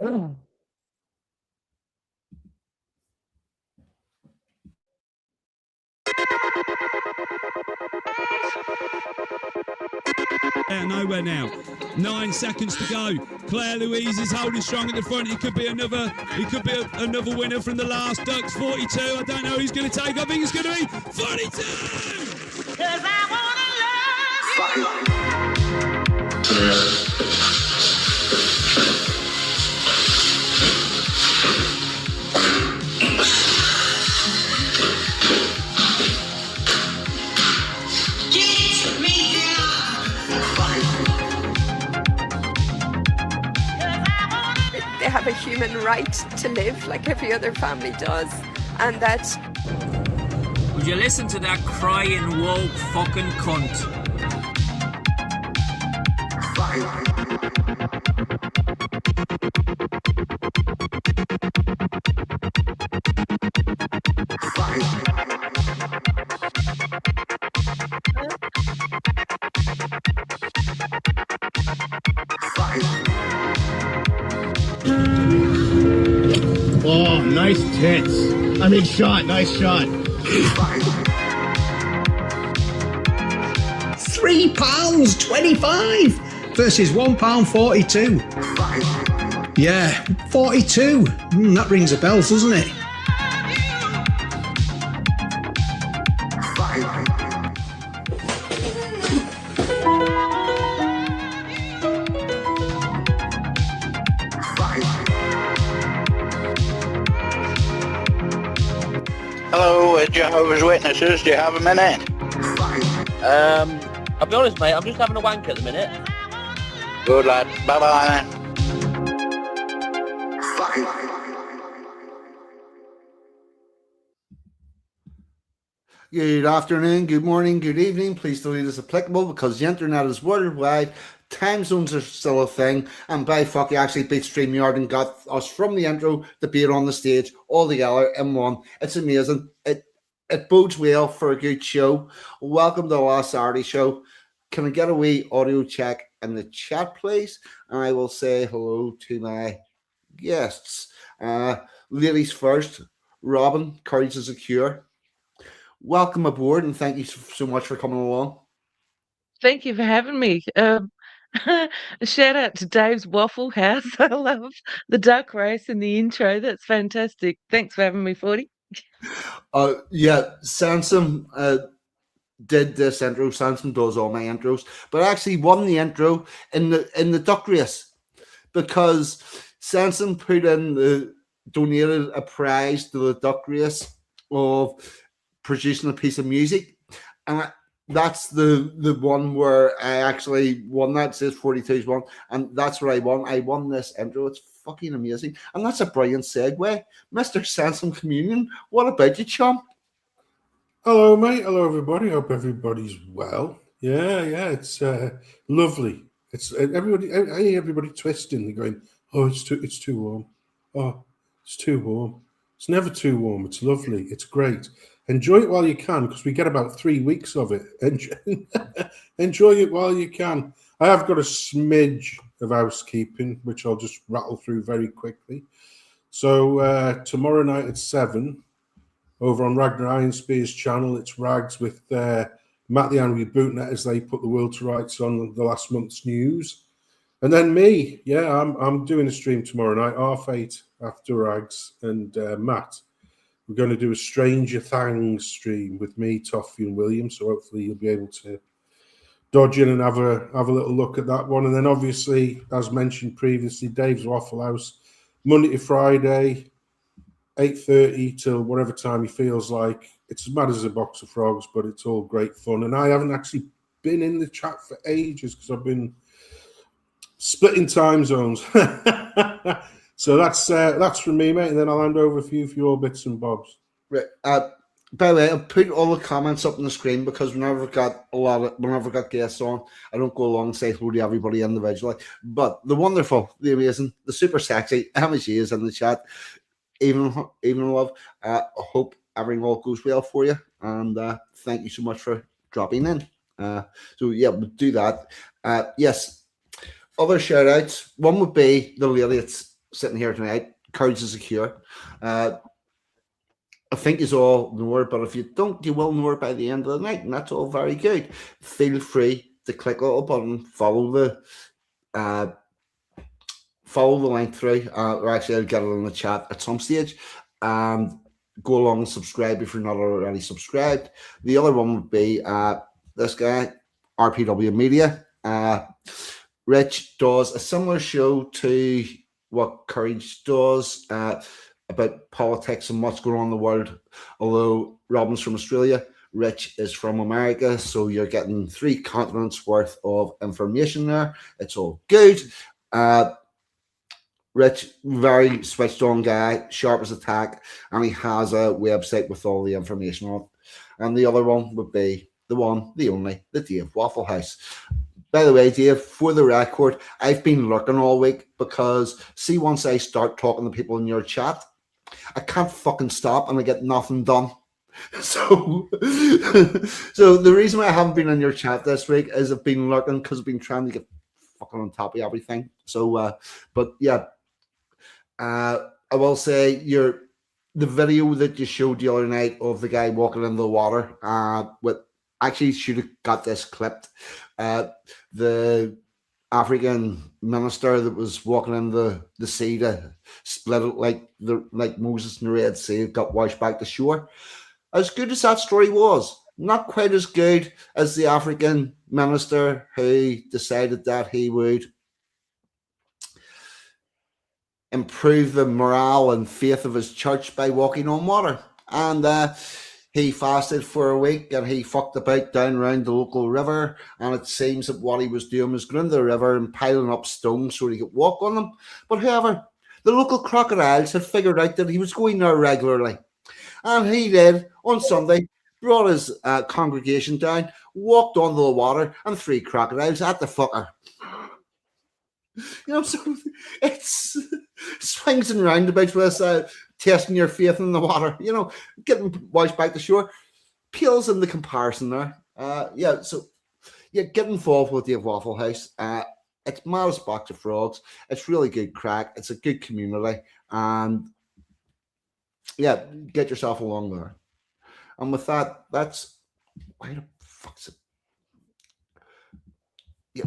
Out of nowhere now. 9 seconds to go. Claire Louise is holding strong at the front. He could be another winner from the last Ducks. 42. I don't know who's going to take. I think it's going to be 42. 'Cause I wanna love you. They have a human right to live like every other family does, and that... Would you listen to that crying woke fucking cunt? Oh, nice tits. I mean, nice shot. £3.25 versus £1.42. Yeah, 42. That rings a bell, doesn't it? Hello, Jehovah's Witnesses, do you have a minute? I'll be honest, mate, I'm just having a wank at the minute. Good lad, bye-bye. Good afternoon, good morning, good evening. Please delete as applicable because the internet is worldwide. Time zones are still a thing, and by fuck, he actually beat StreamYard and got us from the intro to be on the stage all together in one. It's amazing. It bodes well for a good show. Welcome to the last Saturday show. Can I get a wee audio check in the chat, please? And I will say hello to my guests. Ladies first, Robyn, Courage is a Cure. Welcome aboard, and thank you so much for coming along. Thank you for having me. A shout out to Dave's Waffle House. I love the duck race and the intro. That's fantastic. Thanks for having me, 40. Yeah, Sansom did this intro. Sansom does all my intros, but I actually won the intro in the duck race because Sansom donated a prize to the duck race of producing a piece of music, and that's the one where I actually won. That says 42's one, and that's what I won. I won this intro. It's fucking amazing, and that's a brilliant segue. Mr. Sansom Communion, what about you, chum? Hello, mate. Hello, everybody. Hope everybody's well. Yeah, it's lovely. It's everybody. I hear everybody twisting. They're going, "Oh, it's too warm. Oh, it's too warm." It's never too warm. It's lovely. It's great. Enjoy it while you can, because we get about 3 weeks of it. Enjoy it while you can. I have got a smidge of housekeeping, which I'll just rattle through very quickly. So tomorrow night at 7, over on Ragnar Ironspear's channel, it's Rags with Matt the Angry Bootnet as they put the world to rights on the last month's news. And then me, I'm doing a stream tomorrow night, 8:30 after Rags and Matt. We're going to do a Stranger Things stream with me, Toffee, and William. So hopefully you'll be able to dodge in and have a little look at that one. And then obviously, as mentioned previously, Dave's Waffle House, Monday to Friday, 8:30 till whatever time he feels like. It's as mad as a box of frogs, but it's all great fun. And I haven't actually been in the chat for ages because I've been splitting time zones. So that's from me, mate, and then I'll hand over for your bits and bobs. Right. By the way, I'll put all the comments up on the screen because whenever I've got guests on, I don't go along and say hello to everybody individually. But the wonderful, the amazing, the super sexy Emma G is in the chat. Even love. I hope everything all goes well for you, and thank you so much for dropping in. So yeah, we'll do that. Yes. Other shout outs. One would be the lady sitting here tonight. Courage is a cure. I think you all know her, but if you don't, you will know her by the end of the night, and that's all very good. Feel free to click a little button, follow the link through, or actually I'll get it in the chat at some stage, and go along and subscribe if you're not already subscribed. The other one would be this guy, RPW Media. Rich does a similar show to what Courage does, about politics and what's going on in the world. Although Robyn's from Australia, Rich is from America, so you're getting 3 continents worth of information there. It's all good. Rich, very switched on guy, sharp as a tack, and he has a website with all the information on it. And the other one would be the one, the only, the Dave Waffle House. By the way, Dave, for the record, I've been lurking all week because, see, once I start talking to people in your chat, I can't fucking stop and I get nothing done. So the reason why I haven't been in your chat this week is I've been lurking because I've been trying to get fucking on top of everything. So, but yeah, I will say the video that you showed the other night of the guy walking in the water, actually should have got this clipped. The African minister that was walking in the sea to split it like Moses in the Red Sea, got washed back to shore. As good as that story was, not quite as good as the African minister who decided that he would improve the morale and faith of his church by walking on water. And he fasted for a week and he fucked about down around the local river. And it seems that what he was doing was going to the river and piling up stones so he could walk on them. But however, the local crocodiles had figured out that he was going there regularly. And he did on Sunday, brought his congregation down, walked onto the water, and 3 crocodiles at the fucker. You know, so it's swings and roundabouts with testing your faith in the water, you know, getting washed back to shore. Pales in the comparison there. Yeah, so yeah, get involved with Dave Waffle House. It's maddest box of frogs. It's really good crack. It's a good community. And yeah, get yourself along there. And with that, that's why the fuck's it? Yeah,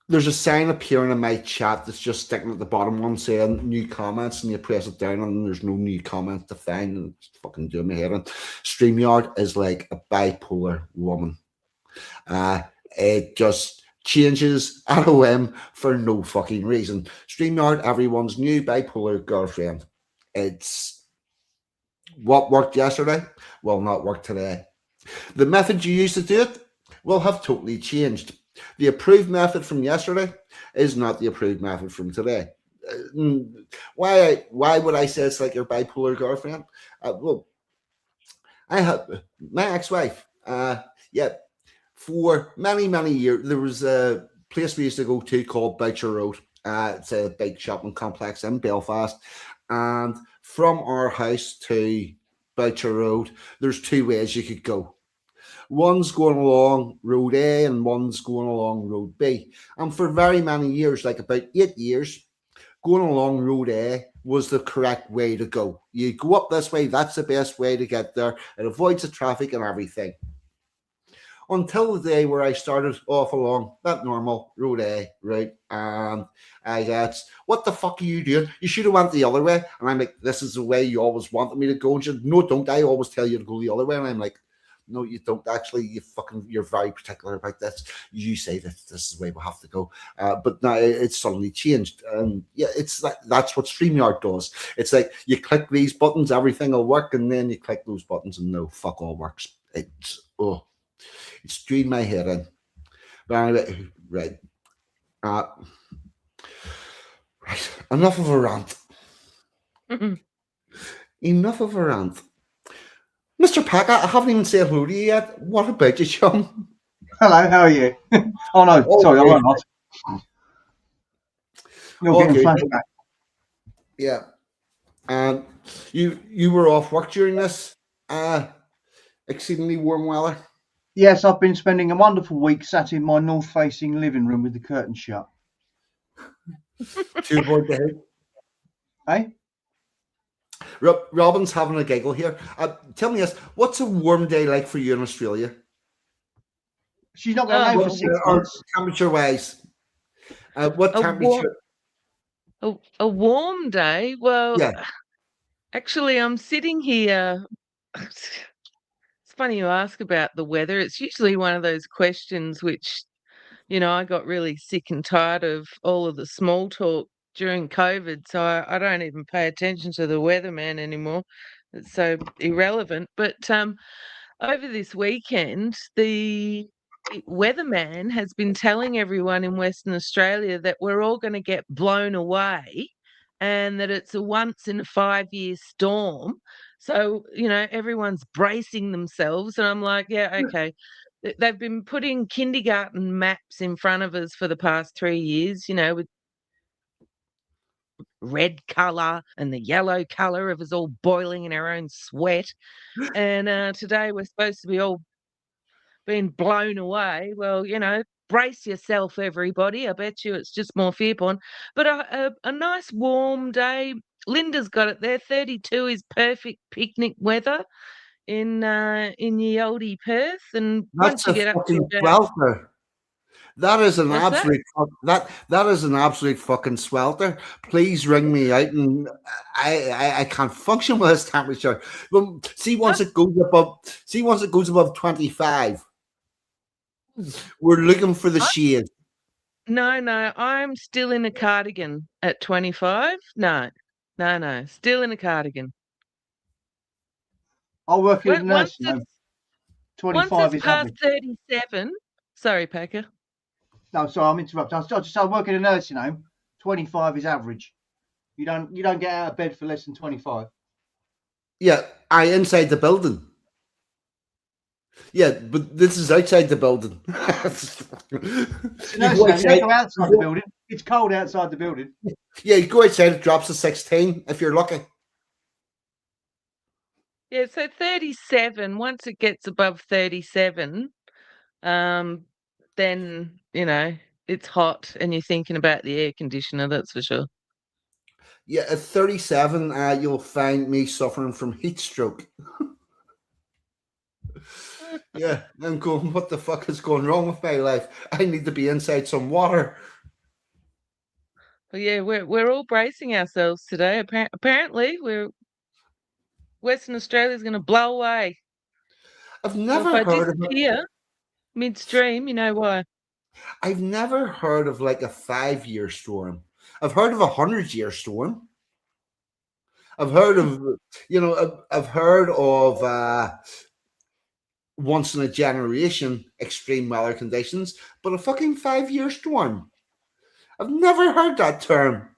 there's a sign appearing in my chat that's just sticking at the bottom one saying new comments, and you press it down and there's no new comments to find, and it's fucking doing my head in. StreamYard is like a bipolar woman. It just changes at a whim for no fucking reason. StreamYard, everyone's new bipolar girlfriend. It's what worked yesterday will not work today. The method you used to do it will have totally changed. The approved method from yesterday is not the approved method from today. Why would I say it's like your bipolar girlfriend? Well, I have my ex-wife. Yeah, for many years, there was a place we used to go to called Boucher Road. It's a big shopping complex in Belfast. And from our house to Boucher Road, there's 2 ways you could go. One's going along Road A and one's going along Road B. And for very many years, like about 8 years, going along Road A was the correct way to go. You go up this way, that's the best way to get there. It avoids the traffic and everything. Until the day where I started off along that normal Road A route, and I got, what the fuck are you doing? You should have went the other way. And I'm like, this is the way you always wanted me to go. And she said, no, don't. I always tell you to go the other way. And I'm like, no, you don't actually. You're very particular about this. You say that this is the way we have to go. But now it's suddenly changed. Yeah, it's like that's what StreamYard does. It's like you click these buttons, everything will work, and then you click those buttons, and no, fuck all works. It's doing my head in. But anyway, right. Right. Enough of a rant. Enough of a rant. Mr. Pakka, I haven't even said hello to you yet. What about you, chum? Hello, how are you? Oh no, sorry, I'm not. You're getting flashback. Yeah. And you were off work during this exceedingly warm weather? Yes, I've been spending a wonderful week sat in my north-facing living room with the curtain shut. 2 points ahead. Hey, Robyn's having a giggle here. Tell me this: what's a warm day like for you in Australia? she's not going to know for Oh, 6 Or months. temperature-wise, what a temperature? a warm day. Well, Yeah, actually, I'm sitting here. It's funny you ask about the weather. It's usually one of those questions which, I got really sick and tired of all of the small talk during COVID, so I don't even pay attention to the weatherman anymore. It's so irrelevant. But over this weekend, the weatherman has been telling everyone in Western Australia that we're all going to get blown away and that it's a once in a 5-year storm. So, everyone's bracing themselves. And I'm like, yeah, okay. They've been putting kindergarten maps in front of us for the past 3 years, with red colour and the yellow colour of us all boiling in our own sweat. And today we're supposed to be all being blown away. Well, brace yourself, everybody. I bet you it's just more fear porn. But a nice warm day. Linda's got it there. 32 is perfect picnic weather in ye olde Perth. And once that's you a get up to fucking about swelter. That is an what's that? absolute that is an absolute fucking swelter. Please ring me out, and I can't function with this temperature. Well, see once it goes above 25, we're looking for the shade. No, I'm still in a cardigan at 25. No, still in a cardigan. I work in a Once nursing it's home. once 25 it's is past average. 37. Sorry, Packer. No, sorry, I'm interrupting. I work in a nursing home. 25 is average. You don't get out of bed for less than 25. Yeah, inside the building. Yeah, but this is outside the building. It's a You nursing go home. You outside. don't go outside the building. It's cold outside the building. Yeah, you go outside. It drops to 16 if you're lucky. Yeah, so 37. Once it gets above 37, then it's hot, and you're thinking about the air conditioner. That's for sure. Yeah, at 37, you'll find me suffering from heat stroke. Yeah, I'm going, what the fuck is going wrong with my life? I need to be inside some water. Well, yeah, we're all bracing ourselves today. Apparently, Western Australia's going to blow away. I've So if never I heard of it. disappear midstream, you know why? I've never heard of like a 5-year storm. I've heard of a 100-year storm. I've heard of, I've heard of once in a generation extreme weather conditions, but a fucking 5-year storm. I've never heard that term.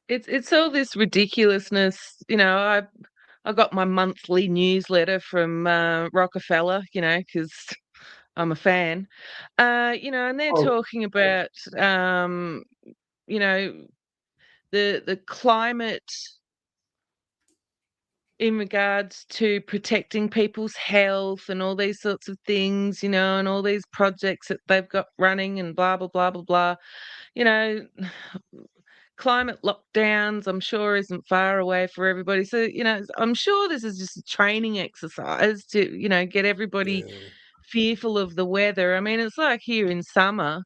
It's all this ridiculousness. I got my monthly newsletter from Rockefeller, because I'm a fan. And they're Oh, talking about the climate in regards to protecting people's health and all these sorts of things, and all these projects that they've got running and blah blah blah blah blah. You know, climate lockdowns, I'm sure, isn't far away for everybody. So, I'm sure this is just a training exercise to, get everybody fearful of the weather. I mean, it's like here in summer.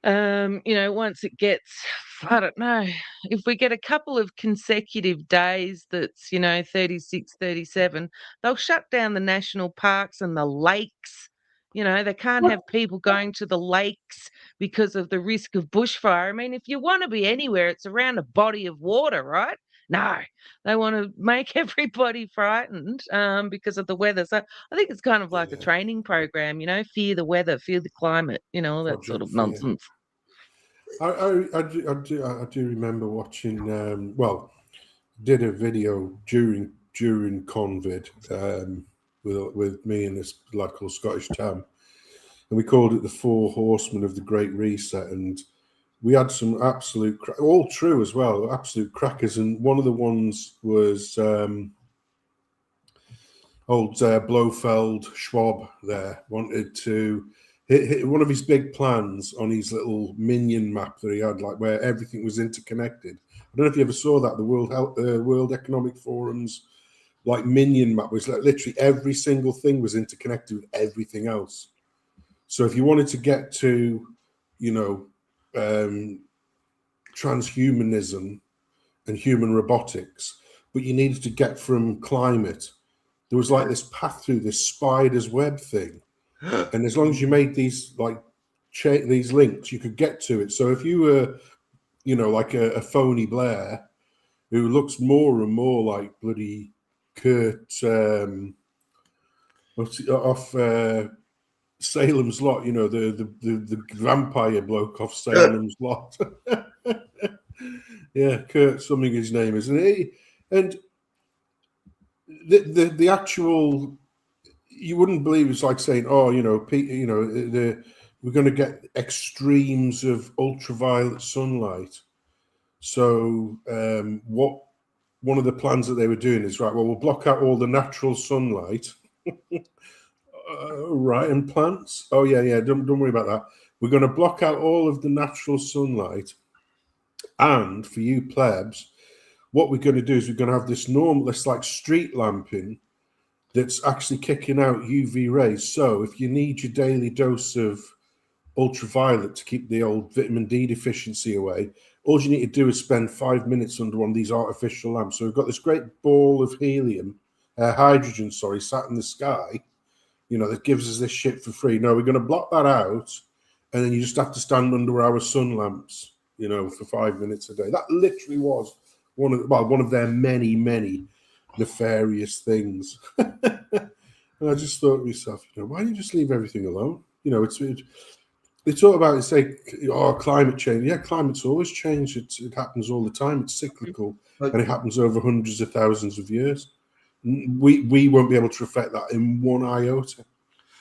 Once it gets, I don't know, if we get a couple of consecutive days that's, 36, 37, they'll shut down the national parks and the lakes. They can't have people going to the lakes because of the risk of bushfire. I mean, if you want to be anywhere, it's around a body of water, right? No, they want to make everybody frightened because of the weather. So I think it's kind of like a training program, fear the weather, fear the climate, all that sort Project of Fear. nonsense. I do remember watching. Did a video during COVID with me and this lad called Scottish Tam, and we called it the 4 Horsemen of the Great Reset, and we had some absolute all true as well, absolute crackers, and one of the ones was old Blofeld Schwab. There wanted to. one of his big plans on his little minion map that he had, like where everything was interconnected. I don't know if you ever saw that, the World Economic Forum's like minion map was like literally every single thing was interconnected with everything else. So if you wanted to get to, transhumanism and human robotics, but you needed to get from climate, there was like this path through this spider's web thing. And as long as you made these these links, you could get to it. So if you were, like a phony Blair who looks more and more like bloody Kurt off Salem's Lot, the vampire bloke off Salem's Lot. Yeah, Kurt something his name is, and the actual, you wouldn't believe it's like saying, we're going to get extremes of ultraviolet sunlight. So one of the plans that they were doing is, right, well, we'll block out all the natural sunlight. Right, and plants. Oh yeah, don't worry about that. We're going to block out all of the natural sunlight. And for you plebs, what we're going to do is we're going to have this like street lamping that's actually kicking out UV rays. So if you need your daily dose of ultraviolet to keep the old vitamin D deficiency away, all you need to do is spend 5 minutes under one of these artificial lamps. So we've got this great ball of hydrogen, sat in the sky, that gives us this shit for free. No, we're going to block that out, and then you just have to stand under our sun lamps, for 5 minutes a day. That literally was one of their many, many nefarious things. And I just thought to myself, why don't you just leave everything alone? They talk about it, say, climate change. Yeah, climate's always changed. It happens all the time. It's cyclical, and it happens over hundreds of thousands of years. We won't be able to reflect that in one iota,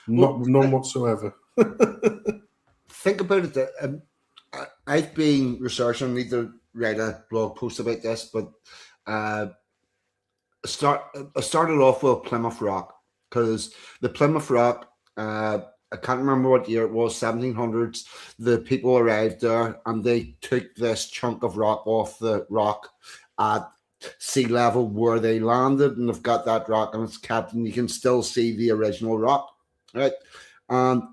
none whatsoever. Think about it. I've been researching. I need to write a blog post about this, but I started off with Plymouth Rock, because the Plymouth Rock, I can't remember what year it was, 1700s. The people arrived there and they took this chunk of rock off the rock at sea level where they landed, and they've got that rock and it's kept, and you can still see the original rock, right? And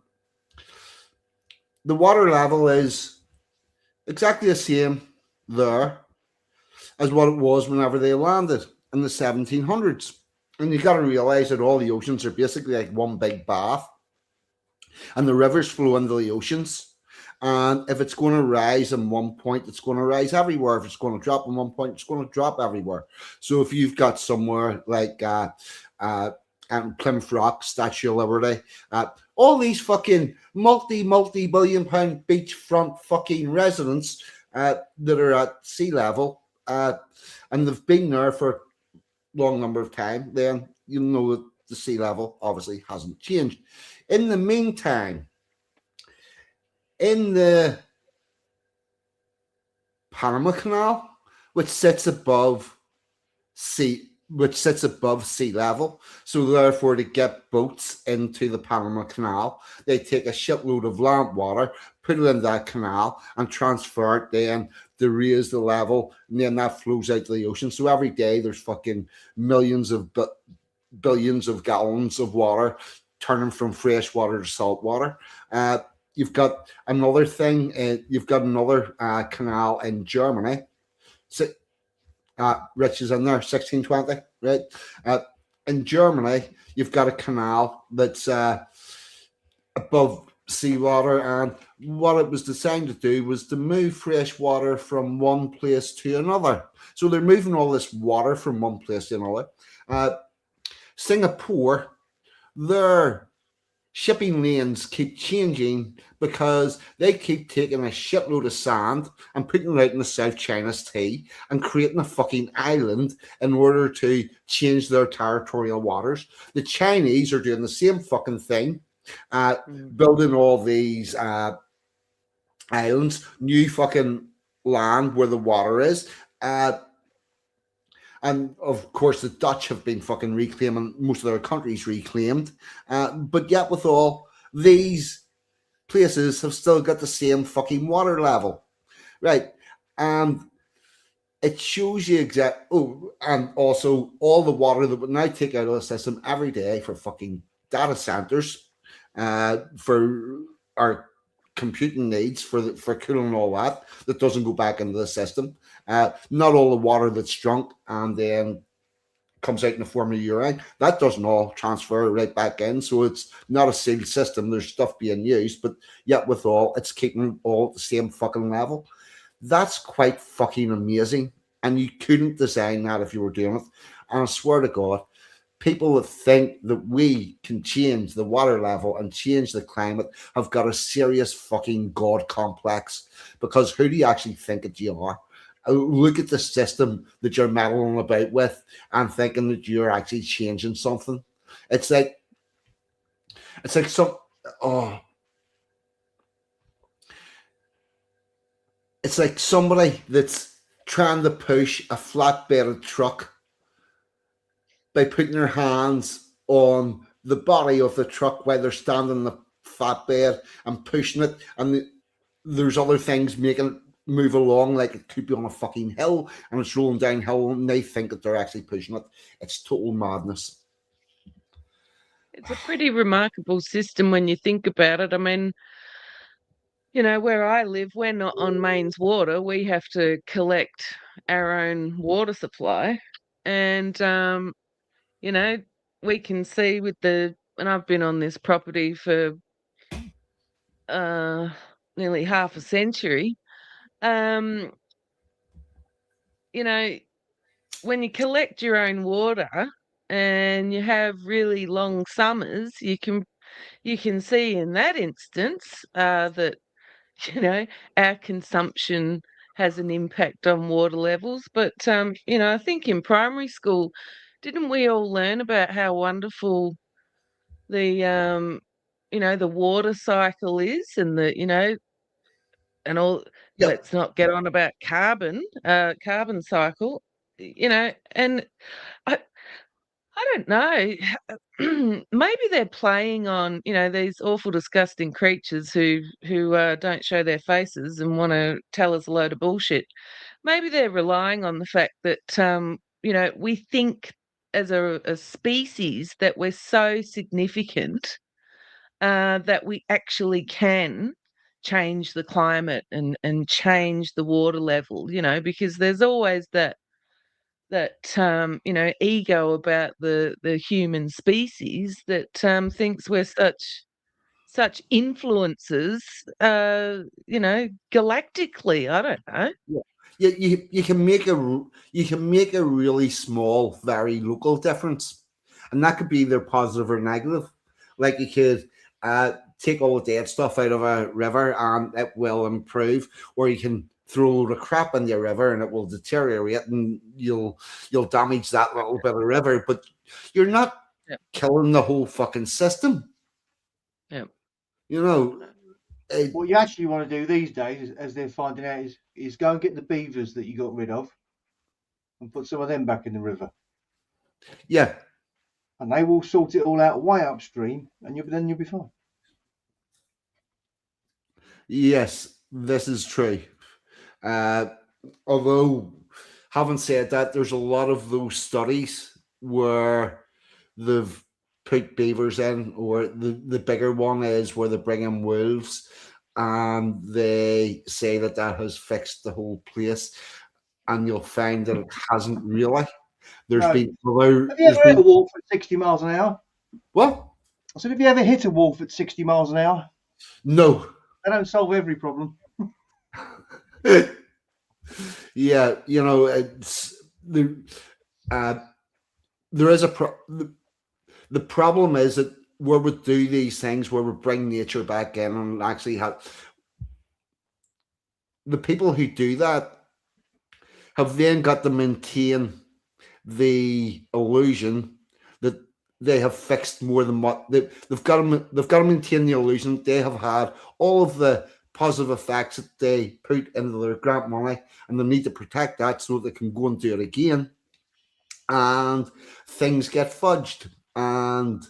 the water level is exactly the same there as what it was whenever they landed in the 1700s. And you got to realize that all the oceans are basically like one big bath, and the rivers flow into the oceans. And if it's going to rise in one point, it's going to rise everywhere. If it's going to drop in one point, it's going to drop everywhere. So if you've got somewhere like Plymouth Rock, Statue of Liberty, all these fucking multi-billion pound beachfront fucking residents that are at sea level, and they've been there for a long number of time, then you know that the sea level obviously hasn't changed. In the meantime, in the Panama Canal, which sits above sea level, so therefore to get boats into the Panama Canal, they take a shitload of land water, put it in that canal, and transfer it then to raise the level, and then that flows out to the ocean. So every day there's fucking billions of gallons of water turning from fresh water to salt water. You've got another thing. You've got another canal in Germany. Rich is in there, 1620, right? In Germany, you've got a canal that's above seawater, and what it was designed to do was to move fresh water from one place to another. So they're moving all this water from one place to another. Singapore, their shipping lanes keep changing because they keep taking a shitload of sand and putting it out in the South China Sea and creating a fucking island in order to change their territorial waters. The Chinese are doing the same fucking thing, building all these islands, new fucking land where the water is. And of course, the Dutch have been fucking reclaiming most of their countries reclaimed. But yet, with all these places have still got the same fucking water level, right? And it shows you exact. Oh, and also all the water that would now take out of the system every day for fucking data centers, for our computing needs, for cooling and all that doesn't go back into the system. Not all the water that's drunk and then comes out in the form of urine, that doesn't all transfer right back in. So it's not a sealed system. There's stuff being used, but yet withal, it's keeping all at the same fucking level. That's quite fucking amazing. And you couldn't design that if you were doing it. And I swear to God, people that think that we can change the water level and change the climate have got a serious fucking God complex. Because who do you actually think that you are? Look at the system that you're meddling about with and thinking that you're actually changing something. It's like some it's like somebody that's trying to push a flatbed truck by putting their hands on the body of the truck while they're standing in the flatbed and pushing it, and there's other things making it move along, like it could be on a fucking hill and it's rolling downhill and they think that they're actually pushing it. It's total madness. It's a pretty remarkable system when you think about it. I mean, you know, where I live, we're not on mains water. We have to collect our own water supply. And, you know, we can see and I've been on this property for nearly half a century. You know, when you collect your own water and you have really long summers, you can see in that instance that you know our consumption has an impact on water levels. But you know, I think in primary school, didn't we all learn about how wonderful the you know, the water cycle is, and the, you know, and all. Yep. Let's not get on about carbon cycle, you know. And I don't know. Maybe they're playing on, you know, these awful, disgusting creatures who don't show their faces and want to tell us a load of bullshit. Maybe they're relying on the fact that you know, we think as a species that we're so significant that we actually can change the climate and change the water level. You know, because there's always that you know, ego about the human species that thinks we're such influences, you know, galactically. I don't know. Yeah, you can make a really small, very local difference, and that could be either positive or negative. Like you could take all the dead stuff out of a river and it will improve, or you can throw a load of crap in the river and it will deteriorate and you'll damage that little bit of river, but you're not killing the whole fucking system. Yeah. You know, what you actually want to do these days, as they're finding out, is go and get the beavers that you got rid of and put some of them back in the river. Yeah. And they will sort it all out way upstream, and then you'll be fine. Yes, this is true. Although, having said that, there's a lot of those studies where they've put beavers in, or the bigger one is where they bring in wolves, and they say that has fixed the whole place, and you'll find that it hasn't really. Have you ever hit a wolf at 60 miles an hour? What? I said, have you ever hit a wolf at 60 miles an hour? No. They don't solve every problem. Yeah, you know, it's there is the problem is that where we do these things, where we bring nature back in and actually have the people who do that have then got to maintain the illusion that they have fixed more than what they've got to maintain the illusion that they have had all of the positive effects that they put into their grant money, and they need to protect that so they can go and do it again, and things get fudged. And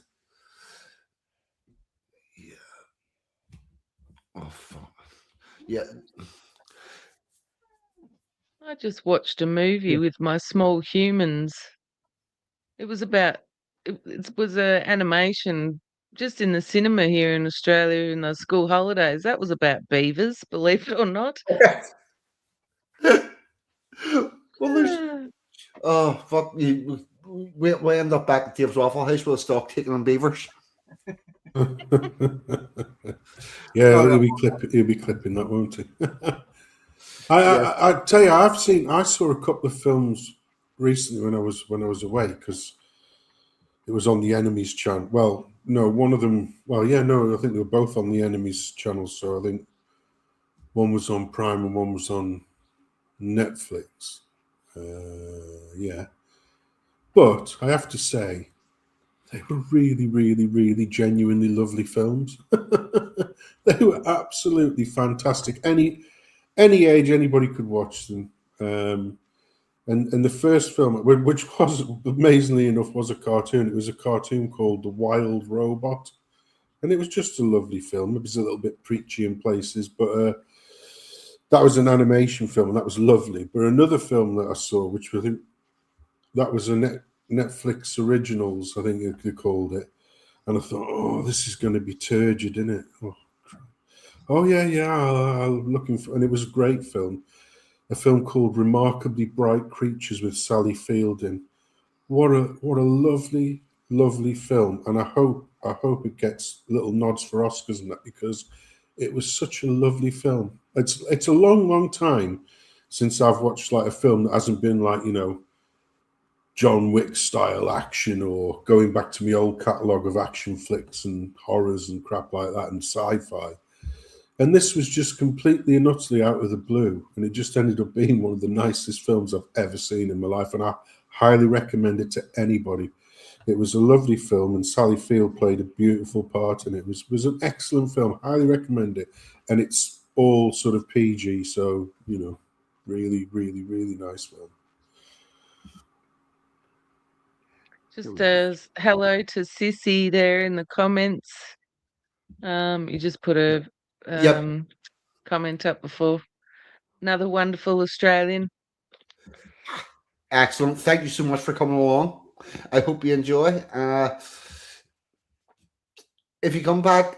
Oh, fuck. Yeah. I just watched a movie with my small humans. It was about it was a animation just in the cinema here in Australia in the school holidays. That was about beavers, believe it or not. Well, there's. Oh, fuck. We end up back at Dave's Waffle House with a stock taking on beavers. Yeah, he'll be clipping that, won't he? I tell you, I saw a couple of films recently when I was away because it was on the Enemy's channel. Well, no, one of them. Well, yeah, no, I think they were both on the Enemy's channel. So I think one was on Prime and one was on Netflix. Yeah, but I have to say, they were really, really, really genuinely lovely films. They were absolutely fantastic. Any age, anybody could watch them. And the first film, which was amazingly enough was a cartoon. It was a cartoon called The Wild Robot, and it was just a lovely film. It was a little bit preachy in places, but that was an animation film, and that was lovely. But another film that I saw, which I think that was a Netflix Originals, I think they called it. And I thought, oh, this is going to be turgid, isn't it? Oh yeah, I'm looking for, and it was a great film. A film called Remarkably Bright Creatures with Sally Fielding. What a lovely, lovely film. And I hope it gets little nods for Oscars and that, because it was such a lovely film. It's a long time since I've watched like a film that hasn't been like, you know, John Wick style action, or going back to my old catalogue of action flicks and horrors and crap like that and sci-fi. And this was just completely and utterly out of the blue. And it just ended up being one of the nicest films I've ever seen in my life. And I highly recommend it to anybody. It was a lovely film, and Sally Field played a beautiful part in it. It was an excellent film. Highly recommend it. And it's all sort of PG, so, you know, really, really, really nice film. Just as hello to Sissy there in the comments. You just put a comment up before. Another wonderful Australian. Excellent. Thank you so much for coming along. I hope you enjoy. If you come back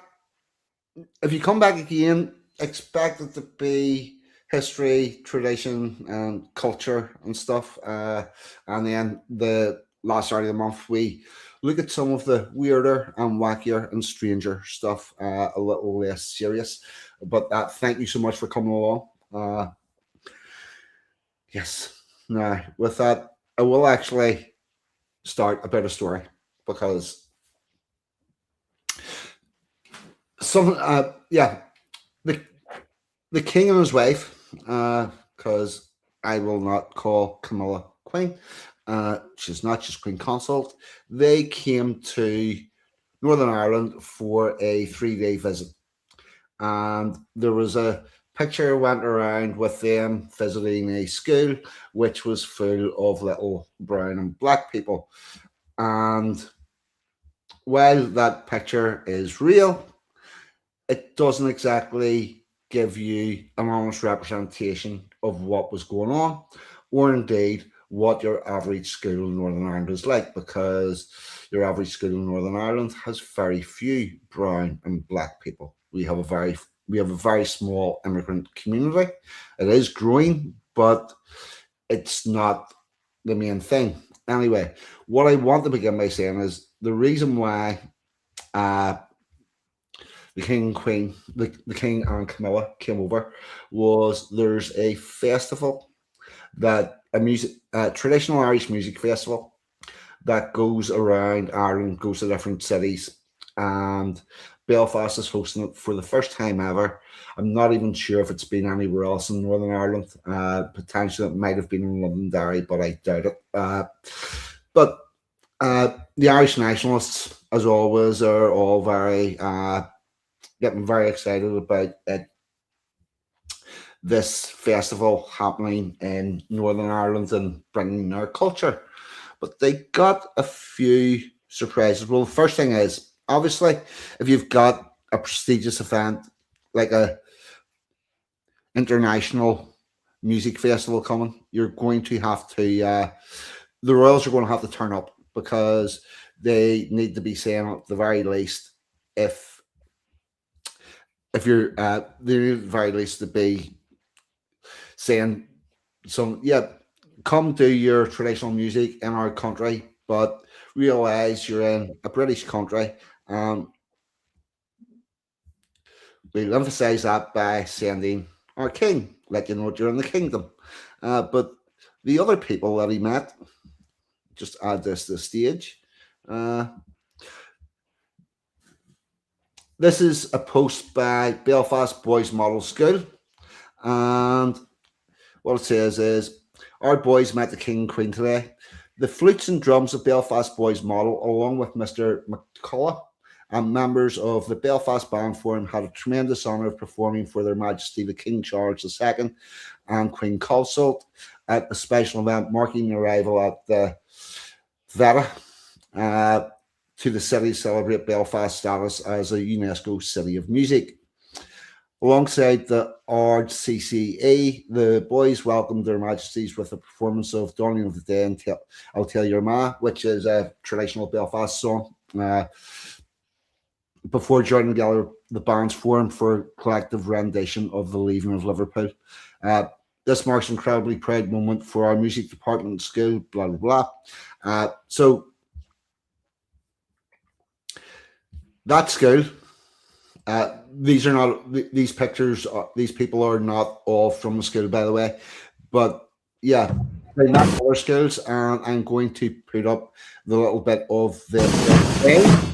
again, expect it to be history, tradition, and culture and stuff. And then the last Saturday of the month, we look at some of the weirder and wackier and stranger stuff, a little less serious. But thank you so much for coming along. Yes. Now, with that, I will actually start a bit of story, because the king and his wife, because I will not call Camilla queen. She's not just queen consort. They came to Northern Ireland for a 3-day visit, and there was a picture went around with them visiting a school which was full of little brown and black people. And while that picture is real, it doesn't exactly give you an honest representation of what was going on, or indeed what your average school in Northern Ireland is like, because your average school in Northern Ireland has very few brown and black people. We have a very small immigrant community. It is growing, but it's not the main thing. Anyway, what I want to begin by saying is the reason why the king and queen, the king and Camilla came over, was there's a festival a traditional Irish music festival that goes around Ireland, goes to different cities, and Belfast is hosting it for the first time ever. I'm not even sure if it's been anywhere else in Northern Ireland. Potentially it might have been in Londonderry, but I doubt it. But the Irish nationalists, as always, are all getting very excited about it. This festival happening in Northern Ireland and bringing their culture. But they got a few surprises. Well, the first thing is, obviously, if you've got a prestigious event like a international music festival coming, you're going to have to the Royals are going to have to turn up, because they need to be saying at the very least, if you're they need at the very least to be saying come do your traditional music in our country, but realize you're in a British country. We'll emphasize that by sending our king, let you know you're in the kingdom. But the other people that he met, just add this to the stage. This is a post by Belfast Boys Model School, and what it says is, our boys met the King and Queen today. The flutes and drums of Belfast Boys Model, along with Mr. McCullough and members of the Belfast Band Forum, had a tremendous honour of performing for Their Majesty the King Charles II and Queen Consort at a special event marking the arrival at the Veta to the city to celebrate Belfast's status as a UNESCO City of Music. Alongside the RCCE, the boys welcomed Their Majesties with a performance of Dawning of the Day and I'll Tell Your Ma, which is a traditional Belfast song, before joining together the band's forum for a collective rendition of The Leaving of Liverpool. This marks an incredibly proud moment for our music department at school, blah, blah, blah. So that school, these pictures, these people are not all from the school, by the way, but yeah, they're not other schools, and I'm going to put up the little bit of the thing.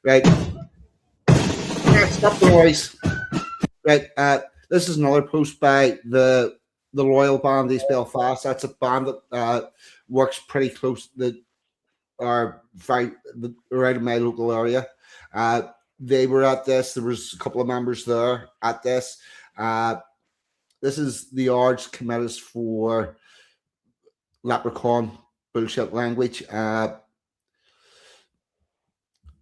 Right. Stop the noise. Right. This is another post by the Royal Band East Belfast. That's a band that works pretty close, that are right in my local area. They were at this. There was a couple of members there at this. This is the Ards Committees for Leprechaun Bullshit Language.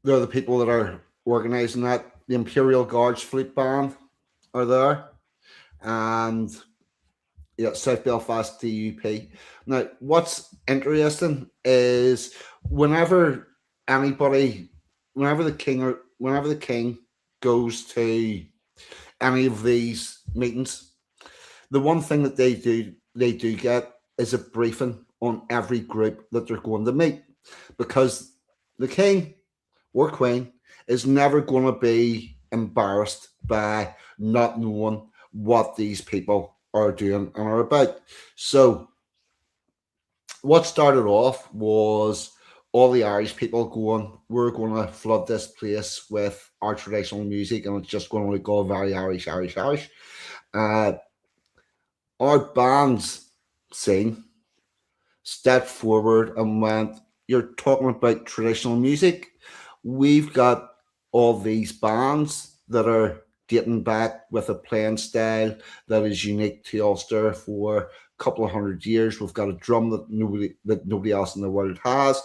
They're the people that are organising that. The Imperial Guards Flute Band are there, and South Belfast DUP. Now, what's interesting is whenever the king goes to any of these meetings, the one thing that they do get is a briefing on every group that they're going to meet, because the king or queen is never going to be embarrassed by not knowing what these people are doing and are about. So what started off was all the Irish people going, we're going to flood this place with our traditional music, and it's just going to go very Irish. Our band's scene stepped forward and went, you're talking about traditional music. We've got all these bands that are dating back with a playing style that is unique to Ulster for a couple of 100 years. We've got a drum that nobody else in the world has.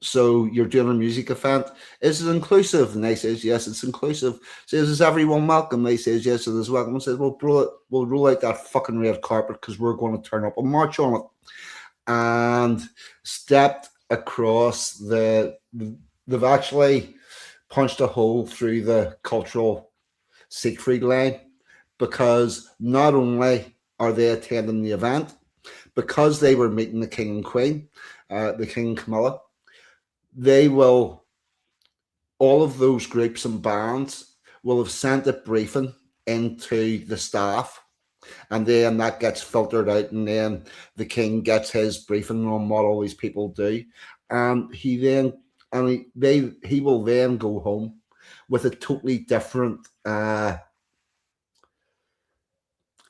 So you're doing a music event. Is it inclusive? And they says, yes, it's inclusive. Says, is everyone welcome? They says, yes, it is welcome. And says, well, we'll roll out that fucking red carpet because we're going to turn up and march on it. And stepped across they've actually punched a hole through the cultural Siegfried line, because not only are they attending the event, because they were meeting the King and Queen, the King and Camilla, all of those groups and bands will have sent a briefing into the staff, and then that gets filtered out, and then the King gets his briefing on what all these people do, and he will then go home with a totally different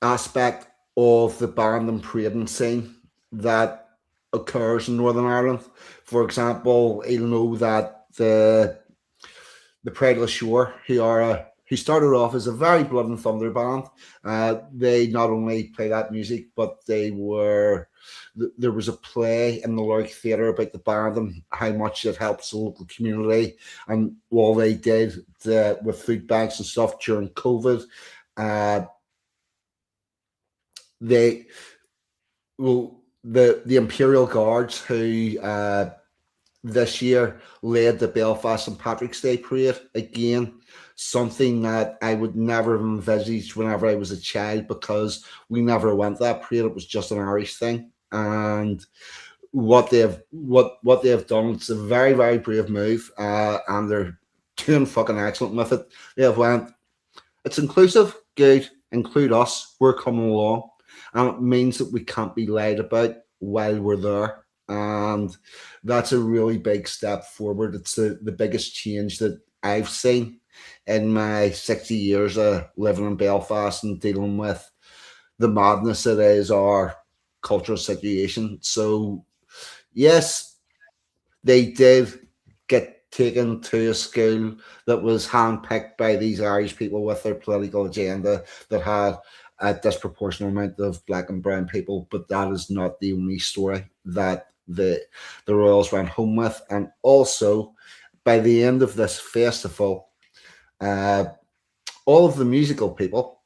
aspect of the band and parading scene that occurs in Northern Ireland. For example, he'll know that the Pride of the Shore, who started off as a very blood and thunder band. They not only play that music, but there was a play in the Lurk Theatre about the band and how much it helps the local community, and all they did with food banks and stuff during COVID. The Imperial Guards, who this year led the Belfast St. Patrick's Day Parade, again, something that I would never have envisaged whenever I was a child, because we never went that parade. It was just an Irish thing. And what they have done, it's a very, very brave move, and they're doing fucking excellent with it. They have went, it's inclusive, good, include us, we're coming along. And it means that we can't be lied about while we're there. And that's a really big step forward. It's the biggest change that I've seen in my 60 years of living in Belfast and dealing with the madness that is our cultural situation. So, yes, they did get taken to a school that was handpicked by these Irish people with their political agenda that had a disproportionate amount of black and brown people, but that is not the only story that the Royals went home with. And also, by the end of this festival, all of the musical people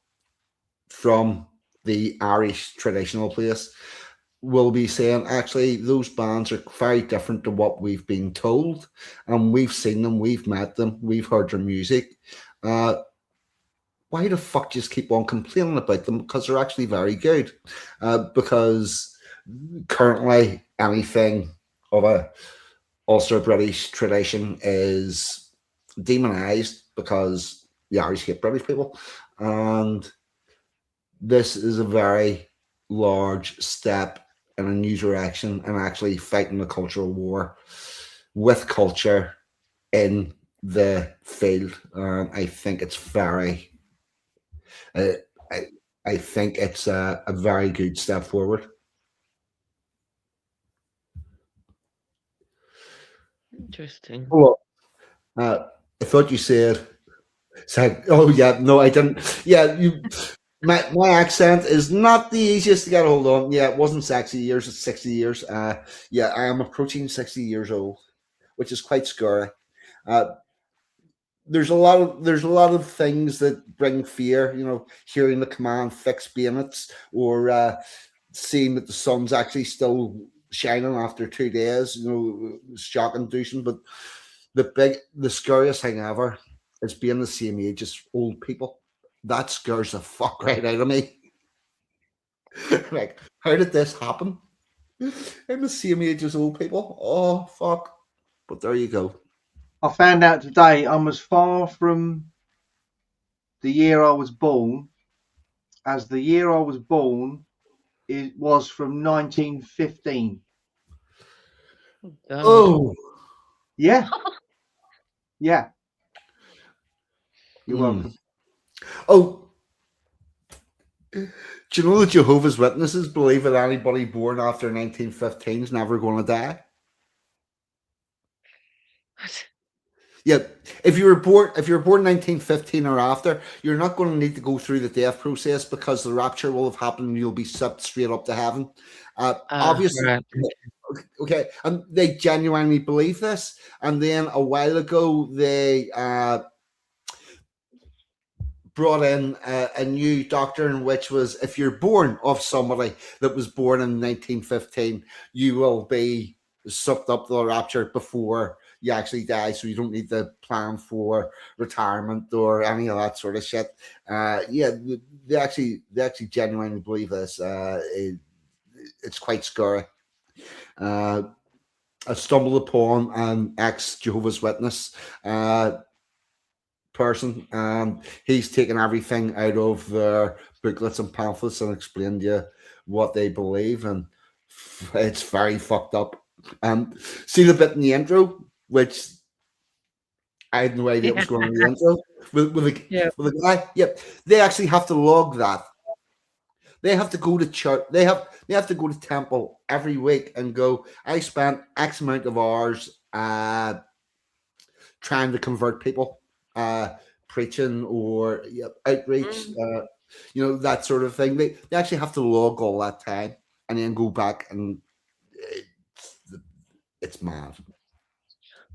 from the Irish traditional place will be saying, actually, those bands are very different to what we've been told, and we've seen them, we've met them, we've heard their music. Why the fuck just keep on complaining about them? Because they're actually very good. Because currently anything of a Ulster British tradition is demonized because the Irish hate British people. And this is a very large step in a new direction and actually fighting the cultural war with culture in the field. I think it's very... I think it's a very good step forward. Interesting. Well, I thought you said, oh yeah, no, I didn't. Yeah, my accent is not the easiest to get a hold on. Yeah, it wasn't 60 years, it's 60 years. Yeah, I am approaching 60 years old, which is quite scary. There's a lot of things that bring fear, hearing the command fix bayonets, or seeing that the sun's actually still shining after 2 days, shock inducing. But the scariest thing ever is being the same age as old people. That scares the fuck right out of me. Like, how did this happen? I'm the same age as old people. Oh fuck. But there you go. I found out today I'm as far from the year I was born as the year I was born was from 1915. Oh. Yeah. Yeah. You're welcome. Oh. Do you know that Jehovah's Witnesses believe that anybody born after 1915 is never going to die? Yeah, if you were born 1915 or after, you're not going to need to go through the death process because the rapture will have happened and you'll be sent straight up to heaven. Obviously, Right. okay, and they genuinely believe this. And then a while ago, they brought in a new doctrine, which was if you're born of somebody that was born in 1915, you will be sucked up to the rapture before you actually die, so you don't need to plan for retirement or any of that sort of shit. Yeah, they actually genuinely believe this. It's quite scary. I stumbled upon an ex-Jehovah's Witness person, and he's taken everything out of their booklets and pamphlets and explained to you what they believe, and it's very fucked up. See the bit in the intro, which I had no idea was going on in the intro with the guy. Yep, they actually have to log that. They have to go to church. They have to go to temple every week and go, I spent X amount of hours trying to convert people, preaching or outreach, that sort of thing. They actually have to log all that time and then go back, and it's mad.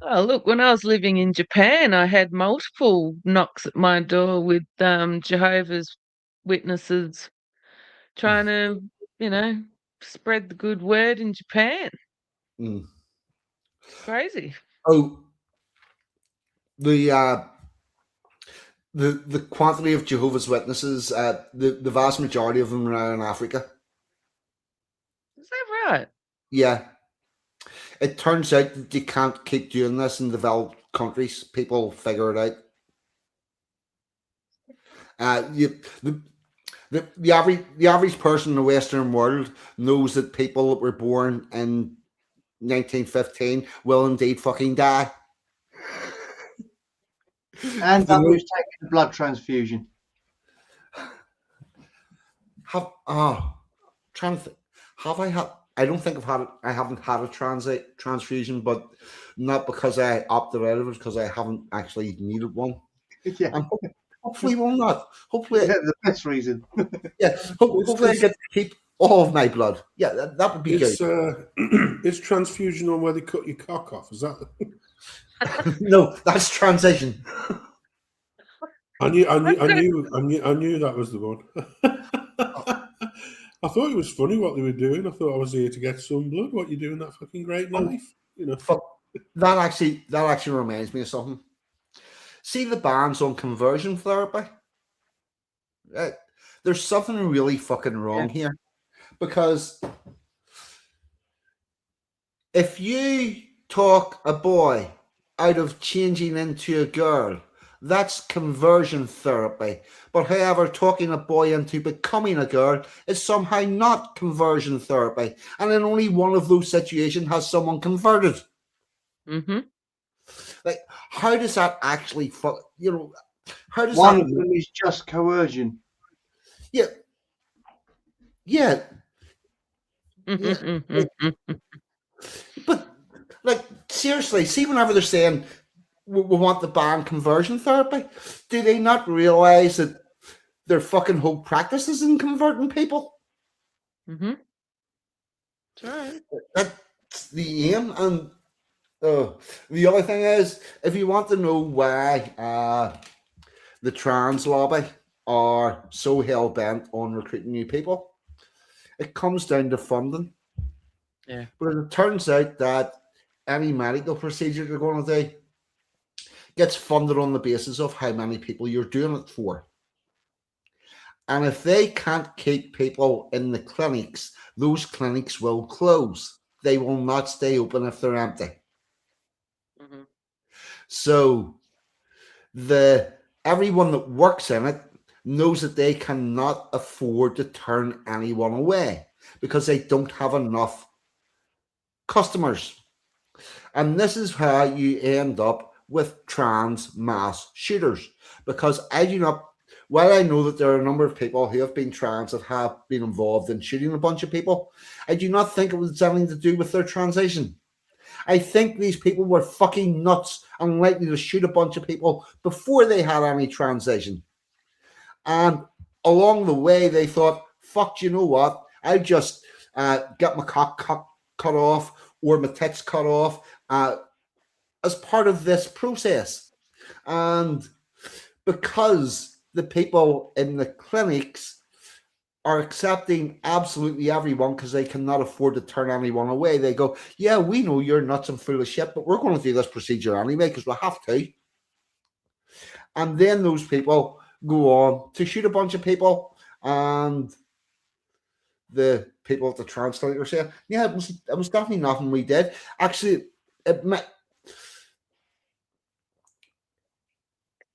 Oh, look, when I was living in Japan, I had multiple knocks at my door with Jehovah's Witnesses trying to, spread the good word in Japan. Mm. Crazy. Oh, the quantity of Jehovah's Witnesses, the vast majority of them are in Africa. Is that right? Yeah. It turns out that you can't keep doing this in developed countries. People figure it out. The average person in the Western world knows that people that were born in 1915 will indeed fucking die. And that was taking a blood transfusion. Have I had? I don't think I haven't had a transfusion, but not because I opted out of it, because I haven't actually needed one. Yeah. And hopefully will not. Hopefully, the best reason. Yeah. Hopefully I get to keep all of my blood. Yeah, that would be good. It's transfusion on where they cut your cock off. Is that? No, that's transition. I knew that was the one. I thought it was funny what they were doing. I thought I was here to get some blood. What you doing that fucking great knife? That actually reminds me of something. See the bans on conversion therapy? There's something really fucking wrong here, because if you talk a boy out of changing into a girl, that's conversion therapy. But however, talking a boy into becoming a girl is somehow not conversion therapy. And in only one of those situations has someone converted. Mm-hmm. Like, how does that actually, how does one of them is just coercion. Yeah. Yeah. But, like, seriously, see, whenever they're saying we want to ban conversion therapy, do they not realize that their fucking whole practice is in converting people? Mm-hmm. That's right. That's the aim. And the other thing is, if you want to know why the trans lobby are so hell-bent on recruiting new people, it comes down to funding. Yeah. But it turns out that any medical procedure you're going to do gets funded on the basis of how many people you're doing it for. And if they can't keep people in the clinics, those clinics will close. They will not stay open if they're empty. Mm-hmm. So everyone that works in it knows that they cannot afford to turn anyone away because they don't have enough customers. And this is how you end up with trans mass shooters, because while I know that there are a number of people who have been trans that have been involved in shooting a bunch of people, I do not think it was anything to do with their transition. I think these people were fucking nuts and likely to shoot a bunch of people before they had any transition. And along the way, they thought, fuck, you know what? I'll just get my cock cut off or my tits cut off as part of this process. And because the people in the clinics are accepting absolutely everyone because they cannot afford to turn anyone away, they go, yeah, we know you're nuts and full of shit, but we're going to do this procedure anyway because we have to. And then those people go on to shoot a bunch of people, and the people at the translator say, yeah, it was definitely nothing we did. Actually,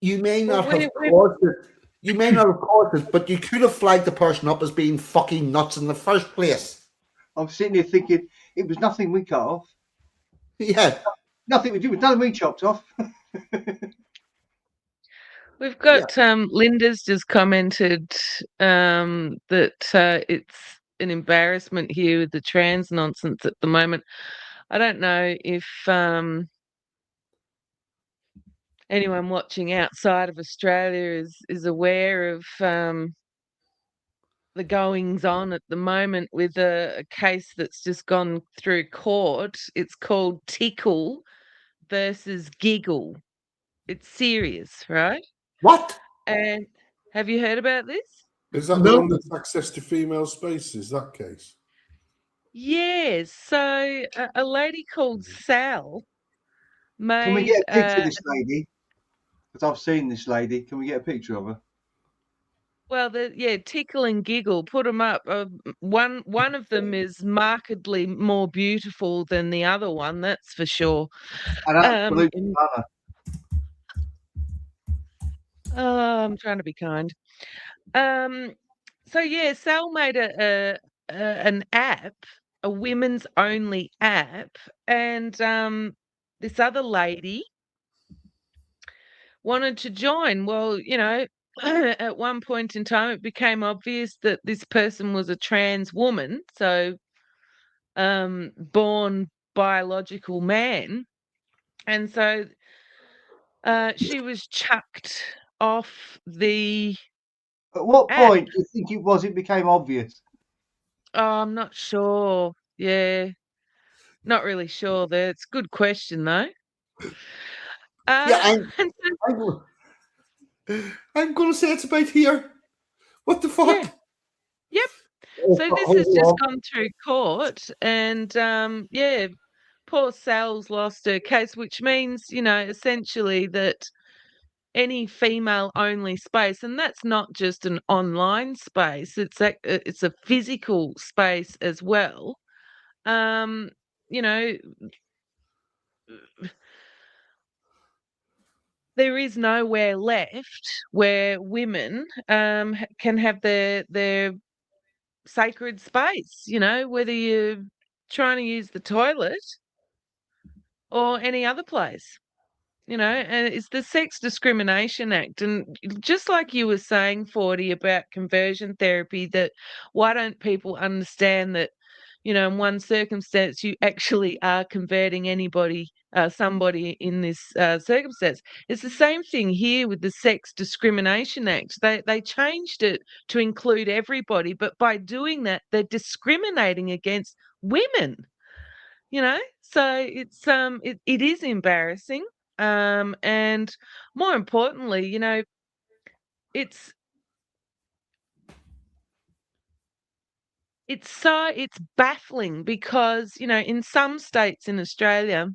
you may not have caused it. You may not have caused it, but you could have flagged the person up as being fucking nuts in the first place. I'm sitting here thinking it was nothing we cut off. Yeah. Nothing we do. Nothing we chopped off. We've got Linda's just commented that it's an embarrassment here with the trans nonsense at the moment. I don't know if anyone watching outside of Australia is aware of the goings on at the moment with a case that's just gone through court. It's called Tickle versus Giggle. It's serious, right? What? And have you heard about this? Is that the one that's access to female spaces, that case? Yes. So a lady called Sal made... Can we get a picture of this lady? Because I've seen this lady. Can we get a picture of her? Well, Tickle and Giggle, put them up. One of them is markedly more beautiful than the other one, that's for sure. I'm trying to be kind. So yeah, Sal made an app, a women's only app, and this other lady wanted to join. Well, you know, at one point in time, it became obvious that this person was a trans woman, so born biological man, and so she was chucked off the... At what point do you think it became obvious? Oh, I'm not sure. Yeah, not really sure there. It's a good question, though. Yeah, I'm going to say it's about here. What the fuck? Yeah. Yep. So this has just gone through court, and yeah, poor Sal's lost her case, which means, you know, essentially that any female-only space, and that's not just an online space; it's a physical space as well. You know, there is nowhere left where women can have their sacred space, you know, whether you're trying to use the toilet or any other place, you know, and it's the Sex Discrimination Act. And just like you were saying, 40, about conversion therapy, that why don't people understand that, you know, in one circumstance you actually are converting somebody in this circumstance. It's the same thing here with the Sex Discrimination Act. They changed it to include everybody, but by doing that, they're discriminating against women. You know, so it is embarrassing, and more importantly, you know, it's baffling because, you know, in some states in Australia,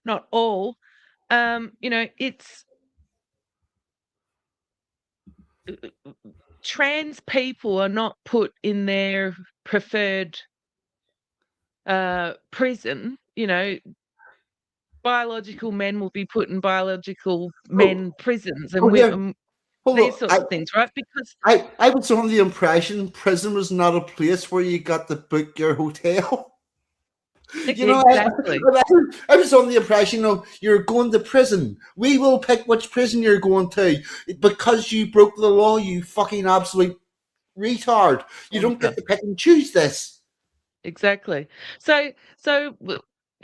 not all, you know, it's trans people are not put in their preferred prison. You know, biological men will be put in biological men prisons, and these sorts of things, right? Because I was under the impression prison was not a place where you got to book your hotel. You know, exactly. I was on the impression, you know, you're going to prison. We will pick which prison you're going to because you broke the law, you fucking absolute retard. You don't get to pick and choose this. Exactly. So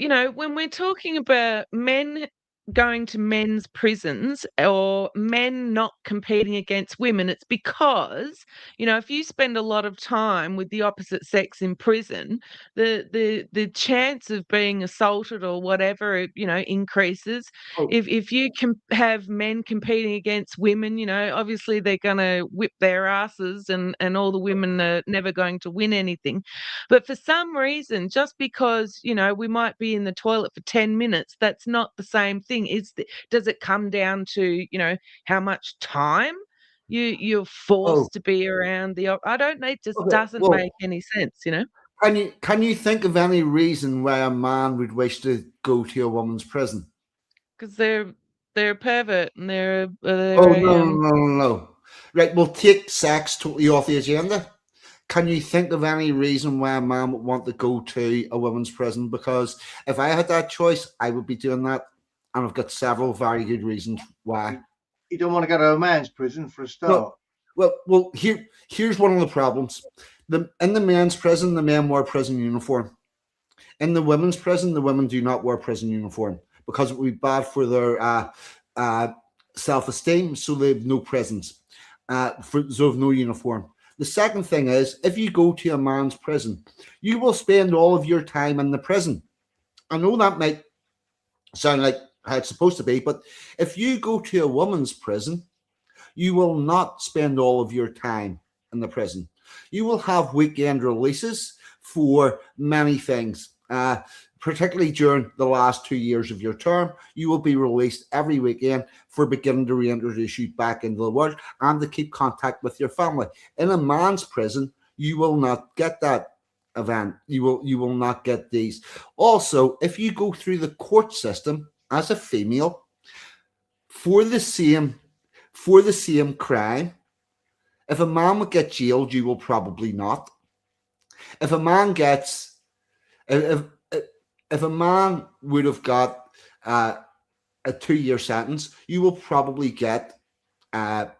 you know, when we're talking about men going to men's prisons or men not competing against women, it's because, you know, if you spend a lot of time with the opposite sex in prison, the chance of being assaulted or whatever, you know, increases. Oh, If you can have men competing against women, you know, obviously they're going to whip their asses, and all the women are never going to win anything. But for some reason, just because, you know, we might be in the toilet for 10 minutes, that's not the same thing. Does it come down to, you know, how much time you're oh, forced to be around I don't know, it just okay. doesn't Well, make any sense, you know? can you think of any reason why a man would wish to go to a woman's prison? Because they're a pervert and Oh, they're no, a no, no, no, no. Right, we'll take sex totally off the agenda. Can you think of any reason why a man would want to go to a women's prison? Because if I had that choice, I would be doing that. And I've got several very good reasons why. You don't want to go to a man's prison for a start. Well, here's one of the problems. In the men's prison, the men wear prison uniform. In the women's prison, the women do not wear prison uniform because it would be bad for their self-esteem, so they have no prisons, so they have no uniform. The second thing is, if you go to a man's prison, you will spend all of your time in the prison. I know that might sound like how it's supposed to be, but if you go to a woman's prison, you will not spend all of your time in the prison. You will have weekend releases for many things, particularly during the last 2 years of your term. You will be released every weekend for beginning to reintroduce you back into the world and to keep contact with your family. In a man's prison, you will not get that event. You will not get these. Also, if you go through the court system as a female for the same crime, if a man would get jailed, you will probably not. If a man gets, if a man would have got a 2-year sentence, you will probably get a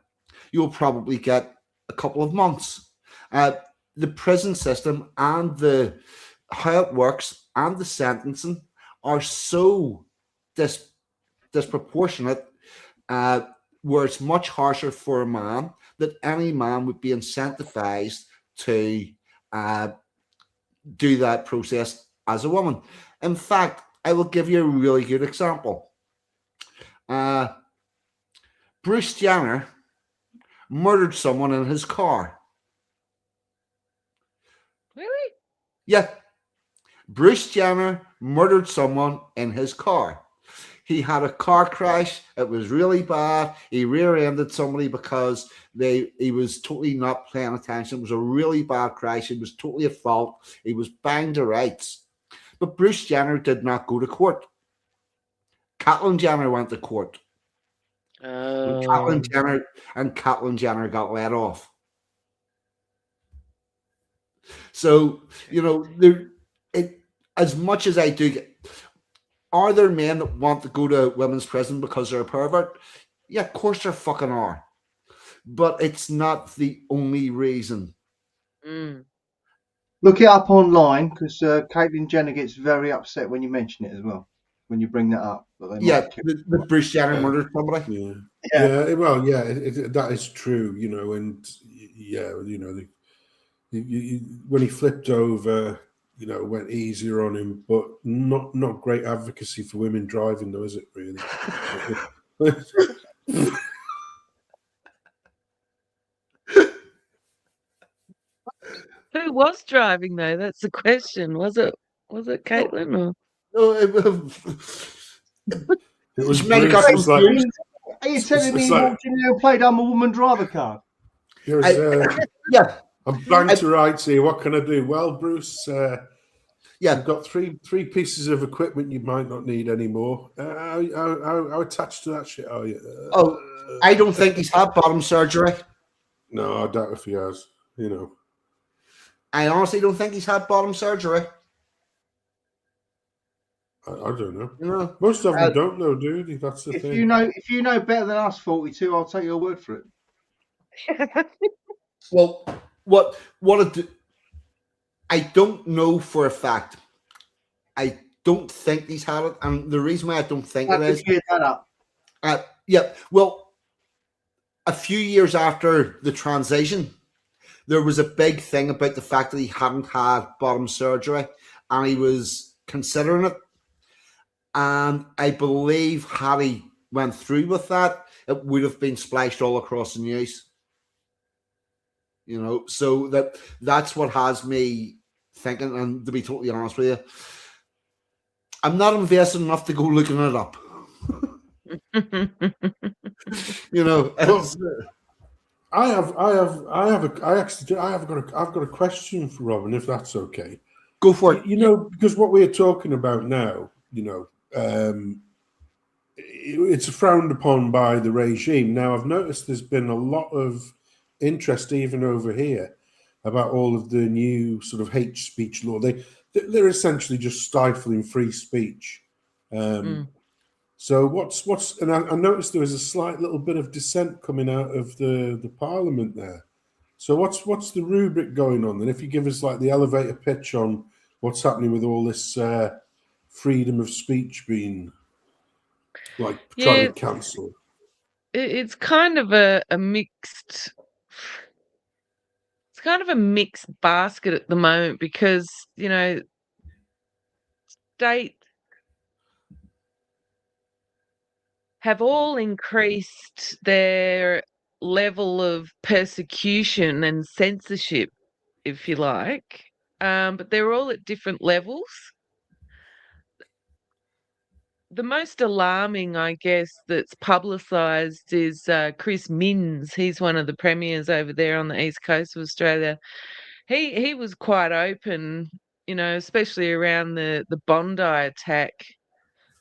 couple of months. The prison system and how it works and the sentencing are so disproportionate, where it's much harsher for a man, that any man would be incentivized to do that process as a woman. In fact, I will give you a really good example. Bruce Jenner murdered someone in his car. Really? Yeah. Bruce Jenner murdered someone in his car. He had a car crash. It was really bad. He rear-ended somebody because he was totally not paying attention. It was a really bad crash. It was totally at fault. He was banged to rights. But Bruce Jenner did not go to court. Caitlyn Jenner went to court. And Caitlyn Jenner got let off. So, you know, as much as I do get, are there men that want to go to women's prison because they're a pervert? Yeah, of course there fucking are. But it's not the only reason. Look it up online, because Caitlyn Jenner gets very upset when you mention it as well, when you bring that up. Yeah, the Bruce Jenner murdered somebody. Yeah. Well, yeah, that is true, you know, and yeah, you know, when he flipped over, you know, went easier on him, but not great advocacy for women driving, though, is it really? Who was driving though? That's the question. Was it Caitlyn or? No, it was Bruce. Bruce. Are you telling me he walked in there and played I'm a Woman driver card? Yeah. I'm blank to rights here. What can I do? Well, Bruce, you've got three pieces of equipment you might not need anymore. How attached to that shit are you? I don't think he's had bottom surgery. No, I doubt if he has, you know. I honestly don't think he's had bottom surgery. I don't know. No. Most of them don't know, do they? That's the thing. If you know better than us, 42, I'll take your word for it. Well, I don't know for a fact. I don't think he's had it. And the reason why I don't think How it could is, you get that up? yeah, well, a few years after the transition, there was a big thing about the fact that he hadn't had bottom surgery and he was considering it. And I believe had he went through with that, it would have been splashed all across the news. You know, so that's what has me thinking. And to be totally honest with you, I'm not invested enough to go looking it up. You know, Well, I've got a question for Robyn, if that's okay. Go for it. You know, because what we're talking about now, you know, it's frowned upon by the regime. Now, I've noticed there's been a lot of interest even over here about all of the new sort of hate speech law. They're essentially just stifling free speech. So what's and I noticed there was a slight little bit of dissent coming out of the Parliament there. So what's the rubric going on? And if you give us like the elevator pitch on what's happening with all this freedom of speech being like trying to cancel. It's kind of a mixed. It's kind of a mixed basket at the moment because state have all increased their level of persecution and censorship, if you like, but they're all at different levels. The most alarming, I guess, that's publicised is Chris Minns. He's one of the premiers over there on the east coast of Australia. He was quite open, especially around the Bondi attack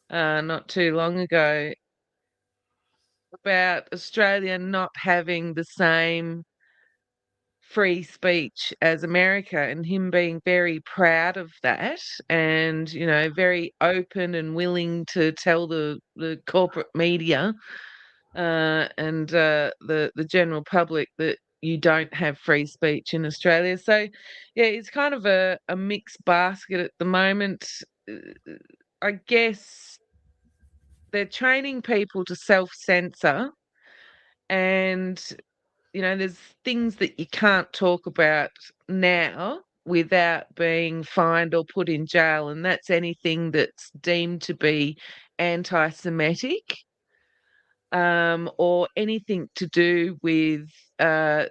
not too long ago, about Australia not having the same free speech as America, and him being very proud of that, and very open and willing to tell the corporate media and the general public that you don't have free speech in Australia. So yeah, it's kind of a mixed basket at the moment. I guess they're training people to self-censor, and there's things that you can't talk about now without being fined or put in jail, and that's anything that's deemed to be anti-Semitic, or anything to do with the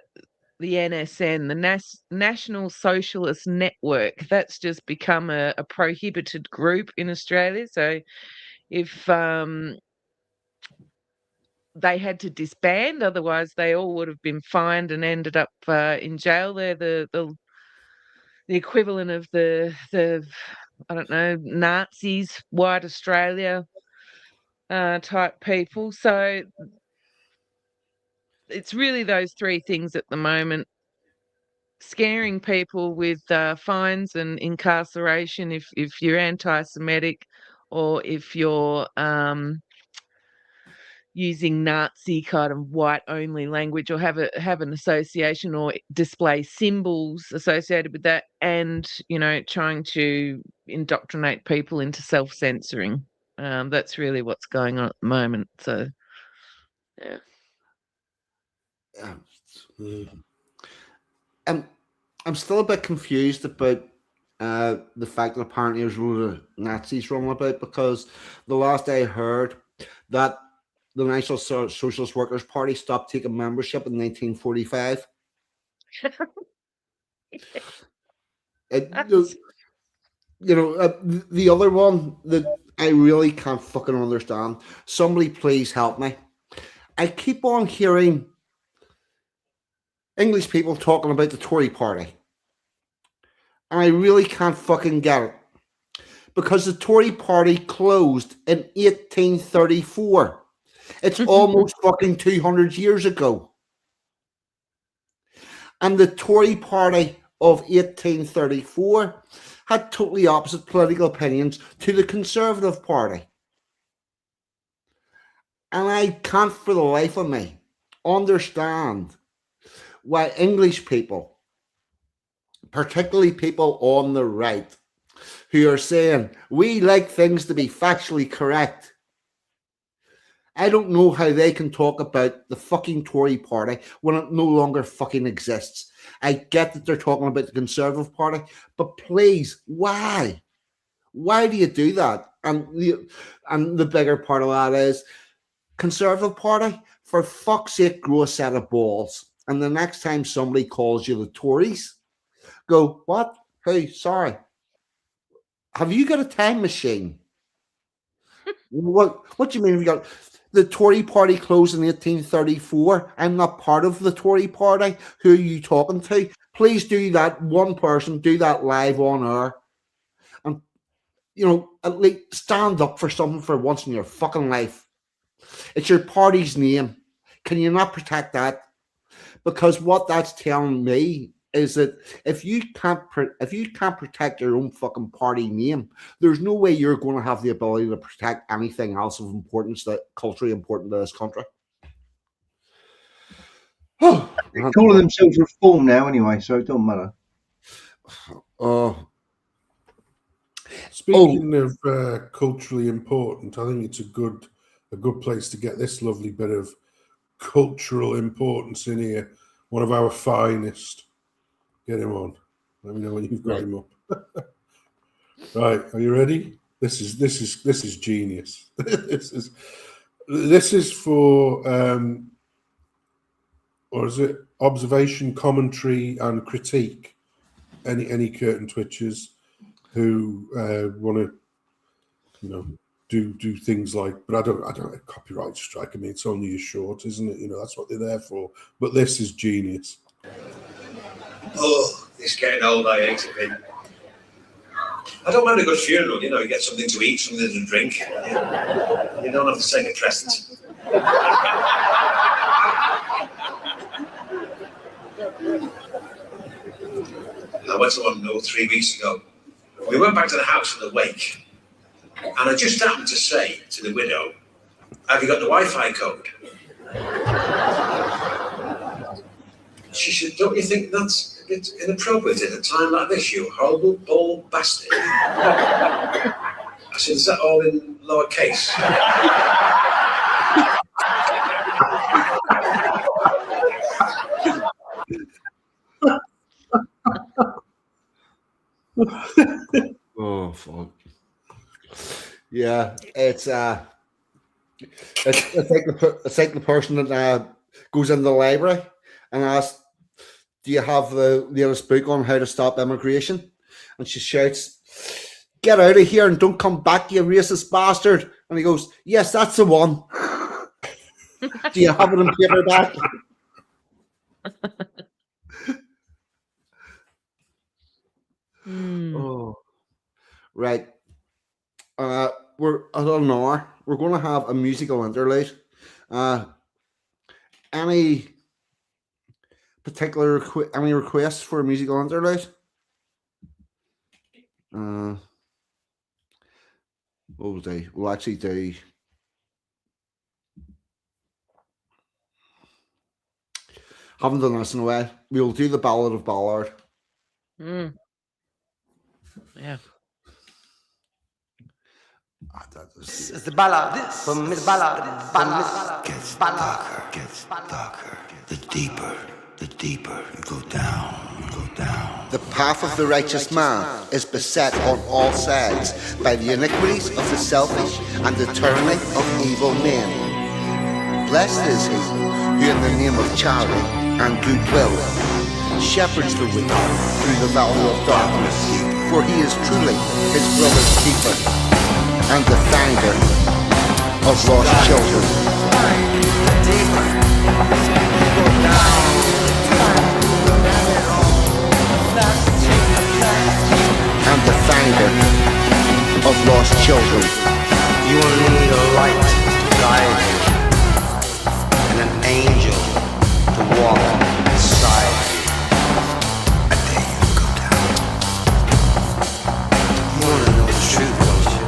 NSN, the National Socialist Network. That's just become a prohibited group in Australia. So if they had to disband, otherwise they all would have been fined and ended up in jail. They're the equivalent of the I don't know, Nazis, white Australia type people. So it's really those three things at the moment: scaring people with fines and incarceration if you're anti-Semitic, or if you're using Nazi kind of white-only language, or have an association or display symbols associated with that, and trying to indoctrinate people into self-censoring. That's really what's going on at the moment. So, yeah. I'm still a bit confused about the fact that apparently there's a load of Nazis running about, because the last I heard that the National Socialist Workers' Party stopped taking membership in 1945. The other one that I really can't fucking understand. Somebody please help me. I keep on hearing English people talking about the Tory party, and I really can't fucking get it, because the Tory party closed in 1834. It's almost fucking 200 years ago. And the Tory party of 1834 had totally opposite political opinions to the Conservative Party. And I can't for the life of me understand why English people, particularly people on the right, who are saying, we like things to be factually correct. I don't know how they can talk about the fucking Tory party when it no longer fucking exists. I get that they're talking about the Conservative Party, but please, why? Why do you do that? And the bigger part of that is, Conservative Party, for fuck's sake, grow a set of balls. And the next time somebody calls you the Tories, go, what? Hey, sorry. Have you got a time machine? What do you mean have you got... The Tory party closed in 1834. I'm not part of the Tory party. Who are you talking to? Please do that. One person, do that live on air. And, you know, at least stand up for something for once in your fucking life. It's your party's name. Can you not protect that? Because what that's telling me is that if you can't protect your own fucking party name, there's no way you're going to have the ability to protect anything else of importance, that culturally important to this country. They're calling themselves Reform now anyway, so it don't matter. Speaking of culturally important, I think it's a good place to get this lovely bit of cultural importance in here. One of our finest. Get him on. Let me know when you've got him up. Right, are you ready? This is genius. this is for or is it observation, commentary, and critique? Any curtain twitchers who want to, you know, do things like, but I don't copyright strike. I mean, it's only a short, isn't it? You know, that's what they're there for. But this is genius. Oh, it's getting old, I hate it. I don't mind a good funeral, you know, you get something to eat, something to drink. You don't have to take a crescent. I went to one 3 weeks ago. We went back to the house for the wake, and I just happened to say to the widow, have you got the Wi-Fi code? She said, don't you think that's a bit inappropriate at a time like this, you horrible bald bastard? I said, is that all in lowercase? Oh fuck! Yeah, it's like the person that goes into the library and asks, "Do you have the latest book on how to stop immigration?" And she shouts, "Get out of here and don't come back, you racist bastard!" And he goes, "Yes, that's the one." Do you have it in paperback? Oh, right. We're at an hour. We're going to have a musical interlude. Any particular any requests for a musical interlude? What will do? We'll actually do. Haven't done this in a while. We'll do the Ballad of Ballard. Yeah. This is the ballad from Miss Ballard. Gets darker. The deeper you go down. The path of the righteous man is beset on all sides by the iniquities of the selfish and the tyranny of evil men. Blessed is he who in the name of charity and goodwill shepherds the weak through the valley of darkness, for he is truly his brother's keeper and the finder of lost children. And the finder of lost children. You will need a light to guide you, and an angel to walk beside you. A day you go down. You want to know the truth, don't you?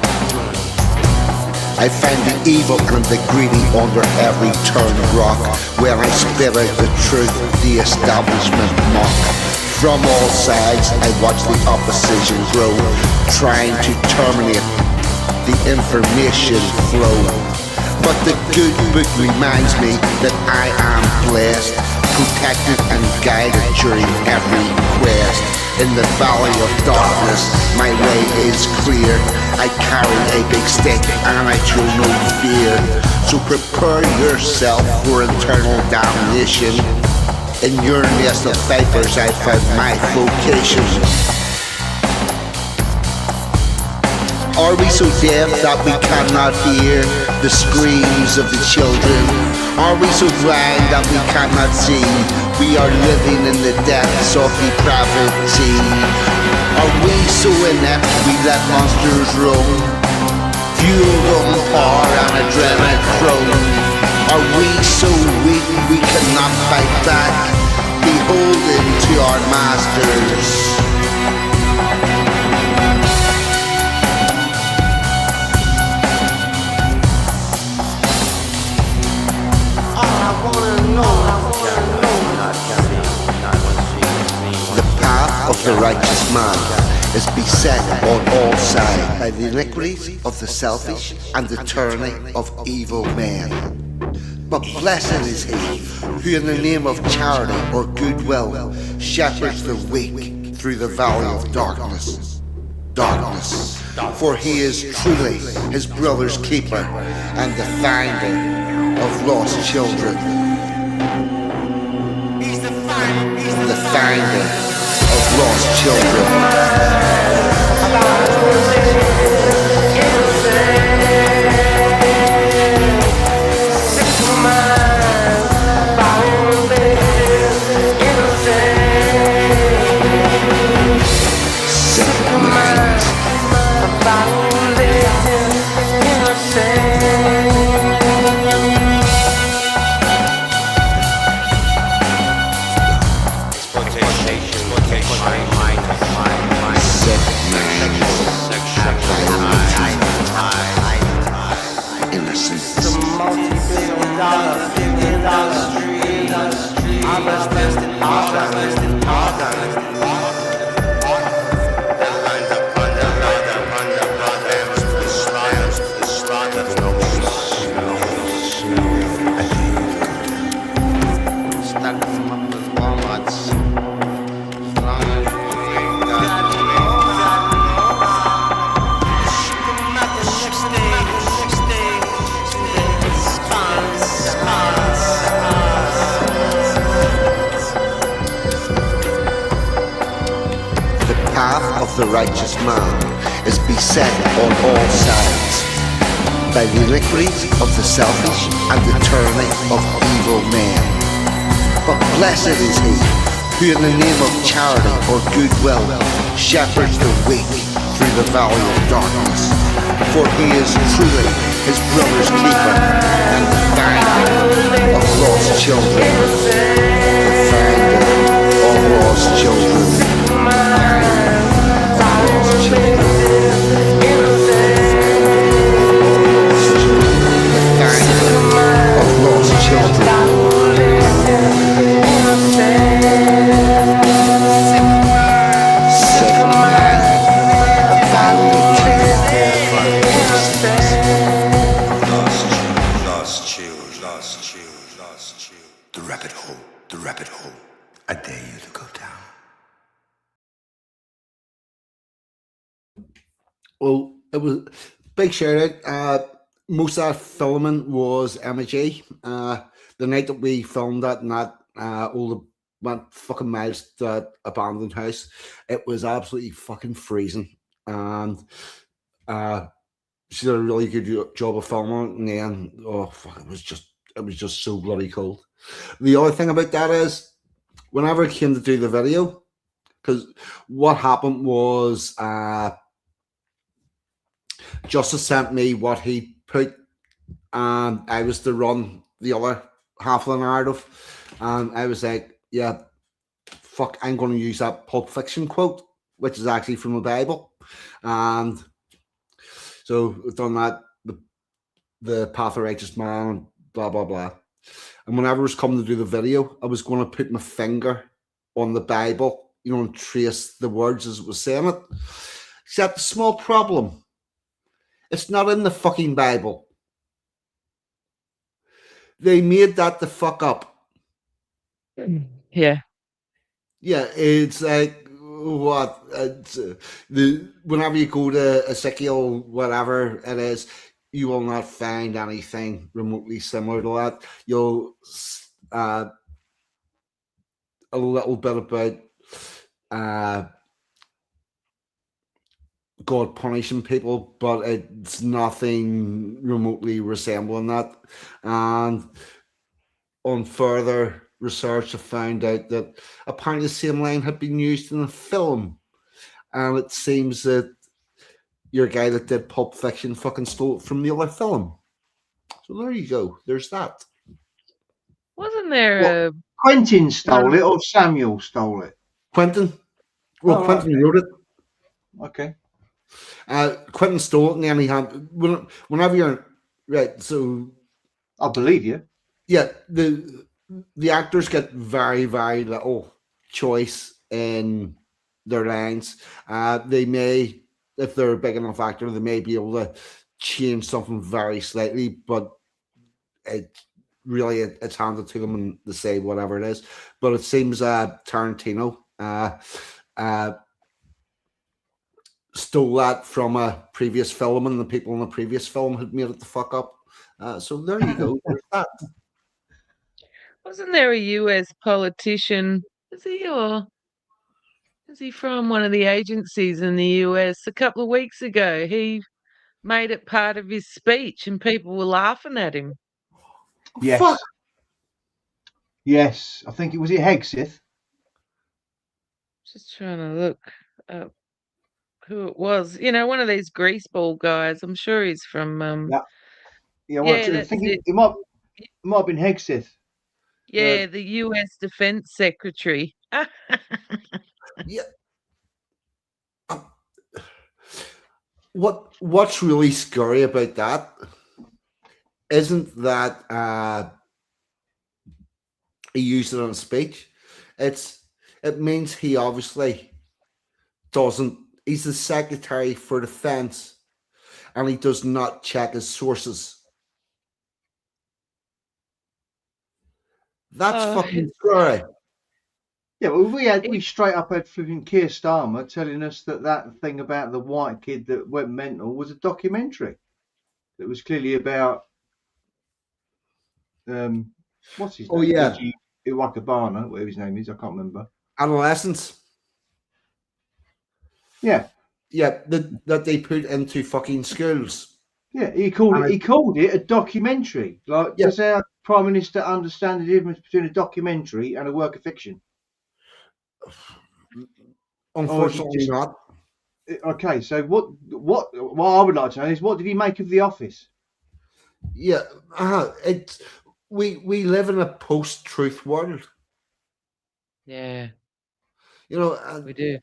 I find the evil and the greedy under every turned rock, where I spit out the truth, the establishment mock. From all sides, I watch the opposition grow, trying to terminate the information flow. But the good book reminds me that I am blessed, protected and guided during every quest. In the valley of darkness, my way is clear. I carry a big stick and I show no fear. So prepare yourself for eternal damnation. In your nest of vipers I found my vocation. Are we so deaf that we cannot hear the screams of the children? Are we so blind that we cannot see? We are living in the depths of depravity. Are we so inept we let monsters roam, fueled on power and adrenaline? Are we so weak we cannot fight back, beholden to our masters? The path of the righteous man is beset on all sides by the iniquities of the selfish and the tyranny of evil men. But blessed is he who in the name of charity or goodwill shepherds the weak through the valley of darkness. For he is truly his brother's keeper and the finder of lost children. The finder of lost children. The righteous man is beset on all sides by the iniquities of the selfish and the tyranny of evil men. But blessed is he who in the name of charity or goodwill shepherds the weak through the valley of darkness. For he is truly his brother's keeper and the finder of lost children. The finder of lost children. The rabbit hole. I dare you to go down. Well, it was big shout out. Most of that filming was MG. The night that we filmed that and that all the went fucking miles to that abandoned house, it was absolutely fucking freezing. And she did a really good job of filming it, and then it was just so bloody cold. The other thing about that is whenever it came to do the video, because what happened was Justice sent me what he put, and I was to run the other half of the narrative, and I was like, yeah, fuck, I'm going to use that Pulp Fiction quote, which is actually from the Bible. And so we've done that, the path of righteous man, blah, blah, blah. And whenever I was coming to do the video, I was going to put my finger on the Bible and trace the words as it was saying it. Except the small problem, it's not in the fucking Bible. They made that the fuck up. Yeah. Yeah, it's like what whenever you go to Ezekiel, whatever it is, you will not find anything remotely similar to that. You'll a little bit about God punishing people, but it's nothing remotely resembling that. And on further research, I found out that apparently the same line had been used in a film, and it seems that your guy that did Pulp Fiction fucking stole it from the other film. So there you go. There's that. Wasn't there a Quentin stole it or Samuel stole it? Quentin. Well, Oh, Quentin right. wrote it. Okay. Quentin stole it, and then he had whenever you're right. So I believe you. Yeah, the actors get very, very little choice in their lines. They may, if they're a big enough actor, they may be able to change something very slightly, but it's handed to them and they say whatever it is. But it seems Tarantino stole that from a previous film, and the people in the previous film had made it the fuck up. So there you go. There's that. Wasn't there a US politician? Is he from one of the agencies in the US? A couple of weeks ago, he made it part of his speech, and people were laughing at him. Yes. Fuck. Yes. I think it was Hegseth. Just trying to look up who it was. One of these greaseball guys. I'm sure he's from. Yeah. Yeah, I that's think it. it might have been Hegseth. Yeah, the US Defense Secretary. Yeah. What's really scary about that isn't that he used it in a speech. It means he obviously doesn't. He's the Secretary for Defense, and he does not check his sources. That's fucking scary. Yeah, well, we straight up had flipping Keir Starmer telling us that thing about the white kid that went mental was a documentary. That was clearly about what's his name? Oh yeah, Iwakabana, whatever his name is, I can't remember. Adolescence. Yeah. Yeah, that they put into fucking schools. Yeah, he called it a documentary. Like, does our Prime Minister understand the difference between a documentary and a work of fiction? Unfortunately, not. Okay, so what I would like to know is, what did he make of The Office? Yeah, we live in a post-truth world. Yeah, we do.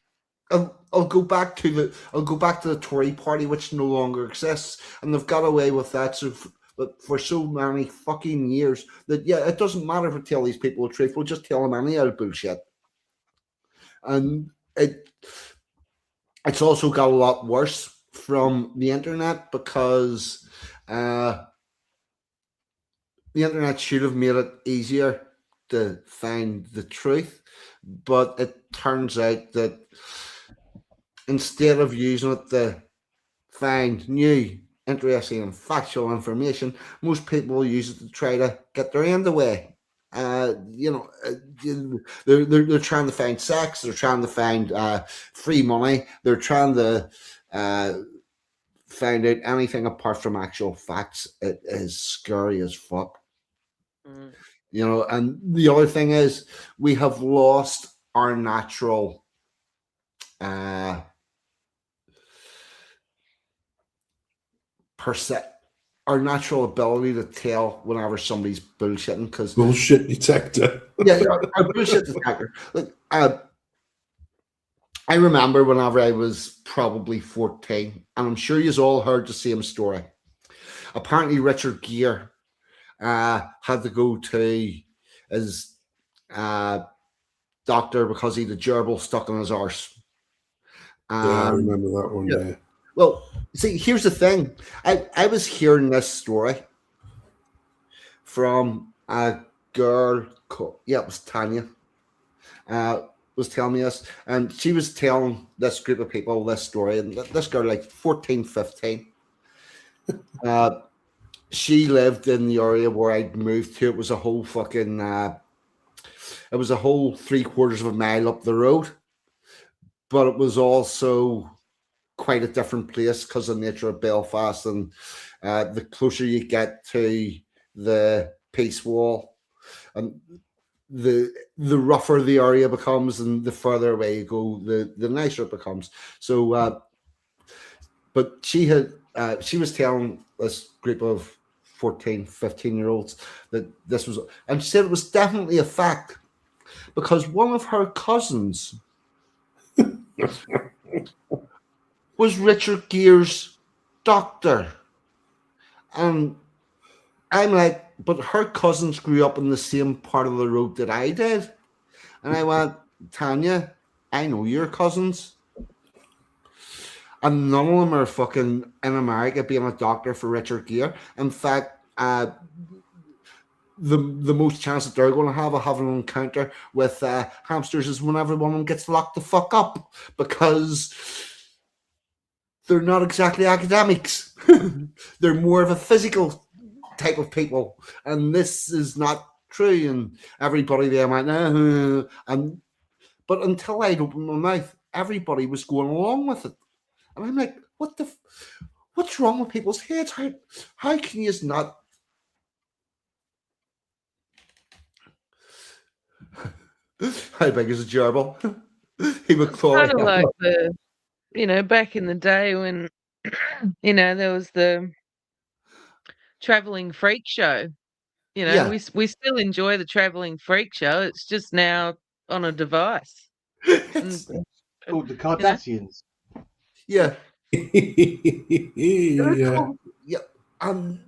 I'll go back to the Tory party, which no longer exists, and they've got away with that for so many fucking years that it doesn't matter if we tell these people the truth, we'll just tell them any old bullshit. And it's also got a lot worse from the internet, because the internet should have made it easier to find the truth, but it turns out that instead of using it to find new, interesting, and factual information, most people use it to try to get their end away. They're trying to find sex. They're trying to find free money. They're trying to find out anything apart from actual facts. It is scary as fuck. And the other thing is, we have lost our natural our natural ability to tell whenever somebody's bullshitting, because bullshit detector. Our bullshit detector. Look, I remember whenever I was probably 14, and I'm sure you've all heard the same story. Apparently, Richard Gere had to go to his doctor because he had a gerbil stuck in his arse. Yeah, I remember that one. Yeah. Well, see, here's the thing. I was hearing this story from a girl. It was Tanya. Was telling me this, and she was telling this group of people this story, and this girl, like 14, 15, she lived in the area where I'd moved to. It was a whole fucking, it was a whole 3/4 of a mile up the road, but it was also quite a different place because of the nature of Belfast, and the closer you get to the Peace Wall, and the rougher the area becomes, and the further away you go, the nicer it becomes. So, but she was telling this group of 14, 15-year-olds that this was, and she said it was definitely a fact because one of her cousins was Richard Gere's doctor. And I'm like, but her cousins grew up in the same part of the road that I did. And I went, Tanya, I know your cousins. And none of them are fucking in America being a doctor for Richard Gere. In fact, the most chance that they're going to have of having an encounter with hamsters is whenever one of them gets locked the fuck up, because they're not exactly academics. They're more of a physical type of people, and this is not true. And everybody there went, but until I'd opened my mouth, everybody was going along with it, and I'm like, what's wrong with people's heads? How can you not? How big is a gerbil? He would claw. Kind of like back in the day when, there was the traveling freak show. We still enjoy the traveling freak show. It's just now on a device. It's called the Kardashians. Yeah. Yeah. Yeah. And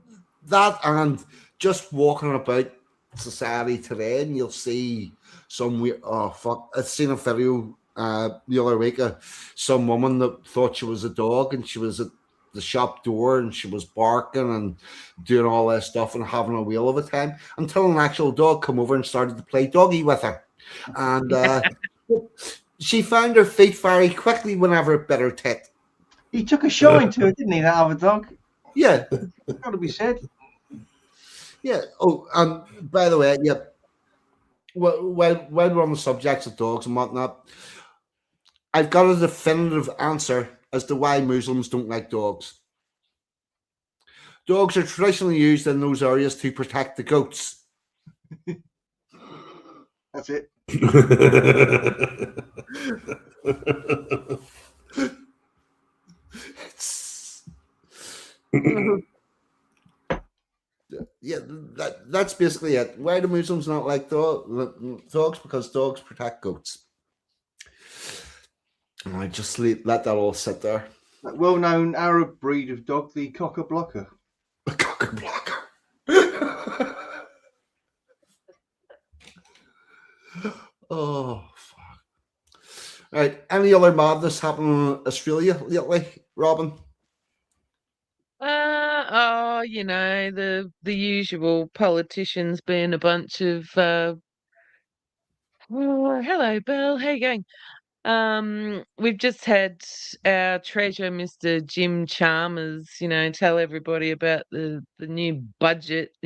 that, and just walking about society today, and you'll see some weird. Oh fuck! I've seen a video the other week of some woman that thought she was a dog, and she was at the shop door, and she was barking and doing all this stuff and having a whale of a time until an actual dog come over and started to play doggy with her, and she found her feet very quickly whenever it bit her tit. He took a shine to it, didn't he? That other dog. Yeah, got to be said. Yeah. Oh, and by the way, yeah. Well, while we're on the subjects of dogs and whatnot, I've got a definitive answer as to why Muslims don't like dogs. Dogs are traditionally used in those areas to protect the goats. That's it. Yeah, that's basically it. Why do Muslims not like dogs? Because dogs protect goats. And I just let that all sit there. That well-known Arab breed of dog, the cocker blocker. A cocker blocker. Oh, fuck. Right. Any other madness happening in Australia lately, Robyn? The usual politicians being a bunch of hello, Bill. How you going? We've just had our treasurer, Mr. Jim Chalmers, tell everybody about the new budget,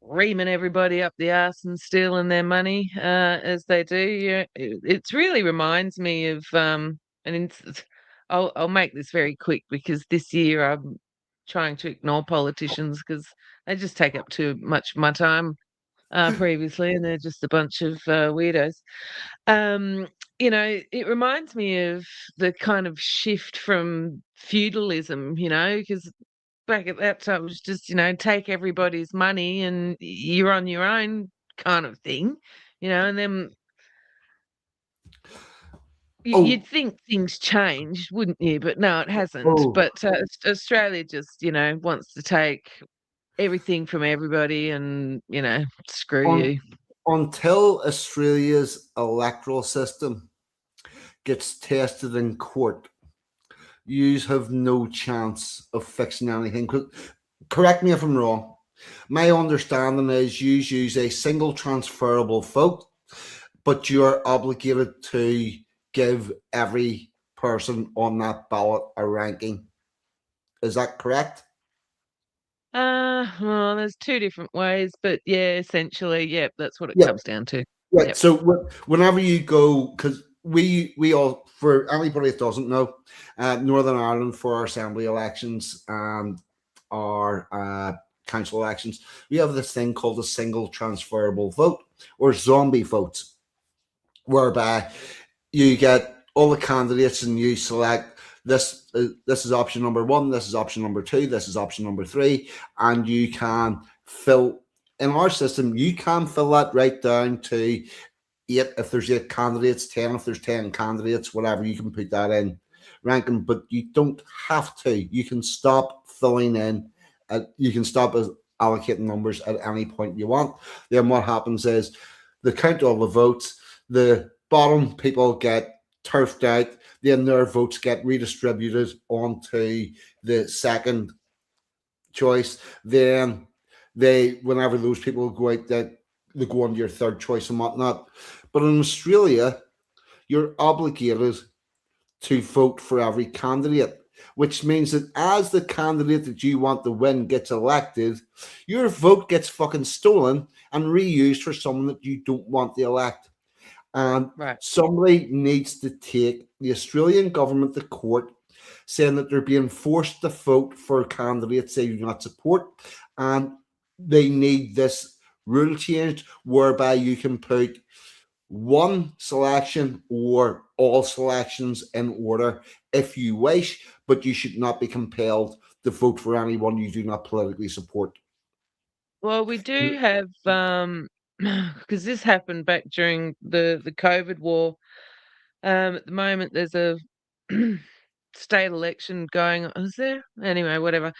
reaming everybody up the arse and stealing their money, as they do. Yeah, it really reminds me of I'll make this very quick because this year I'm trying to ignore politicians because they just take up too much of my time previously, and they're just a bunch of weirdos. It reminds me of the kind of shift from feudalism, because back at that time it was just, take everybody's money and you're on your own kind of thing, and then you'd think things changed, wouldn't you? But no, it hasn't. But Australia just, wants to take everything from everybody and, screw you. until Australia's electoral system gets tested in court, you have no chance of fixing anything. Correct me if I'm wrong. My understanding is you use a single transferable vote, but you're obligated to give every person on that ballot a ranking. Is that correct? Well, there's two different ways, but yeah, essentially, yeah, that's what it Yeah. comes down to. Right. Yep. So whenever you go, because we all, for anybody that doesn't know, Northern Ireland for our assembly elections and our council elections, we have this thing called a single transferable vote or zombie votes, whereby you get all the candidates and you select this. This is option number 1. This is option number 2. This is option number 3, and you can fill. In our system, you can fill that right down to 8 if there's 8 candidates, 10 if there's 10 candidates, whatever, you can put that in ranking, but you don't have to. You can stop filling in, you can stop allocating numbers at any point you want. Then what happens is they count all the votes, the bottom people get turfed out, then their votes get redistributed onto the second choice. Then whenever those people go out, they go on to your third choice and whatnot. But in Australia, you're obligated to vote for every candidate, which means that as the candidate that you want to win gets elected, your vote gets fucking stolen and reused for someone that you don't want to elect. And somebody needs to take the Australian government to court, saying that they're being forced to vote for candidates they do not support, and they need this rule changed whereby you can put one selection or all selections in order if you wish, but you should not be compelled to vote for anyone you do not politically support. Well, we do have because this happened back during the COVID war. At the moment, there's a state election going on. Is there? Anyway, whatever.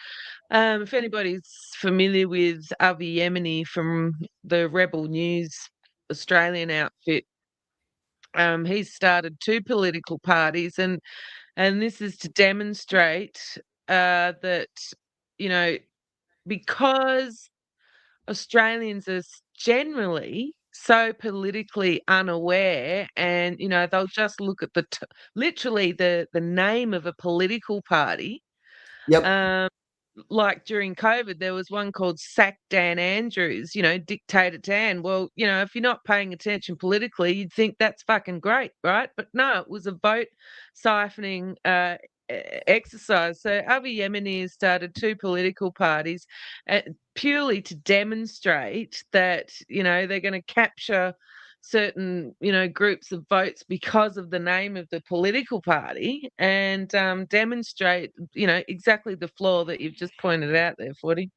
If anybody's familiar with Avi Yemeni from the Rebel News Australian outfit, he's started 2 political parties, and this is to demonstrate that, you know, because Australians are generally so politically unaware, and you know they'll just look at literally the name of a political party. Yep. Like during COVID, there was one called Sack Dan Andrews, you know, Dictator Dan. Well, you know, if you're not paying attention politically, you'd think that's fucking great, right? But no, it was a vote siphoning exercise. So Avi Yemeni has started 2 political parties purely to demonstrate that, you know, they're going to capture certain, you know, groups of votes because of the name of the political party, and demonstrate, you know, exactly the flaw that you've just pointed out there, Forty.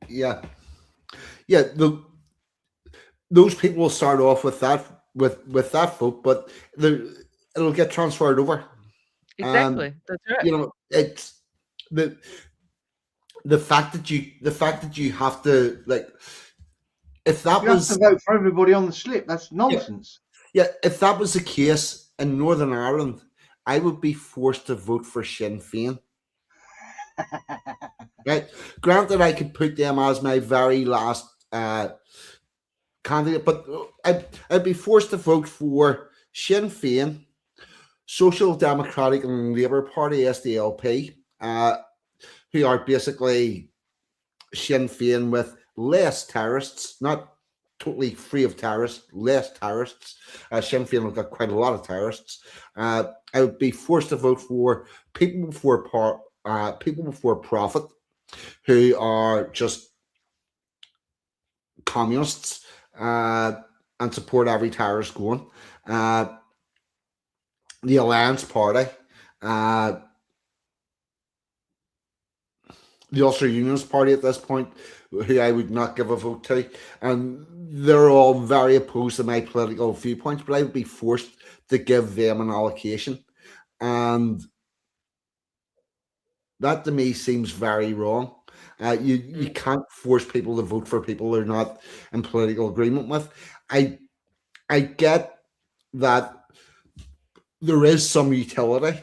Yeah. Those people will start off with that that vote, but it'll get transferred over. Exactly. That's right. You know, it's the fact that you have to, like, if that you was have to vote for everybody on the slip. That's nonsense. Yeah, if that was the case in Northern Ireland, I would be forced to vote for Sinn Féin. Right? Granted, I could put them as my very last candidate, but I'd be forced to vote for Sinn Féin, Social Democratic and Labour Party, SDLP, who are basically Sinn Féin with less terrorists, not totally free of terrorists, less terrorists. Sinn Féin have got quite a lot of terrorists. I would be forced to vote for People Before Profit, who are just communists and support every terrorist going. The Alliance Party, the Ulster Unionist Party at this point, who I would not give a vote to, and they're all very opposed to my political viewpoints, but I would be forced to give them an allocation, and that to me seems very wrong. You can't force people to vote for people they're not in political agreement with. I get that there is some utility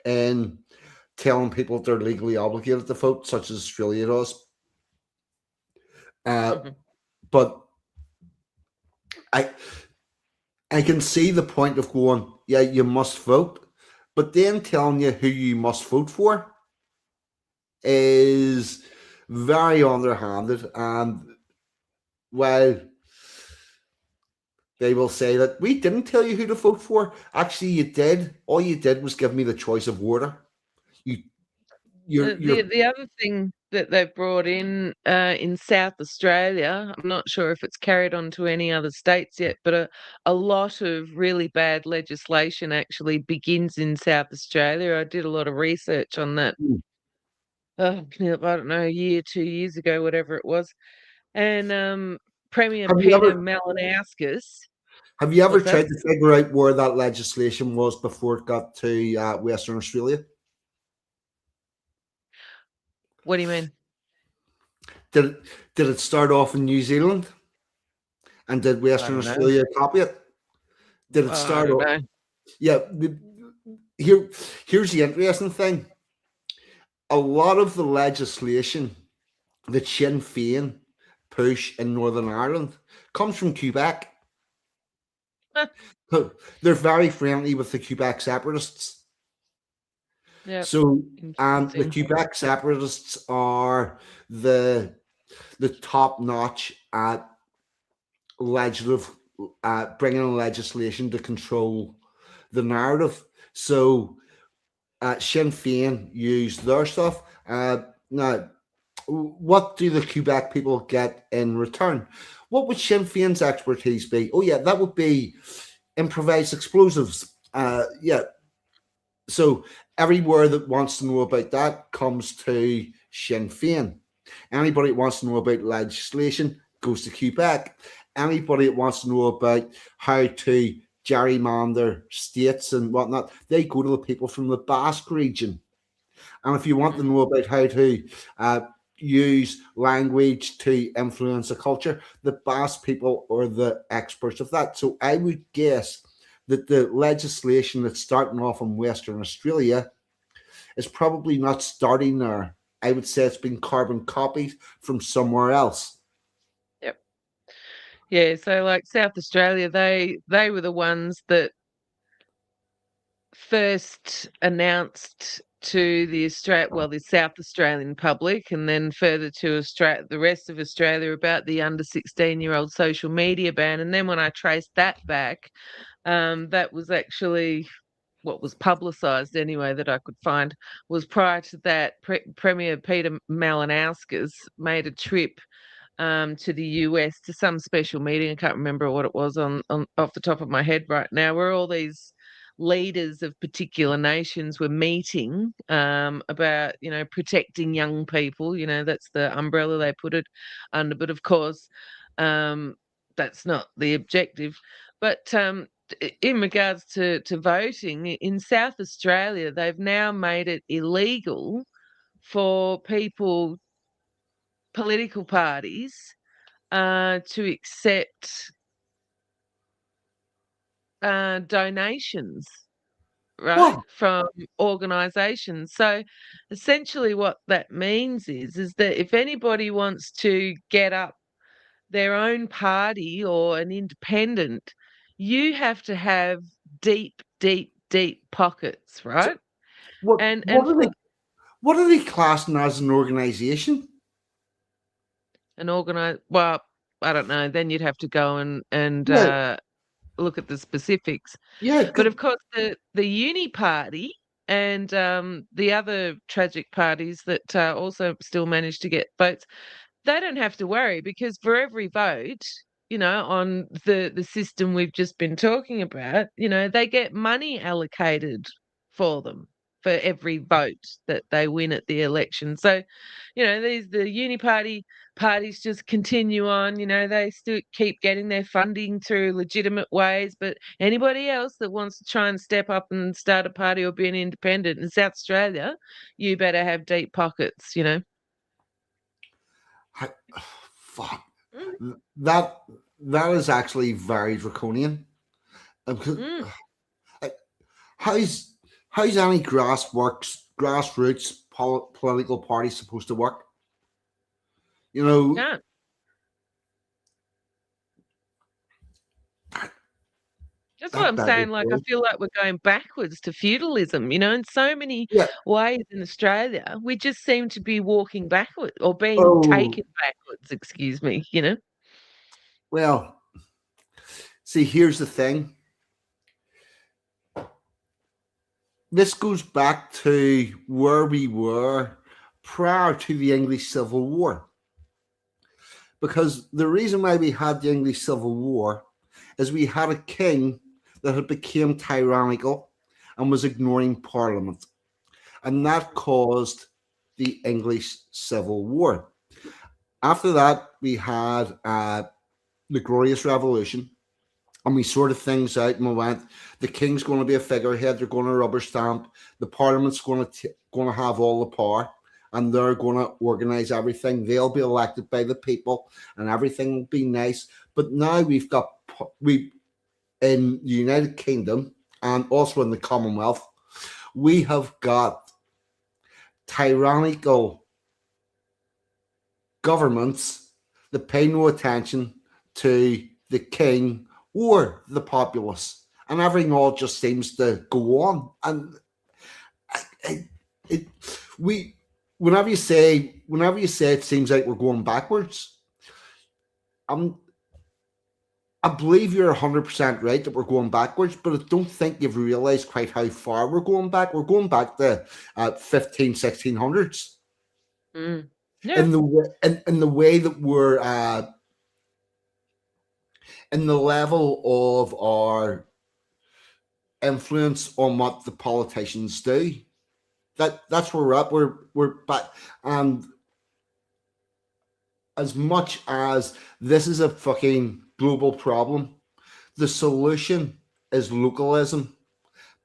in telling people they're legally obligated to vote, such as Australia does. But I can see the point of going, yeah, you must vote, but then telling you who you must vote for is very underhanded. And while they will say that we didn't tell you who to vote for, actually you did. All you did was give me the choice of water. The other thing that they've brought in South Australia, I'm not sure if it's carried on to any other states yet, but a lot of really bad legislation actually begins in South Australia. I did a lot of research on that. I don't know, a year, 2 years ago, whatever it was. And Premier Peter Malinauskas. Have you ever tried to figure out where that legislation was before it got to Western Australia? What do you mean? Did it start off in New Zealand? And did Western Australia copy it? Did it start off? Yeah. Here's the interesting thing. A lot of the legislation that Sinn Féin push in Northern Ireland comes from Quebec. They're very friendly with the Quebec separatists. Yep. So the Quebec separatists are the top notch at bringing legislation to control the narrative. So Sinn Féin use their stuff. Now, what do the Quebec people get in return? What would Sinn Féin's expertise be? Oh yeah, that would be improvised explosives. So everywhere that wants to know about that comes to Sinn Féin. Anybody that wants to know about legislation goes to Quebec. Anybody that wants to know about how to gerrymander states and whatnot, they go to the people from the Basque region. And if you want to know about how to use language to influence a culture, the Basque people are the experts of that. So I would guess that the legislation that's starting off in Western Australia is probably not starting there. I would say it's been carbon copied from somewhere else. Yep. Yeah, so like South Australia, they were the ones that first announced to the South Australian public, and then further to the rest of Australia, about the under 16-year-old social media ban. And then when I traced that back, that was actually what was publicised anyway that I could find, was prior to that, Premier Peter Malinauskas made a trip to the US to some special meeting. I can't remember what it was on off the top of my head right now, where all these leaders of particular nations were meeting about, protecting young people. That's the umbrella they put it under. But of course, that's not the objective. But in regards to voting, in South Australia, they've now made it illegal for political parties to accept donations, right, from organisations. So essentially what that means is that if anybody wants to get up their own party or an independent, you have to have deep, deep, deep pockets, right? What are they classing as an organisation? Well, I don't know. Then you'd have to go and look at the specifics. Yeah, but of course the Uni Party and the other tragic parties that also still manage to get votes, they don't have to worry, because for every vote, on the system we've just been talking about, they get money allocated for them for every vote that they win at the election. So, the Uni parties just continue on. They still keep getting their funding through legitimate ways. But anybody else that wants to try and step up and start a party or be an independent in South Australia, you better have deep pockets. Fuck. Mm. That is actually very draconian. Because, how's any grassroots political party supposed to work? You know, Yeah. That's what I'm saying. Like, I feel like we're going backwards to feudalism, in so many ways in Australia. We just seem to be walking backwards or being taken backwards, excuse me, Well, see, here's the thing. This goes back to where we were prior to the English Civil War. Because the reason why we had the English Civil War is we had a king that had become tyrannical and was ignoring Parliament. And that caused the English Civil War. After that, we had the Glorious Revolution, and we sorted things out and we went, the king's going to be a figurehead, they're going to rubber stamp, the Parliament's going to have all the power, and they're going to organize everything. They'll be elected by the people, and everything will be nice. But now we in the United Kingdom and also in the Commonwealth, we have got tyrannical governments that pay no attention to the king or the populace, and everything all just seems to go on. And whenever you say it seems like we're going backwards, I believe you're 100% right that we're going backwards, but I don't think you've realized quite how far we're going back. We're going back to 1600s. Yeah. In the way that we're in the level of our influence on what the politicians do. That's where we're at. We're back, and as much as this is a fucking global problem, the solution is localism.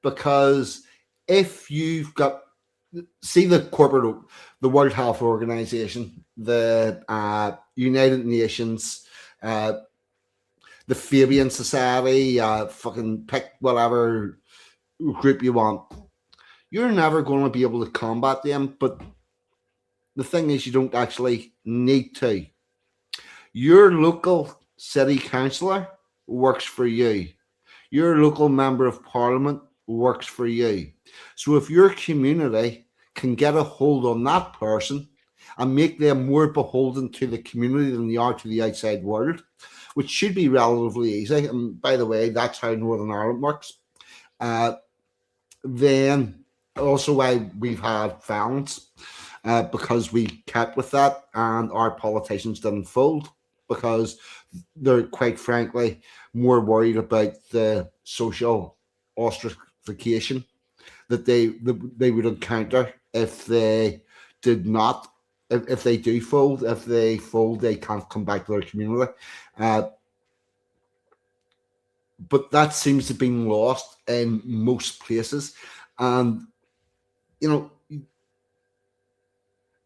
Because if you've got, see the World Health Organization, the United Nations, the Fabian Society, fucking pick whatever group you want, you're never going to be able to combat them. But the thing is, you don't actually need to. Your local city councillor works for you. Your local member of parliament works for you. So if your community can get a hold on that person and make them more beholden to the community than they are to the outside world, which should be relatively easy, and by the way, that's how Northern Ireland works, then also why we've had felons, because we kept with that and our politicians didn't fold, because they're quite frankly more worried about the social ostracification that they would encounter if they did not, if they do fold. If they fold, they can't come back to their community. But that seems to be lost in most places. And,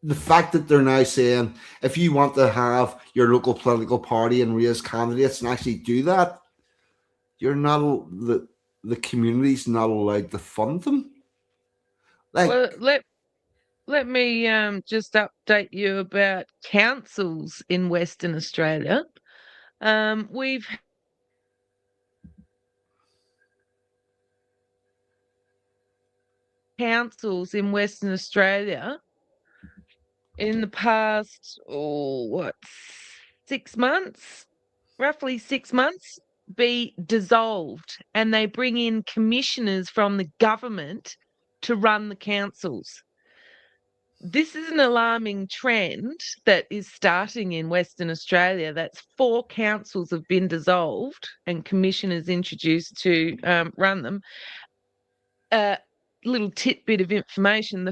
the fact that they're now saying, if you want to have your local political party and raise candidates and actually do that, you're not, the community's not allowed to fund them. Well, let me just update you about councils in Western Australia. We've councils in Western Australia in the past, 6 months, roughly 6 months, be dissolved, and they bring in commissioners from the government to run the councils. This is an alarming trend that is starting in Western Australia. That's 4 councils have been dissolved and commissioners introduced to run them. Little tidbit of information: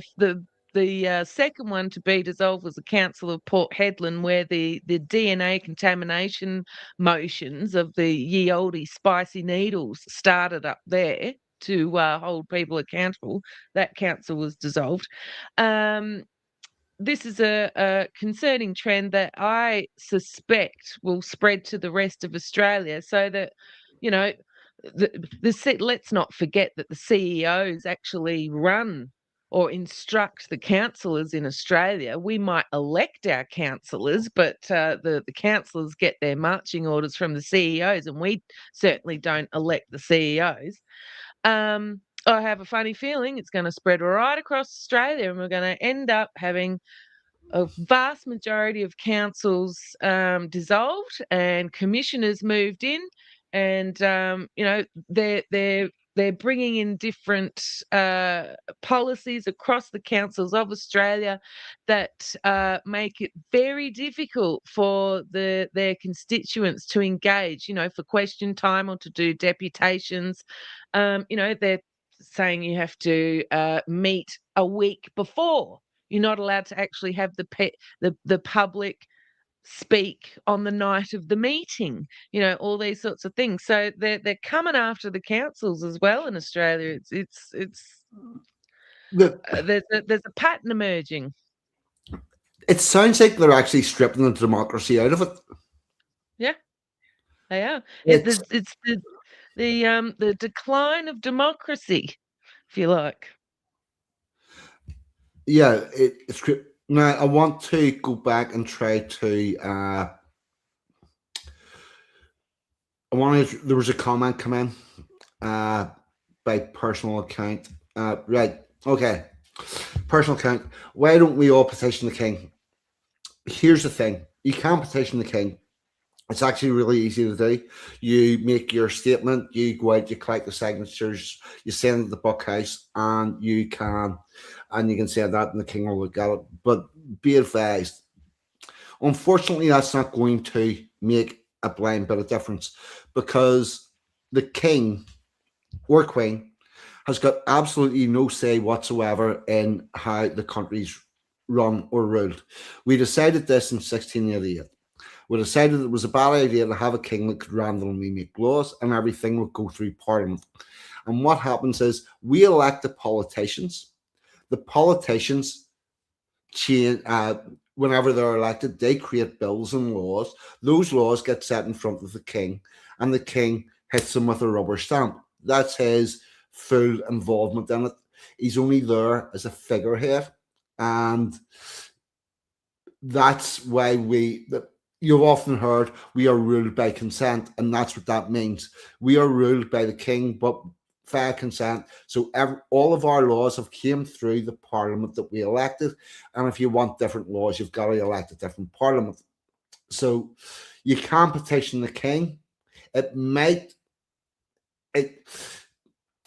the second one to be dissolved was the Council of Port Hedland, where the DNA contamination motions of the ye olde spicy needles started up there to hold people accountable. That council was dissolved. this is a concerning trend that I suspect will spread to the rest of Australia, so that, you know, let's not forget that the CEOs actually run or instruct the councillors in Australia. We might elect our councillors, but the councillors get their marching orders from the CEOs, and we certainly don't elect the CEOs. I have a funny feeling it's going to spread right across Australia, and we're going to end up having a vast majority of councils dissolved and commissioners moved in, and they're bringing in different policies across the councils of Australia that make it very difficult for their constituents to engage, for question time or to do deputations. They're saying you have to meet a week before. You're not allowed to actually have the public speak on the night of the meeting. All these sorts of things. So they're coming after the councils as well in Australia. There's a pattern emerging. It sounds like they're actually stripping the democracy out of it. Yeah, they are. It's the decline of democracy, if you like. Yeah, it's now. I want to go back and try to. There was a comment come in by personal account. Right. Okay. Personal account. Why don't we all petition the king? Here's the thing. You can't petition the king. It's actually really easy to do. You make your statement, you go out, you collect the signatures, you send it to the bookhouse, and you can say that, and the king will look at it. But be advised, unfortunately, that's not going to make a blind bit of difference, because the king or queen has got absolutely no say whatsoever in how the country's run or ruled. We decided this in 1688. We decided it was a bad idea to have a king that could randomly make laws, and everything would go through Parliament. And what happens is we elect the politicians. The politicians change whenever they're elected. They create bills and laws. Those laws get set in front of the king, and the king hits them with a rubber stamp. That's his full involvement in it. He's only there as a figurehead, and that's why you've often heard we are ruled by consent, and that's what that means. We are ruled by the king, but via consent. So all of our laws have came through the parliament that we elected, and if you want different laws, you've got to elect a different parliament. So you can't petition the king.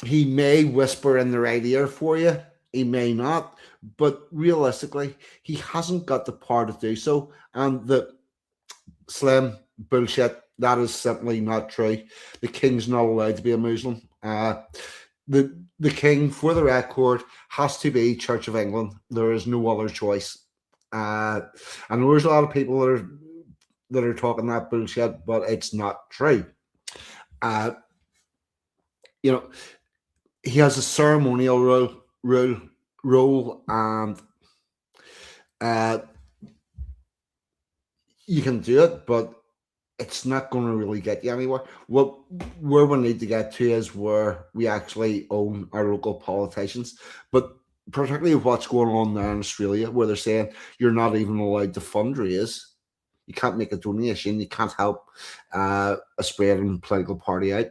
He may whisper in the right ear for you. He may not, but realistically, he hasn't got the power to do so. And the slim bullshit, that is simply not true. The king's not allowed to be a Muslim. The king, for the record, has to be Church of England. There is no other choice. And there's a lot of people that are talking that bullshit, but it's not true. He has a ceremonial role, and you can do it, but it's not going to really get you anywhere. Where we need to get to is where we actually own our local politicians. But particularly what's going on there in Australia, where they're saying you're not even allowed to fundraise. You can't make a donation. You can't help a spreading political party out,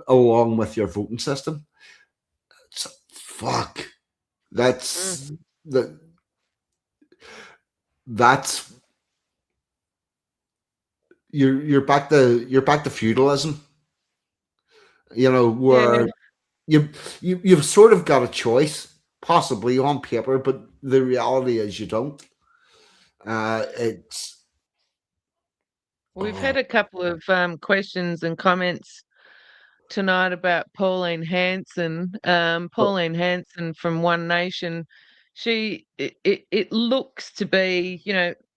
along with your voting system. Fuck. That's you're back to feudalism. Where you've sort of got a choice, possibly on paper, but the reality is you don't. We've had a couple of questions and comments tonight about Pauline Hanson. Pauline Hanson from One Nation. It looks to be,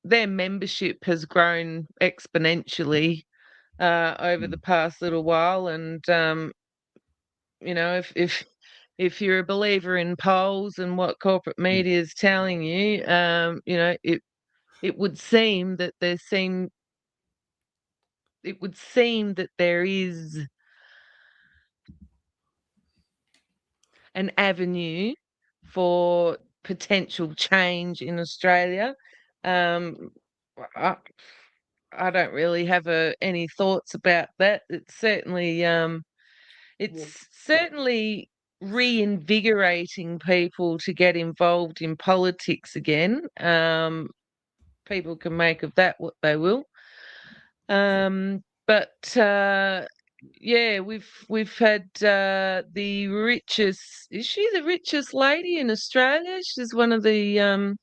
their membership has grown exponentially over the past little while, and if if you're a believer in polls and what corporate media is telling you, it would seem that there is an avenue for potential change in Australia. I, I don't really have any thoughts about that. It's certainly reinvigorating people to get involved in politics again. People can make of that what they will. But yeah, we've had the richest. Is she the richest lady in Australia? She's one of the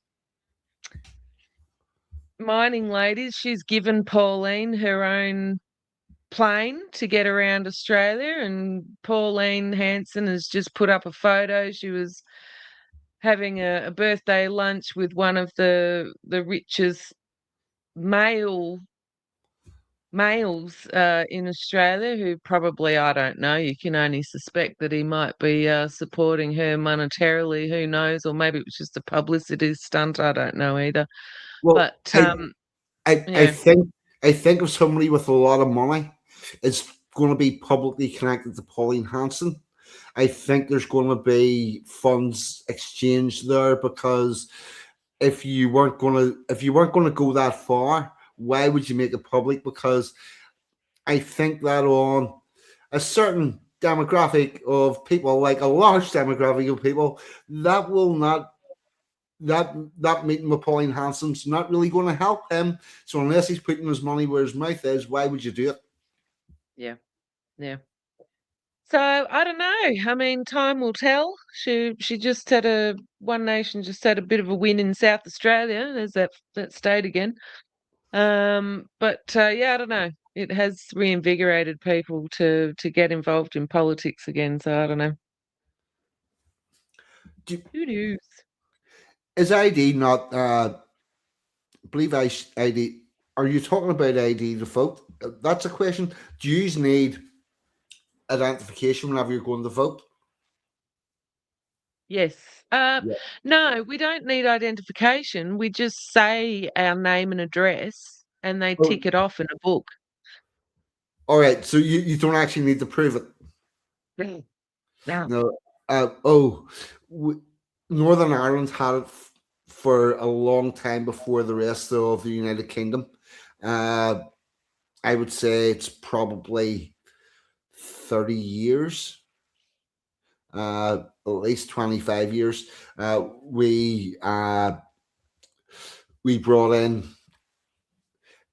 mining ladies. She's given Pauline her own plane to get around Australia, and Pauline Hanson has just put up a photo. She was having a birthday lunch with one of the richest males in Australia, who probably, I don't know, you can only suspect that he might be supporting her monetarily, who knows, or maybe it was just a publicity stunt, I don't know either. Well, But I yeah. think if somebody with a lot of money is going to be publicly connected to Pauline Hanson, I think there's going to be funds exchanged there, because if you weren't going to go that far, why would you make it public? Because I think that on a certain demographic of people, like a large demographic of people, that will not that meeting with Pauline Hanson's not really going to help him. So unless he's putting his money where his mouth is, why would you do it? Yeah. So I don't know. I mean, time will tell. She just had One Nation just had a bit of a win in South Australia. There's that state again. But yeah, I don't know. It has reinvigorated people to get involved in politics again. So I don't know. Who knows? Is ID not? I believe ID. Are you talking about ID to vote? That's a question. Do you need identification whenever you're going to vote? Yes. No, we don't need identification. We just say our name and address, and they tick it off in a book. All right. So you don't actually need to prove it. No. Northern Ireland had it for a long time before the rest of the United Kingdom. I would say it's probably 30 years, at least 25 years. We brought in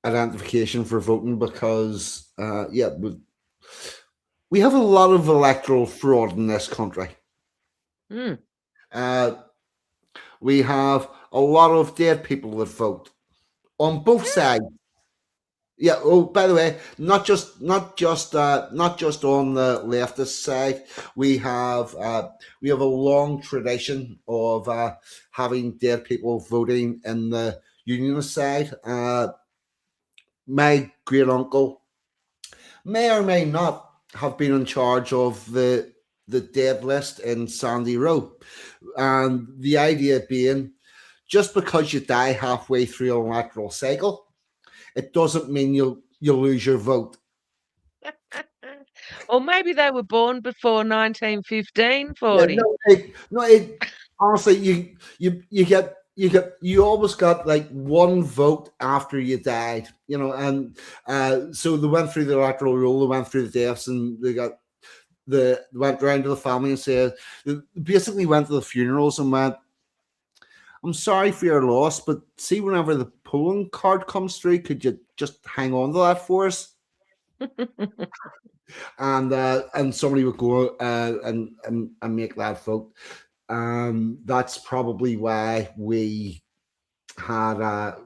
identification for voting because, we have a lot of electoral fraud in this country. We have a lot of dead people that vote on both sides. Yeah. Oh, by the way, not just on the leftist side. We have a long tradition of having dead people voting in the unionist side. My great uncle may or may not have been in charge of the dead list in Sandy Row, and the idea being, just because you die halfway through an electoral cycle, it doesn't mean you'll lose your vote. Or maybe they were born before 1915, 40. Honestly, you always got like one vote after you died, and so they went through the electoral roll, they went through the deaths, and they went round to the family and said, they basically went to the funerals and went, "I'm sorry for your loss, but see, whenever the polling card comes through, could you just hang on to that for us?" and somebody would go and make that vote. That's probably why we got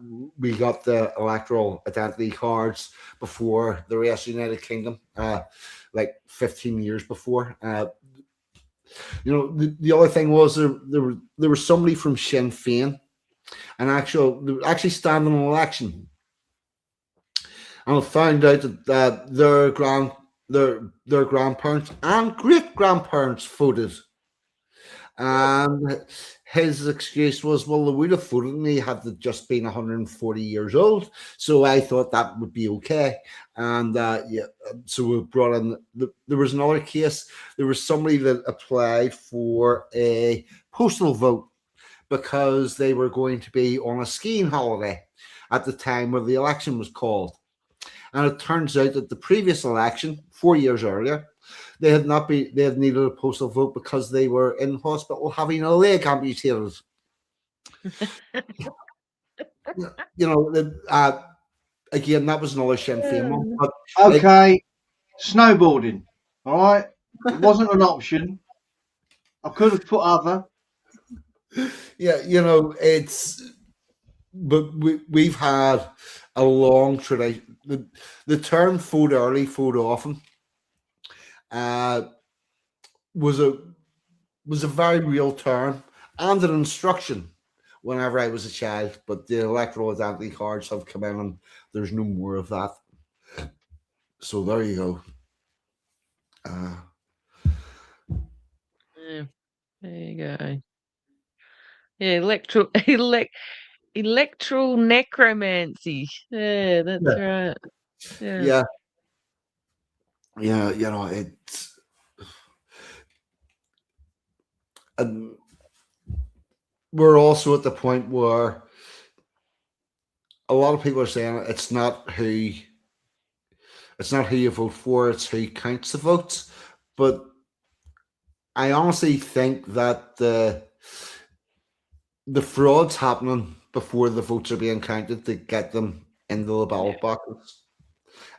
the electoral identity cards before the rest of the United Kingdom, like 15 years before. The other thing was there was somebody from Sinn Féin, and actually standing an election, and I found out that their grandparents and great grandparents voted And his excuse was, well, they would have voted and he had to just been 140 years old. So I thought that would be okay. And so we brought in, there was another case. There was somebody that applied for a postal vote because they were going to be on a skiing holiday at the time where the election was called. And it turns out that the previous election, 4 years earlier, they had needed a postal vote because they were in hospital having a leg amputated. Again, that was another Sinn Féin one. But okay, snowboarding. All right, it wasn't an option. I could have put other. Yeah, but we've had a long tradition. The term "vote early, vote often" was a very real term and an instruction whenever I was a child. But the electoral identity cards have come in, and there's no more of that. So there you go. Yeah, there you go. Yeah, electoral necromancy. Yeah, that's right. Yeah. It's and we're also at the point where a lot of people are saying it's not who you vote for, it's who counts the votes. But I honestly think that the fraud's happening before the votes are being counted to get them into the ballot boxes.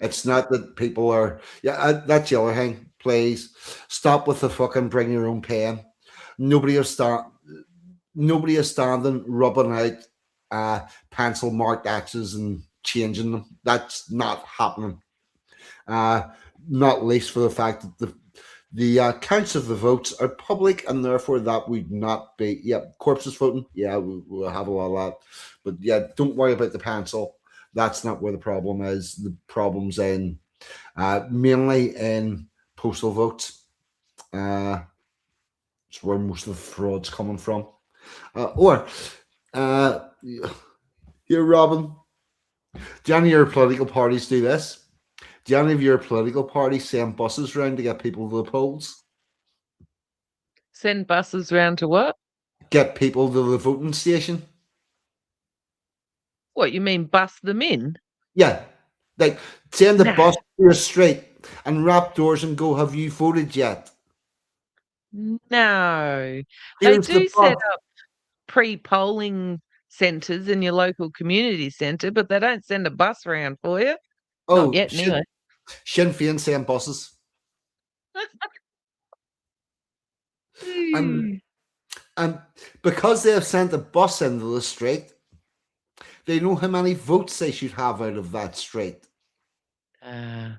It's not that people are. That's the other thing. Please stop with the fucking bring your own pen. Nobody is standing rubbing out pencil marked X's and changing them. That's not happening. Not least for the fact that the counts of the votes are public, and therefore that would not be. Corpses voting. We'll have a lot of that. But don't worry about the pencil. That's not where the problem is. The problem's in mainly in postal votes. It's where most of the fraud's coming from. Here, Robyn, do any of your political parties do this? Do any of your political parties send buses around to get people to the polls? Send buses around to what? Get people to the voting station. What, you mean bus them in? Yeah. Like, send the bus to your street and wrap doors and go, have you voted yet? No. Here's they do the set bus. up pre-polling centres in your local community centre, but they don't send a bus around for you. Not yet, anyway. Sinn Féin send buses. And because they have sent a bus into the street, they know how many votes they should have out of that street. Right.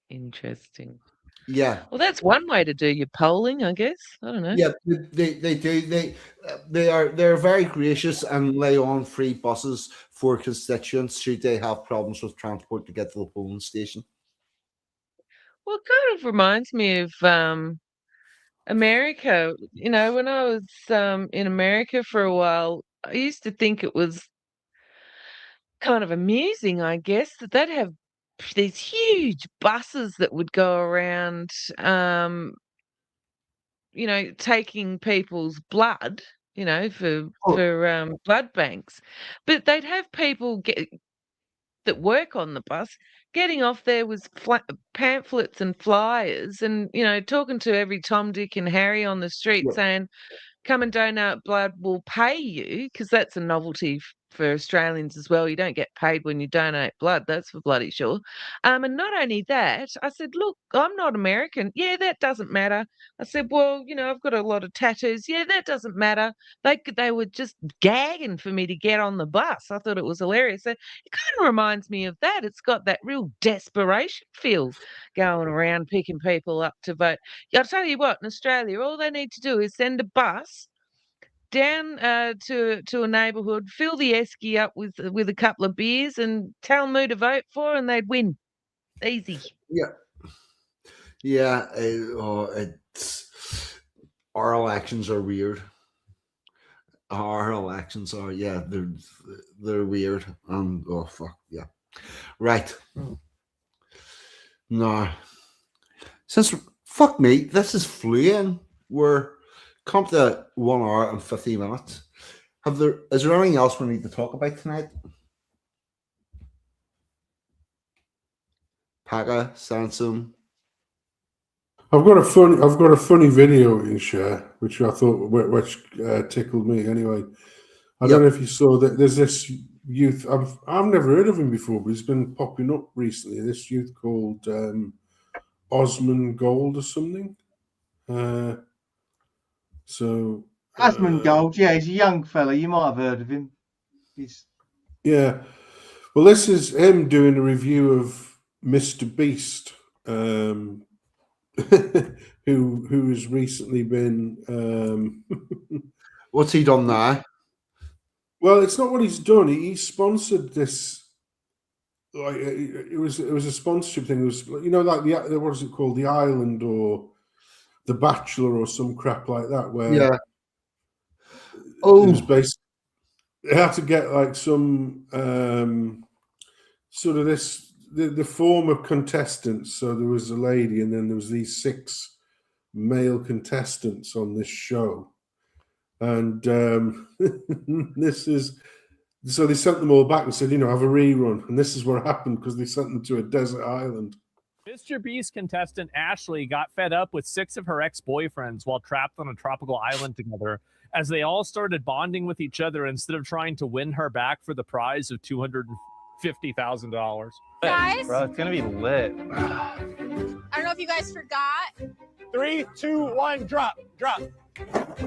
Interesting. Yeah. Well, that's one way to do your polling, I guess. I don't know. Yeah, they do. They're very gracious and lay on free buses for constituents should they have problems with transport to get to the polling station. Well, it kind of reminds me of America. When I was in America for a while, I used to think it was kind of amusing, I guess, that they'd have these huge buses that would go around, taking people's blood, for blood banks. But they'd have people that work on the bus getting off there with pamphlets and flyers and, talking to every Tom, Dick and Harry on the street saying, come and donate blood, we'll pay you, because that's a novelty for Australians as well. You don't get paid when you donate blood, that's for bloody sure. And not only that, I said, look, I'm not American. Yeah, that doesn't matter. I said, well, I've got a lot of tattoos. Yeah, that doesn't matter. They were just gagging for me to get on the bus. I thought it was hilarious. So it kind of reminds me of that. It's got that real desperation feel going around picking people up to vote. I'll tell you what, in Australia, all they need to do is send a bus down to a neighbourhood, fill the esky up with a couple of beers, and tell them who to vote for, and they'd win. Easy. Yeah. Our elections are weird. Our elections are, they're weird. Oh fuck yeah. Right. No. Since fuck me, this is fleeing. We're come to 1 hour and 50 minutes. Is there anything else we need to talk about tonight? Pakka, Sansom. I've got a funny video in share, which I thought tickled me. Anyway, I don't know if you saw that. There's this youth. I've never heard of him before, but he's been popping up recently. This youth called Osmond Gold or something. Osmond Gold, yeah, he's a young fella. You might have heard of him. Yeah. Well, this is him doing a review of Mr. Beast. Who has recently been what's he done now? Well, it's not what he's done. He sponsored this, like it was a sponsorship thing. It was, you know, like the what is it called, The Island or The Bachelor or some crap like that, where it was based. They had to get like some sort of this. The former contestants, so there was a lady and then there was these 6 male contestants on this show. And this is, so they sent them all back and said, you know, have a rerun. And this is what happened because they sent them to a desert island. Mr. Beast contestant Ashley got fed up with 6 of her ex-boyfriends while trapped on a tropical island together as they all started bonding with each other instead of trying to win her back for the prize of $250,000. Guys? Bro, it's gonna be lit. I don't know if you guys forgot 3, 2, 1, drop.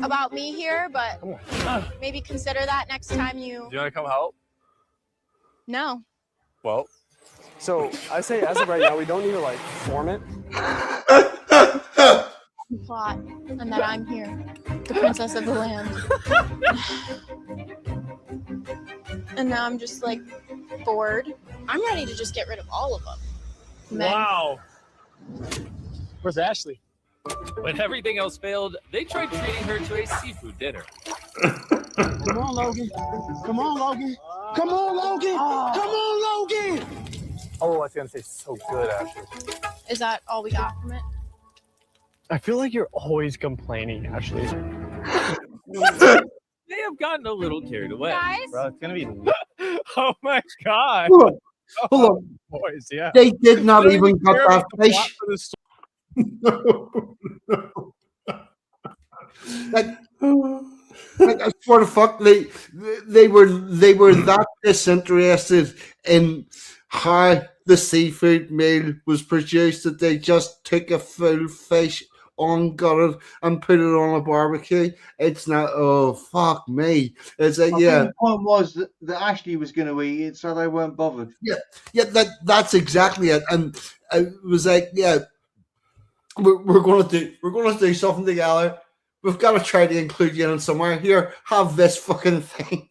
about me here, but maybe consider that next time you... Do you want to come help? No. Well, so I say as of right now, we don't need to like form it. Plot, and that I'm here, the princess of the land. And now I'm just like bored. I'm ready to just get rid of all of them. Men. Wow. Where's Ashley? When everything else failed, they tried treating her to a seafood dinner. Come on, Logan. Come on, Logan. Come on, Logan. Come on, Logan. Oh, I was gonna say so good, Ashley. Is that all we got from it? I feel like you're always complaining, Ashley. They have gotten a little carried away. Guys? Bro, it's gonna be lit. Oh my god. Hold on. Boys, yeah. They did not even cut that fish. Like, I swear to fuck, they were that disinterested in how the seafood meal was produced that they just took a full fish, ungutted, and put it on a barbecue. It's not. Oh fuck me! It's I think the point was that Ashley was going to eat it, so they weren't bothered. Yeah. That's exactly it. And it was like, yeah, we're gonna do something together. We've got to try to include you in somewhere. Here, have this fucking thing.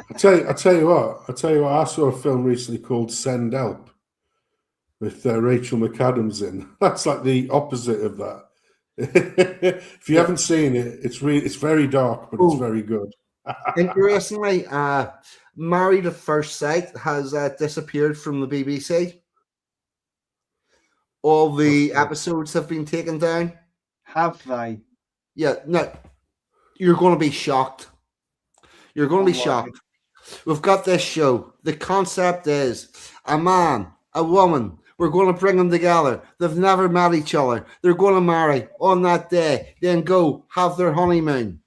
I tell you what. I saw a film recently called Send Help with Rachel McAdams in. That's like the opposite of that. If you haven't seen it, it's very dark, but it's very good. Interestingly, Married at First Sight has disappeared from the BBC. All the episodes have been taken down. Have they? Yeah, no. You're going to be shocked. You're going to be shocked. We've got this show. The concept is a man, a woman. We're going to bring them together. They've never met each other. They're going to marry on that day, then go have their honeymoon.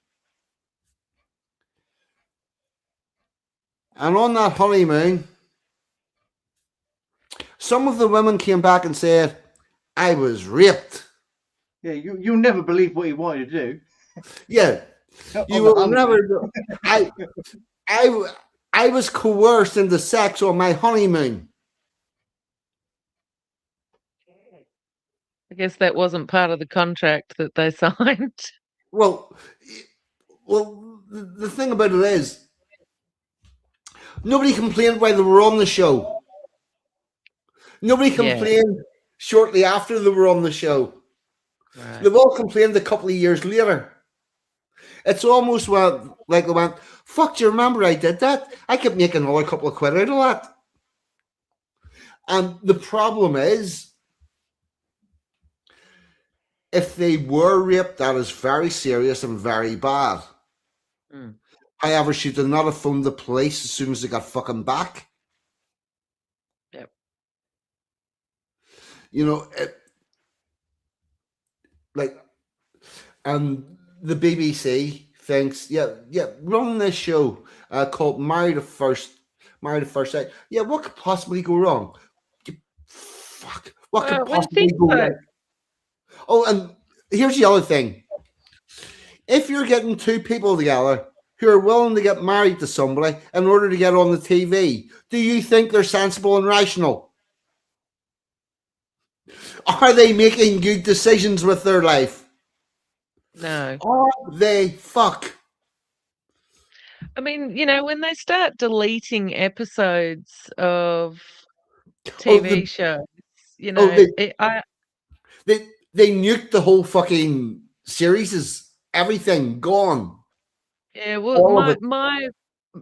And on that honeymoon, some of the women came back and said, I was raped. Yeah, you'll never believe what he wanted to do. Yeah. You will never. I was coerced into sex on my honeymoon. I guess that wasn't part of the contract that they signed. Well, the thing about it is, nobody complained while they were on the show. Nobody complained shortly after they were on the show. Right. They've all complained a couple of years later. It's almost like they went, fuck, do you remember I did that? I could make another couple of quid out of that. And the problem is, if they were raped, that is very serious and very bad. Mm. However, she did not have phoned the police as soon as they got fucking back. Yep. You know, and the BBC thinks, running this show called Married at First Sight. Yeah, what could possibly go wrong? Fuck, what could possibly go right? Oh, and here's the other thing. If you're getting two people together who are willing to get married to somebody in order to get on the TV, do you think they're sensible and rational? Are they making good decisions with their life? No. Are they? Fuck. I mean, when they start deleting episodes of TV shows, they nuked the whole fucking series. Everything gone. Yeah, well, All of it.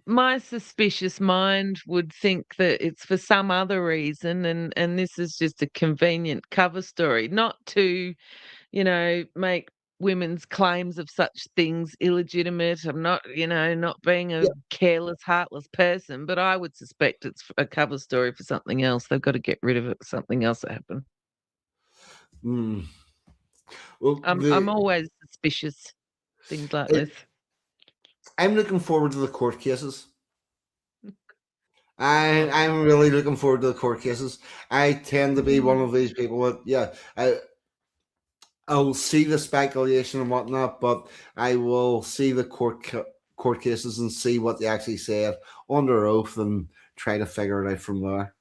my suspicious mind would think that it's for some other reason, and this is just a convenient cover story, not to, make women's claims of such things illegitimate. I'm not, not being a careless, heartless person, but I would suspect it's a cover story for something else. They've got to get rid of it for something else that happened. Mm. Well, I'm always suspicious things like this. I'm looking forward to the court cases. I'm really looking forward to the court cases. I tend to be one of these people that, I'll see the speculation and whatnot, but I will see the court cases and see what they actually said under oath and try to figure it out from there.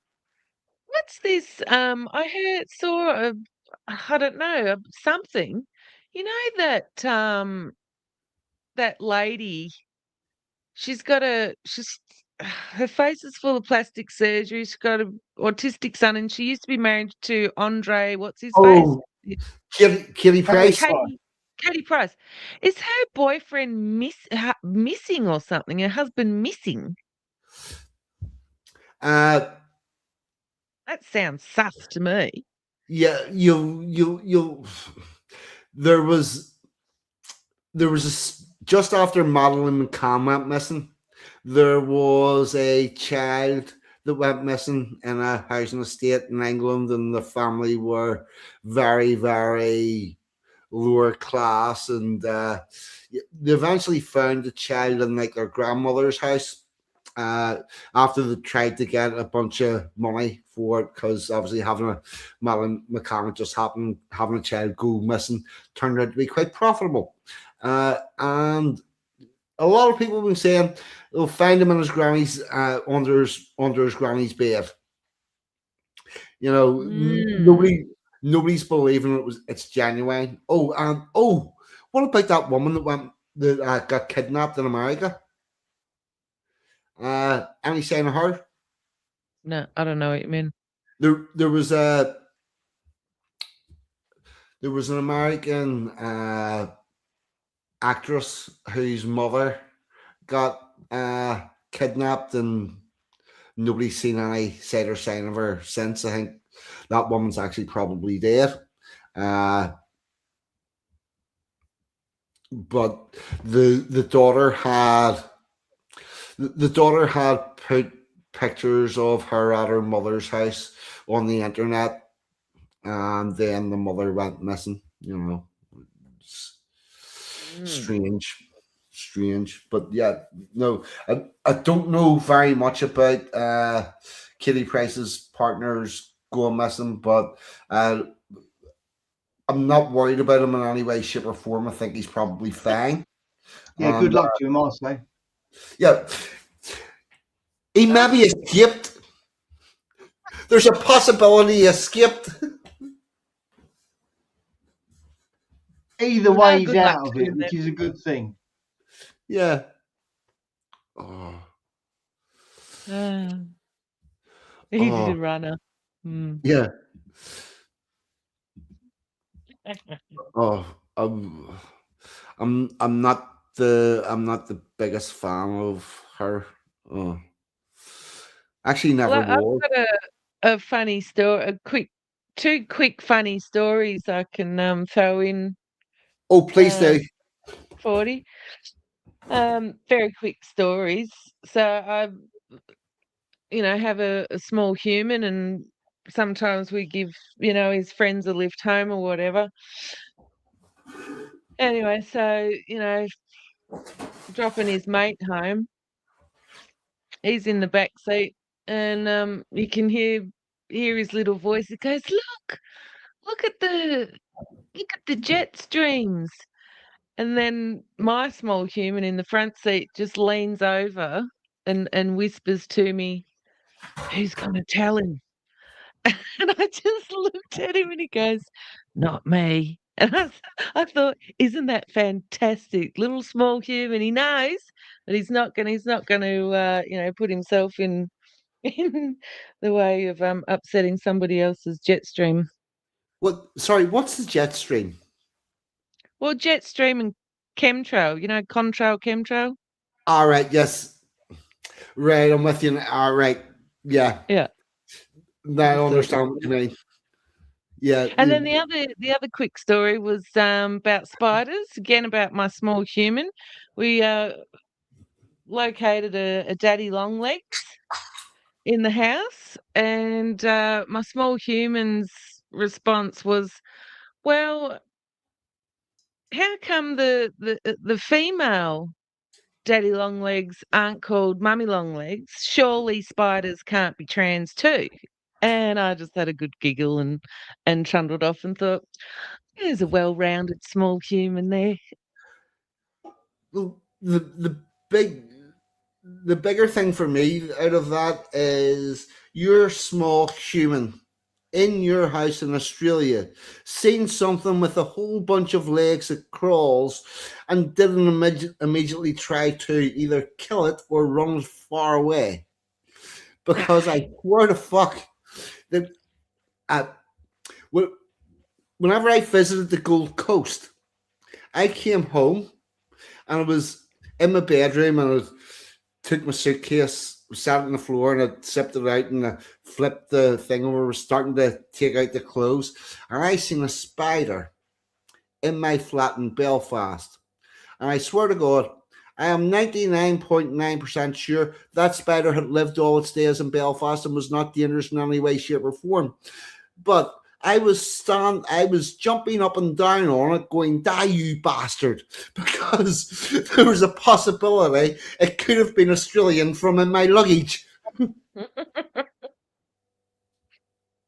What's this? I saw I don't know, something. You know that lady. She's her face is full of plastic surgery. She's got an autistic son, and she used to be married to Andre. What's his face? Kitty Price. Katie Price. Is her boyfriend missing or something? Her husband missing? That sounds sus to me. Yeah, there was just after Madeline McCann went missing, there was a child that went missing in a housing estate in England, and the family were very, very lower class, and they eventually found the child in like their grandmother's house. After they tried to get a bunch of money for it, because obviously having a Madeline McCann just happened, having a child go missing turned out to be quite profitable. And a lot of people have been saying they'll find him in his granny's under his granny's bed. Nobody's believing it's genuine. What about that woman that got kidnapped in America? Any sign of her? No, I don't know what you mean. There was an American actress whose mother got kidnapped, and nobody's seen any sight or sign of her since. I think that woman's actually probably dead. But the daughter had put pictures of her at her mother's house on the internet, and then the mother went missing. Strange. But I don't know very much about Kitty Price's partners going missing, but I'm not worried about him in any way, shape, or form. I think he's probably fine. Yeah, good luck to him, I'll say. Yeah. He maybe escaped. There's a possibility he escaped. Either way, he's out of it, which is a good thing. Yeah. Easy to runner. Yeah. Oh, I'm not the biggest fan of her. Oh, actually, Well, never I've was. got a funny story, two quick funny stories I can throw in. Oh, please do. 40. Very quick stories. So I, have a small human, and sometimes we give, his friends a lift home or whatever. Anyway, so, dropping his mate home. He's in the back seat, and you can hear his little voice. It goes, look at the jet streams. And then my small human in the front seat just leans over and whispers to me, "Who's gonna tell him?" And I just looked at him and he goes, "Not me." And I thought, isn't that fantastic? Little small human, he knows, but he's not gonna put himself in in the way of upsetting somebody else's jet stream. What? Sorry, what's the jet stream? Well, jet stream and chemtrail, contrail, chemtrail. All right, yes, right. I'm with you. All right, yeah. Yeah. Now I understand what you mean. Yeah. And then the other quick story was about spiders. Again, about my small human. We located a daddy long legs in the house, and my small human's response was, "Well, how come the female daddy long legs aren't called mummy long legs? Surely spiders can't be trans too." And I just had a good giggle and trundled off and thought, there's a well-rounded small human there. The big the bigger thing for me out of that is your small human in your house in Australia seen something with a whole bunch of legs that crawls and didn't immediately try to either kill it or run far away. Because I swear to fuck that whenever I visited the Gold Coast, I came home and I was in my bedroom and I took my suitcase, sat on the floor, and I zipped it out and I flipped the thing over. Was starting to take out the clothes, and I seen a spider in my flat in Belfast. And I swear to God, I am 99.9% sure that spider had lived all its days in Belfast and was not dangerous in any way, shape, or form. But I was jumping up and down on it, going, "Die, you bastard!" Because there was a possibility it could have been Australian from in my luggage.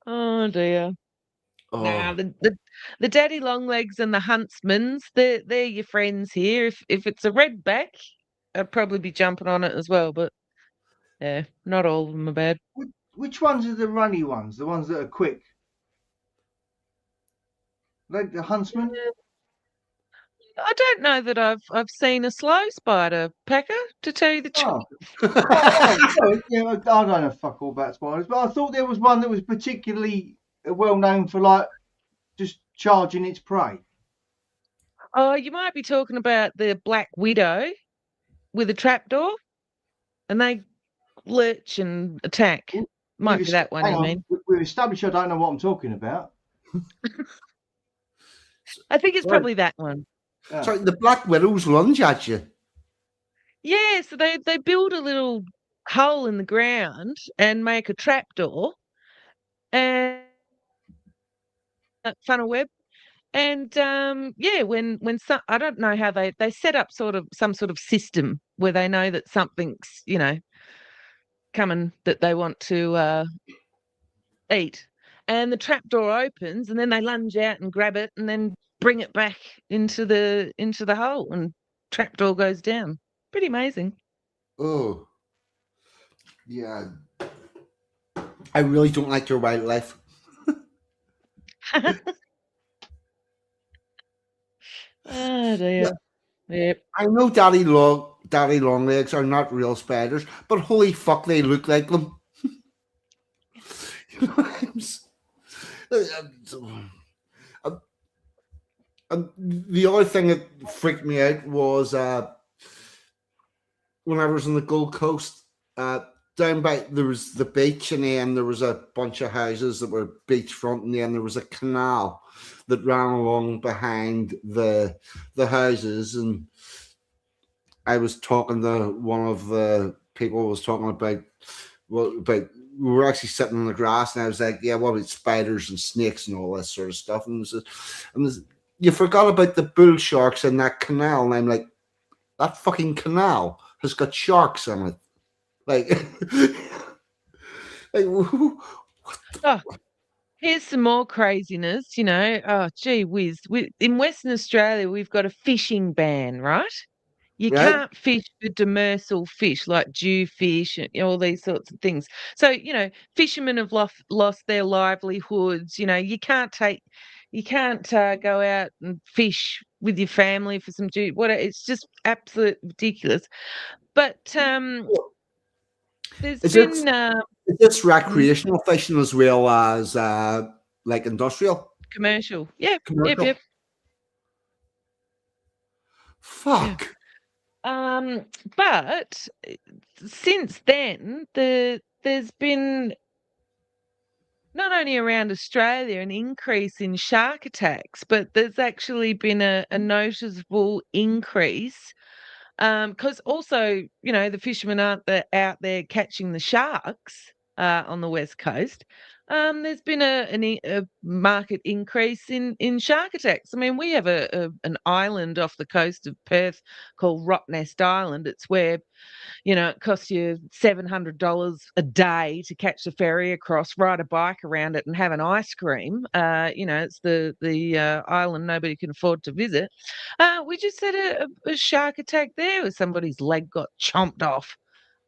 Oh dear. Oh. Nah, the daddy long legs and the huntsmans, they're your friends here. If it's a redback, I'd probably be jumping on it as well, but yeah, not all of them are bad. Which ones are the runny ones? The ones that are quick? Like the huntsman? I don't know that I've seen a slow spider, Packer, to tell you the truth. Yeah, I don't know fuck all about spiders, but I thought there was one that was particularly well known for like just charging its prey. Oh, you might be talking about the black widow with a trapdoor, and they lurch and attack. Might be that one you mean. We've established I don't know what I'm talking about. I think it's probably that one. Sorry, the black widows lunge at you. Yeah, so they build a little hole in the ground and make a trapdoor and funnel web. And yeah, when some, I don't know how they set up some sort of system where they know that something's coming that they want to eat, and the trapdoor opens, and then they lunge out and grab it, and then bring it back into the hole, and trapdoor goes down. Pretty amazing. Oh, yeah. I really don't like your wildlife. Oh dear. Yep. I know daddy long legs are not real spiders, but holy fuck, they look like them. The other thing that freaked me out was when I was on the Gold Coast, down by there was the beach, and then there was a bunch of houses that were beachfront, and then there was a canal that ran along behind the houses. And I was talking to one of the people was talking about we were actually sitting on the grass, and I was like, yeah, what about spiders and snakes and all this sort of stuff? And you forgot about the bull sharks in that canal. And I'm like, that fucking canal has got sharks in it. Like, Here's some more craziness, you know. Oh, gee whiz. In Western Australia, we've got a fishing ban, right? You right? can't fish for demersal fish like jewfish and all these sorts of things. So, you know, fishermen have lost their livelihoods. You know, you can't go out and fish with your family for some it's just absolute ridiculous. But there's Is been this recreational fishing as well as like industrial? commercial. Yeah. Commercial? Yep. Fuck. But since then, there's been not only around Australia an increase in shark attacks, but there's actually been a noticeable increase because also, you know, the fishermen aren't out there catching the sharks on the West Coast. There's been a market increase in shark attacks. I mean, we have an island off the coast of Perth called Rottnest Island. It's where, you know, it costs you $700 a day to catch the ferry across, ride a bike around it, and have an ice cream. You know, it's the island nobody can afford to visit. We just had a shark attack there where somebody's leg got chomped off.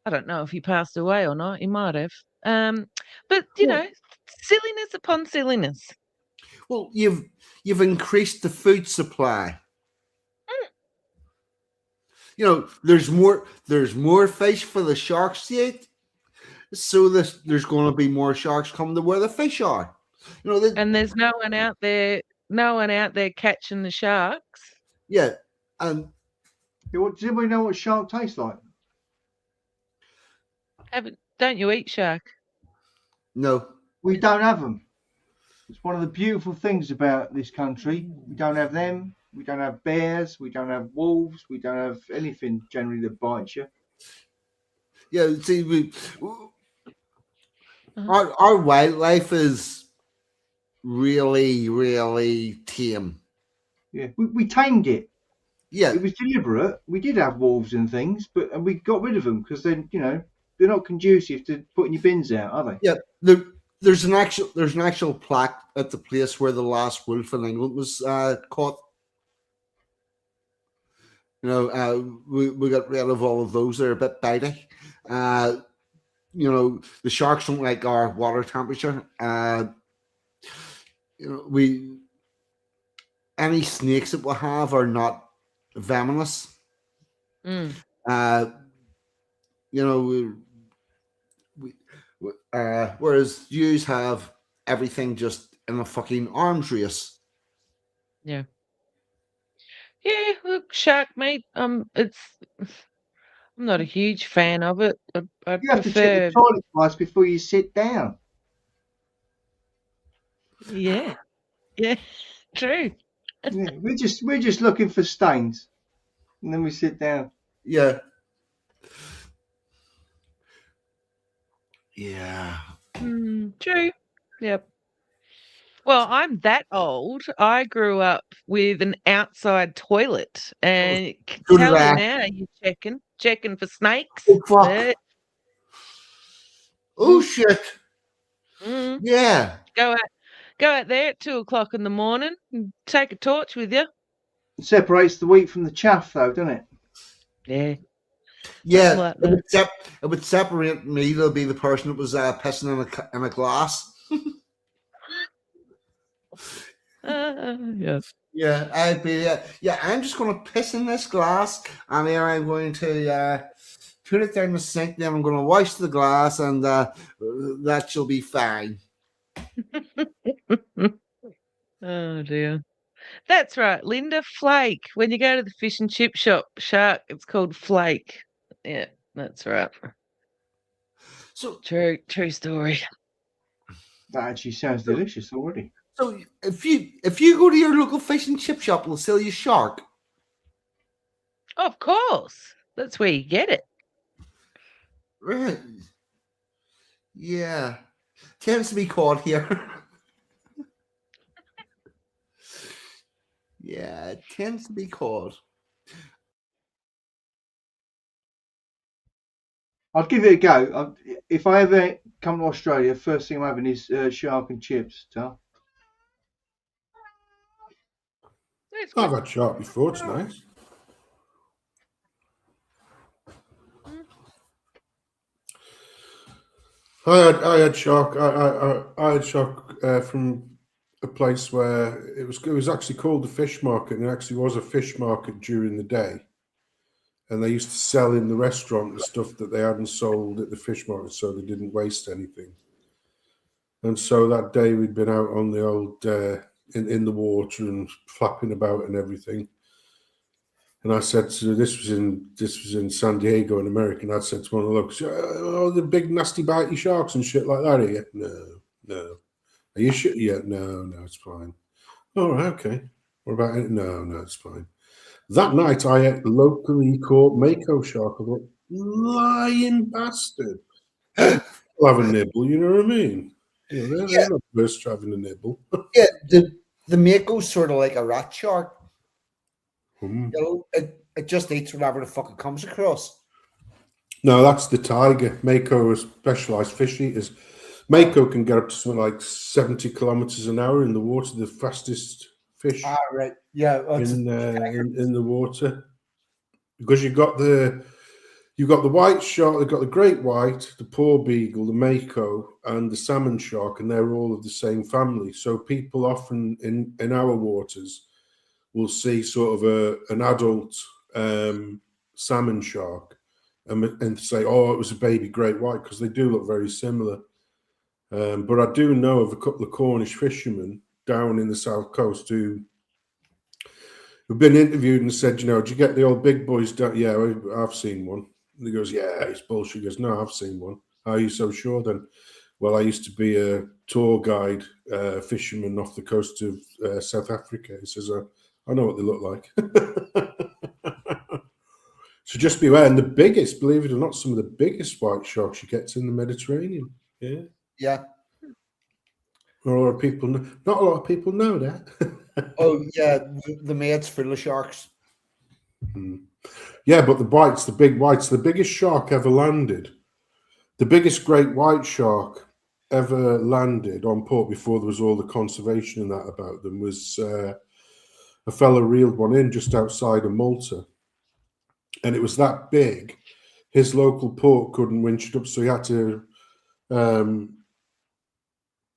I don't know if he passed away or not. He might have. But you know, silliness upon silliness. Well, you've increased the food supply. You know, there's more fish for the sharks to eat, so there's going to be more sharks coming to where the fish are. You know, and there's no one out there catching the sharks. Yeah, does anybody know what shark tastes like? Don't you eat shark? No, we don't have them. It's one of the beautiful things about this country. We don't have them. We don't have bears. We don't have wolves. We don't have anything generally that bites you. Yeah, see, our wildlife is really, really tame. Yeah, we tamed it. Yeah, it was deliberate. We did have wolves and things, and we got rid of them because then, you know, they're not conducive to putting your bins out, are they? Yeah, there's an actual plaque at the place where the last wolf in England was caught. You know, we got rid of all of those. They're a bit bitey. You know, the sharks don't like our water temperature. You know, any snakes that we have are not venomous. You know, whereas yous have everything just in a fucking arms race. Yeah. Yeah, look, shark meat. I'm not a huge fan of it. I You have to check the toilet twice before you sit down. Yeah, true. Yeah, we're just looking for stains, and then we sit down. Yeah. Yeah. True. Yep. Well, I'm that old. I grew up with an outside toilet, and Good tell you lad. now, you're checking for snakes. Oh, fuck. Oh shit. Yeah. Go out there at 2:00 in the morning and take a torch with you. It separates the wheat from the chaff, though, doesn't it? Yeah. Yeah. Like it would separate me to be the person that was pissing in a glass. Yes. Yeah, I'd be. Yeah, I'm just going to piss in this glass, and then I'm going to put it down the sink. Then I'm going to wash the glass, and that shall be fine. Oh dear. That's right, Linda. Flake. When you go to the fish and chip shop, shark, it's called flake. Yeah, that's right. So true story. That actually sounds delicious already. So if you go to your local fish and chip shop, they'll sell you shark. Of course, that's where you get it. Right. Yeah. Tends to be caught here. Yeah, it tends to be caught. I'll give it a go. If I ever come to Australia, first thing I'm having is shark and chips. So. I've had shark before. It's nice. I had shark. I had shark from a place where it was actually called the fish market, and it actually was a fish market during the day. And they used to sell in the restaurant the stuff that they hadn't sold at the fish market, so they didn't waste anything. And so that day we'd been out on the old in the water and flapping about and everything. And I said to this was in San Diego in America, and I said to one of the locals, "Oh, the big nasty bitey sharks and shit like that here." No. Are you sure? Yeah, no, it's fine. All right, okay. What about it? No, it's fine. That night I ate locally caught mako shark. I thought, lying bastard. I'll have a nibble, you know what I mean? You know, they're not worth having a nibble. Yeah, the mako's sort of like a rat shark. You know, it just eats whatever the fuck it comes across. No, that's the tiger. Mako are specialized fish eaters. Mako can get up to something like 70 kilometers an hour in the water, the fastest fish right. Yeah, in the water. Because you've got the white shark, they've got the great white, the poor beagle, the mako, and the salmon shark, and they're all of the same family. So people often in our waters will see sort of an adult salmon shark and say, "Oh, it was a baby great white," because they do look very similar. But I do know of a couple of Cornish fishermen down in the south coast who've been interviewed and said, "You know, did you get the old big boys down?" "Yeah, I've seen one." And he goes, "Yeah, it's bullshit." He goes, "No, I've seen one." "How are you so sure then?" "Well, I used to be a tour guide fisherman off the coast of South Africa." He says, "I know what they look like." So just beware. And the biggest, believe it or not, some of the biggest white sharks you get in the Mediterranean. Yeah. Yeah. Not a lot of people know that. Oh yeah, the Med's full of sharks. Yeah, but the big whites, the biggest shark ever landed, the biggest great white shark ever landed on port before there was all the conservation and that about them was a fella reeled one in just outside of Malta. And it was that big, his local port couldn't winch it up, so he had to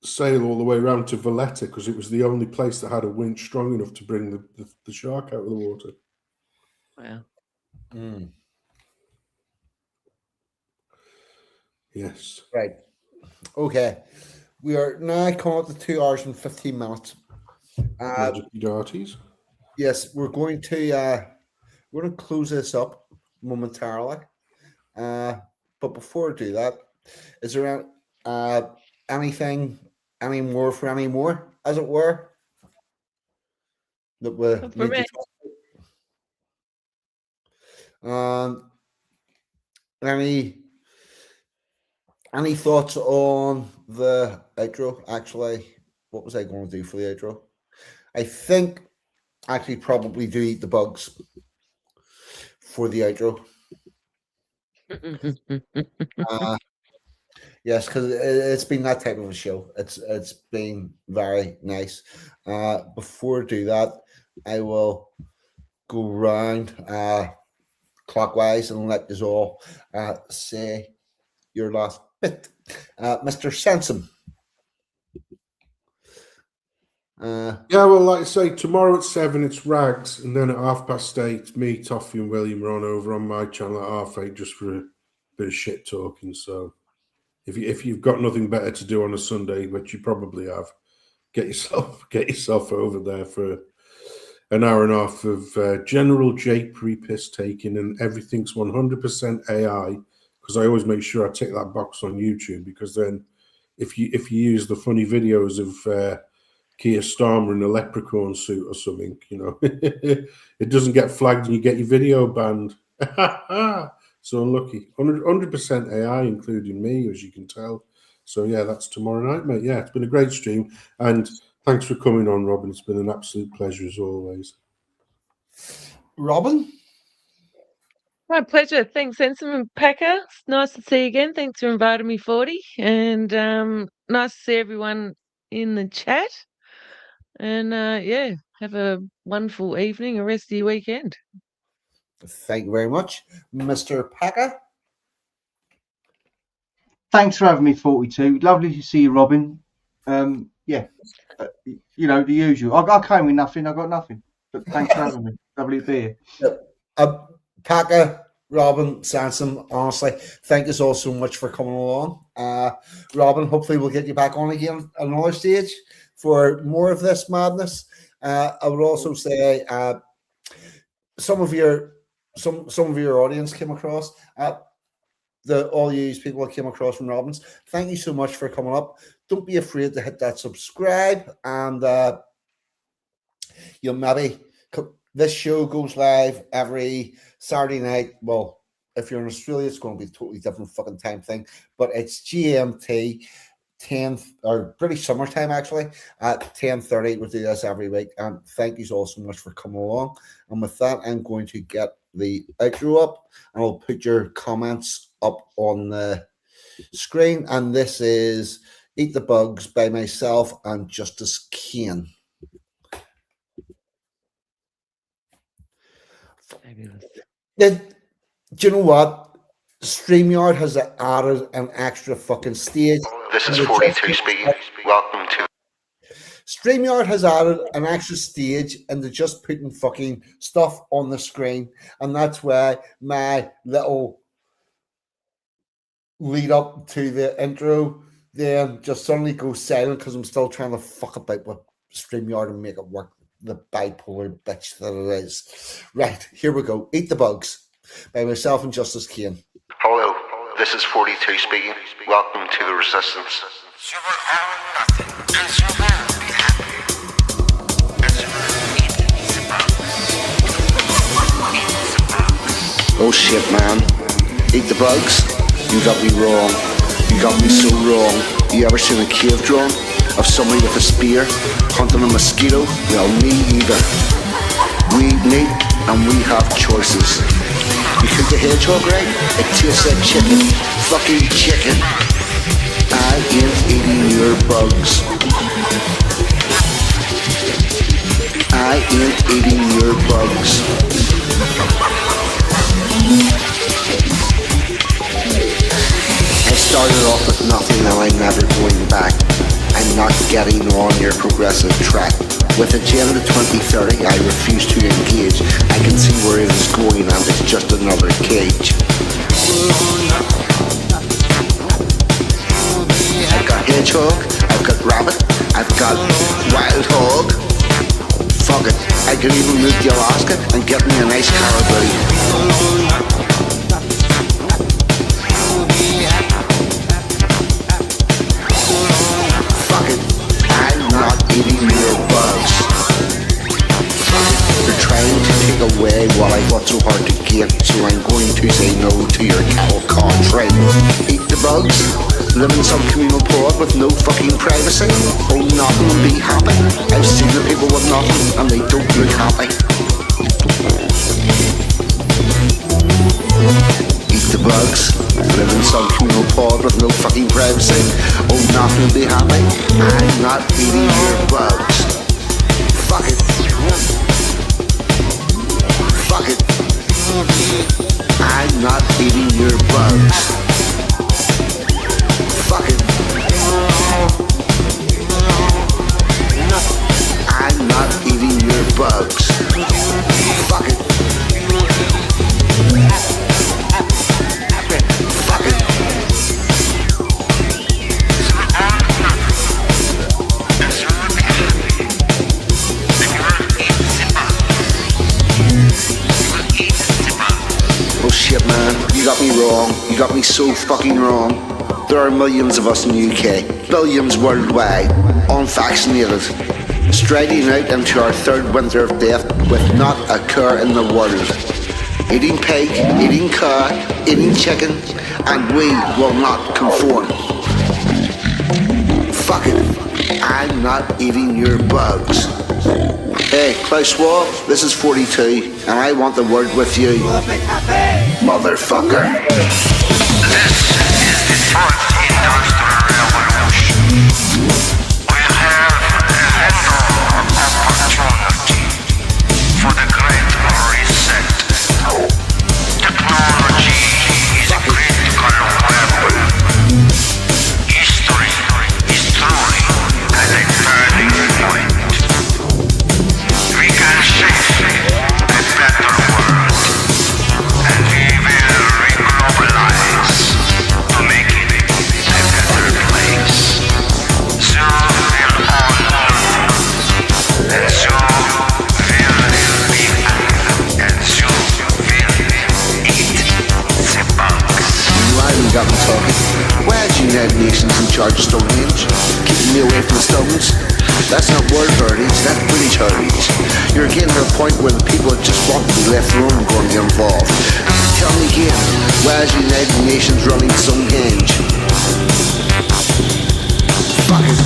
sail all the way around to Valletta because it was the only place that had a winch strong enough to bring the shark out of the water. Wow. Yes. Right. Okay. We are now coming up to 2 hours and 15 minutes. Yes, we're going to close this up momentarily. But before I do that, is there anything any more, as it were, that we need to talk about? Any thoughts on the outro? Actually, what was I going to do for the outro? I think actually probably do eat the bugs for the outro. Yes, because it's been that type of a show. It's been very nice. Before I do that, I will go round clockwise and let us all say your last bit. Mr. Sansom. Yeah, well, like I say, tomorrow at 7 it's Rags, and then at 8:30 me, Toffee, and William are on over on my channel at 8:30 just for a bit of shit talking. So if you've got nothing better to do on a Sunday, which you probably have, get yourself over there for an hour and a half of general japery piss taking, and everything's 100% AI. Because I always make sure I tick that box on YouTube, because then if you use the funny videos of Keir Starmer in a leprechaun suit or something, it doesn't get flagged and you get your video banned. So unlucky. 100% AI, including me, as you can tell. So yeah, that's tomorrow night, mate. Yeah, it's been a great stream, and thanks for coming on, Robyn. It's been an absolute pleasure as always. Robyn? My pleasure. Thanks, Ensign and Packer. It's nice to see you again. Thanks for inviting me, 40. And nice to see everyone in the chat. And yeah, have a wonderful evening, a rest of your weekend. Thank you very much. Mr. Packer? Thanks for having me, 42. Lovely to see you, Robyn. Yeah, the usual. I came with nothing. I got nothing. But thanks for having me. Lovely to be here. Packer, Robyn, Sansom, honestly, thank you all so much for coming along. Robyn, hopefully we'll get you back on again at another stage for more of this madness. I would also say some of your audience came across. All you people that came across from Robyn's, thank you so much for coming up. Don't be afraid to hit that subscribe, and maybe this show goes live every Saturday night. Well, if you're in Australia, it's going to be a totally different fucking time thing, but it's GMT 10th or British summertime actually at 10:30. We'll do this every week, and thank you all so much for coming along. And with that, I'm going to get the outro up, and I'll put your comments up on the screen. And this is Eat the Bugs by myself and Justice Kane. Do you know what? StreamYard has added an extra fucking stage. This is 42 speaking. Welcome to. StreamYard has added an extra stage into just putting fucking stuff on the screen, and that's why my little lead up to the intro then just suddenly goes silent because I'm still trying to fuck about with StreamYard and make it work. The bipolar bitch that it is. Right, here we go. Eat the Bugs by myself and Justice Kane. Hello, this is 42 speaking. Welcome to the Resistance. Oh shit, man. Eat the Bugs? You got me wrong. You got me so wrong. You ever seen a cave drawing of somebody with a spear hunting a mosquito? Well, me either. We eat meat and we have choices. You cook the hedgehog right? It tastes like chicken. Fucking chicken. I ain't eating your bugs. I ain't eating your bugs. I started off with nothing and I'm never going back. I'm not getting on your progressive track. With Agenda 2030, I refuse to engage. I can see where it is going and it's just another cage. I've got hedgehog, I've got rabbit, I've got wild hog. Fuck it, I can even move to Alaska and get me a nice caribou. Eating your bugs. They're trying to take away what I fought so hard to get, so I'm going to say no to your cattle car trade. Eat the bugs, live in some communal pod with no fucking privacy. Oh, nothing will be happy. I've seen the people with nothing and they don't look happy. Eat the bugs, live in some communal pod with no fucking privacy. Oh, nothing will be happy. I'm not eating your bugs. Fuck it. Fuck it. I'm not eating your bugs. Fuck it. I'm not eating your bugs. Fuck it. Fuck it. bullshit, man. You got me wrong. You got me so fucking wrong. There are millions of us in the UK, billions worldwide, unvaccinated, striding out into our third winter of death with not a care in the world. Eating pig, eating cow, eating chicken, and we will not conform. Fuck it, I'm not eating your bugs. Hey, Klaus Schwab, this is 42, and I want the word with you. Motherfucker. This is the fourth industrial revolution. We have a window of opportunity for the great reset. Technology is a critical weapon. History is truly at a turning point. We can shape a better world, and we will reglobalize to make it a better place. So will all learn, and so will live, and so will eat the bugs. You haven't got me talking. Why are the United Nations in charge of Stonehenge? Keeping me away from the stones? That's not world heritage, that's British heritage. You're getting to a point where the people that just want to be left alone are going to get involved. Tell me again, why is the United Nations running Stonehenge? Fuck it.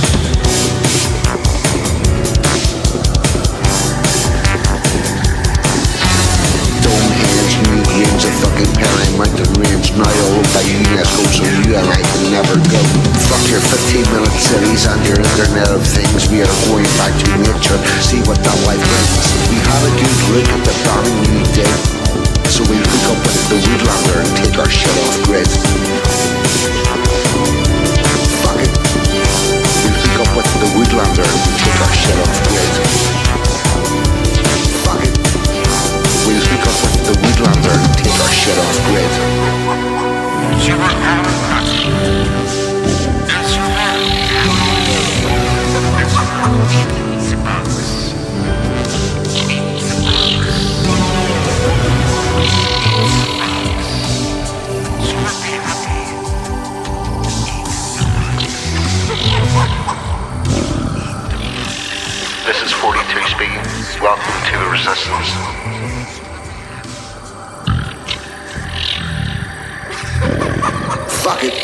Stonehenge, new games of fucking Penny Mountain Range, now all owned by UNESCO, so you and I can never go. Fuck your 15-minute cities and your Internet of Things. We are going back to nature, see what that life brings. We had a good look at the planning we did, so we hook up with the Woodlander and take our shit off grid. Fuck it. We hook up with the Woodlander and take our shit off grid. Fuck it. We'll hook up with the Woodlander and take our shit off grid. This is 42 speaking. Welcome to the Resistance. Fuck it.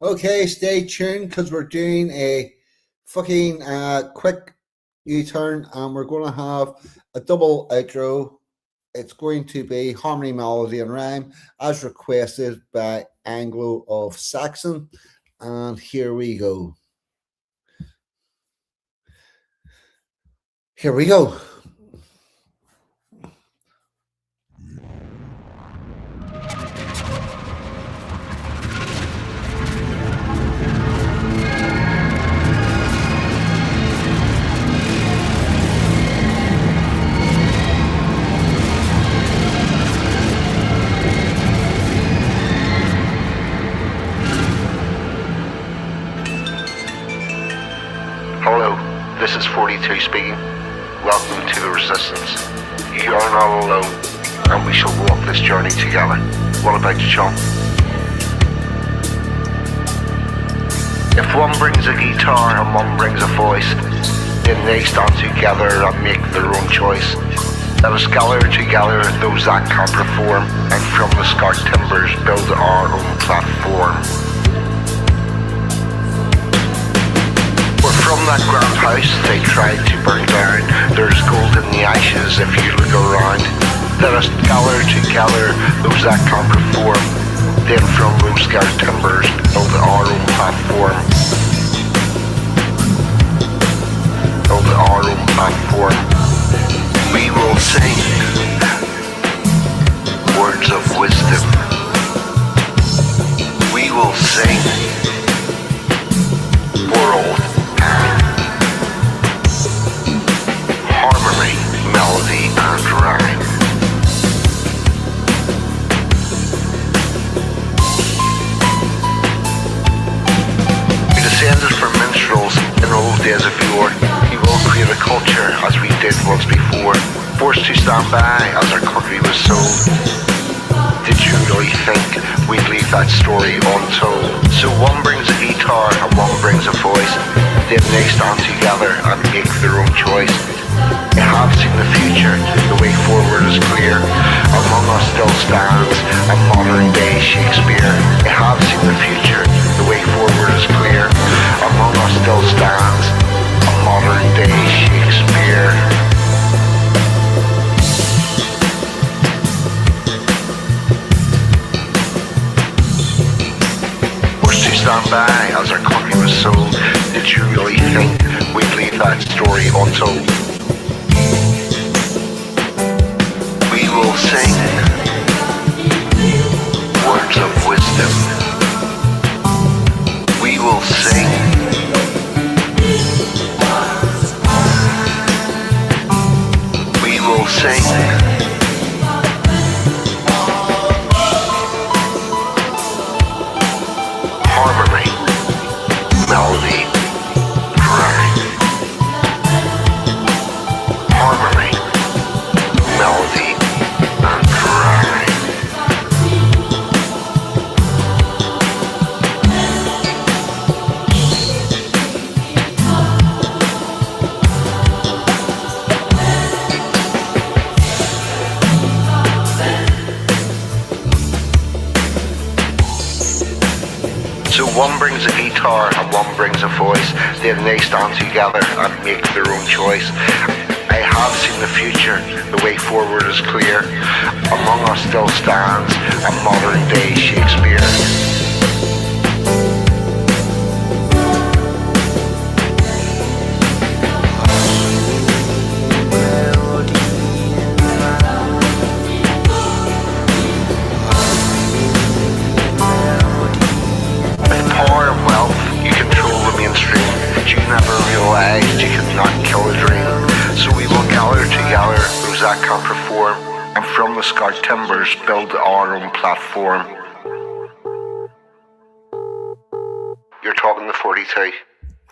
Okay, stay tuned because we're doing a fucking quick U-turn and we're going to have a double outro. It's going to be harmony, melody, and rhyme as requested by Anglo of Saxon. And here we go. Here we go. Hello, this is 42 speaking. Welcome to the Resistance. You are not alone, and we shall walk this journey together. What about you, John? If one brings a guitar and one brings a voice, then they stand together and make their own choice. Let us gather together those that can perform, and from the scarred timbers build our own platform. From that grand house they tried to burn down, there's gold in the ashes if you look around. Let us gather together those that can perform, then from those scarred timbers build our own platform. Build our own platform. We will sing words of wisdom. We will sing world harmony, melody, and rhyme. We descend once before, forced to stand by as our country was sold. Did you really think we'd leave that story untold? So one brings a guitar and one brings a voice. Then they stand together and make their own choice. They have seen the future, the way forward is clear. Among us still stands a modern day Shakespeare. They have seen the future, the way forward is clear. Among us still stands a modern day Shakespeare. Forced to stand by as our country was sold. Did you really think we'd leave that story untold? We will sing words of wisdom. We will sing we will sing harmony, melody, rhyme. Harmony, melody, and rhyme. So one brings a guitar and one brings a voice. Then they stand together and make their own choice. I have seen the future, the way forward is clear. Among us still stands a modern day Shakespeare. With power and wealth, you control the mainstream, but you never realized you could not kill a dream. So we will gather together those that can perform, and from the scarred timbers build our own platform. You're talking to 42.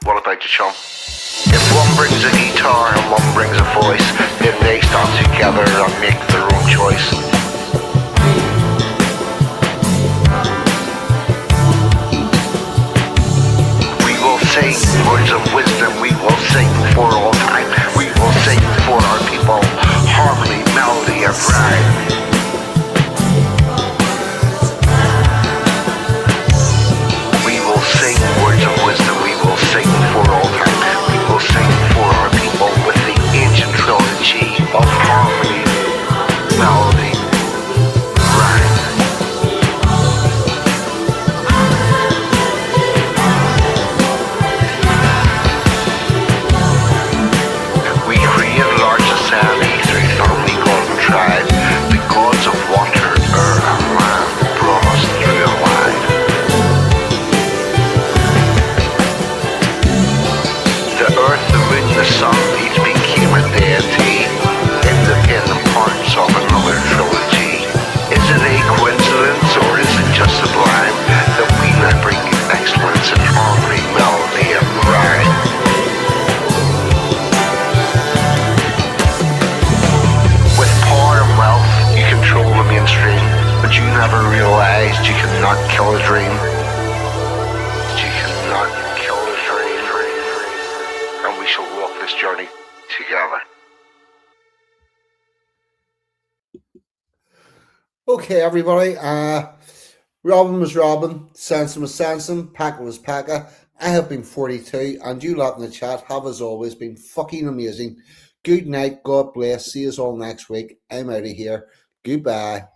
What about you, chum? If one brings a guitar and one brings a voice, then they stand together and make their own choice. We will sing words of wisdom, we will sing for all time. We will sing for our people, harmony, melody, and rhyme. We will sing words of wisdom, we will sing for all time. We will sing for our people with the ancient trilogy of harmony, melody, rhyme. We create a large society through family, God, and tribe. The gods of water, earth, and land brought us through alive. The earth, the moon, the sun, each became a deity, independent parts of another trilogy. Is it a coincidence, or is it just sublime that we now bring excellence in harmony, melody, and rhyme? With power and wealth, you control the mainstream, but you never realized you could not kill a dream. You cannot kill a dream, and we shall walk this journey together. Okay, everybody. Robyn was Robyn, Sanson was Sanson, Pakka was Pakka. I have been 42, and you lot in the chat have, as always, been fucking amazing. Good night, God bless. See us all next week. I'm out of here. Goodbye.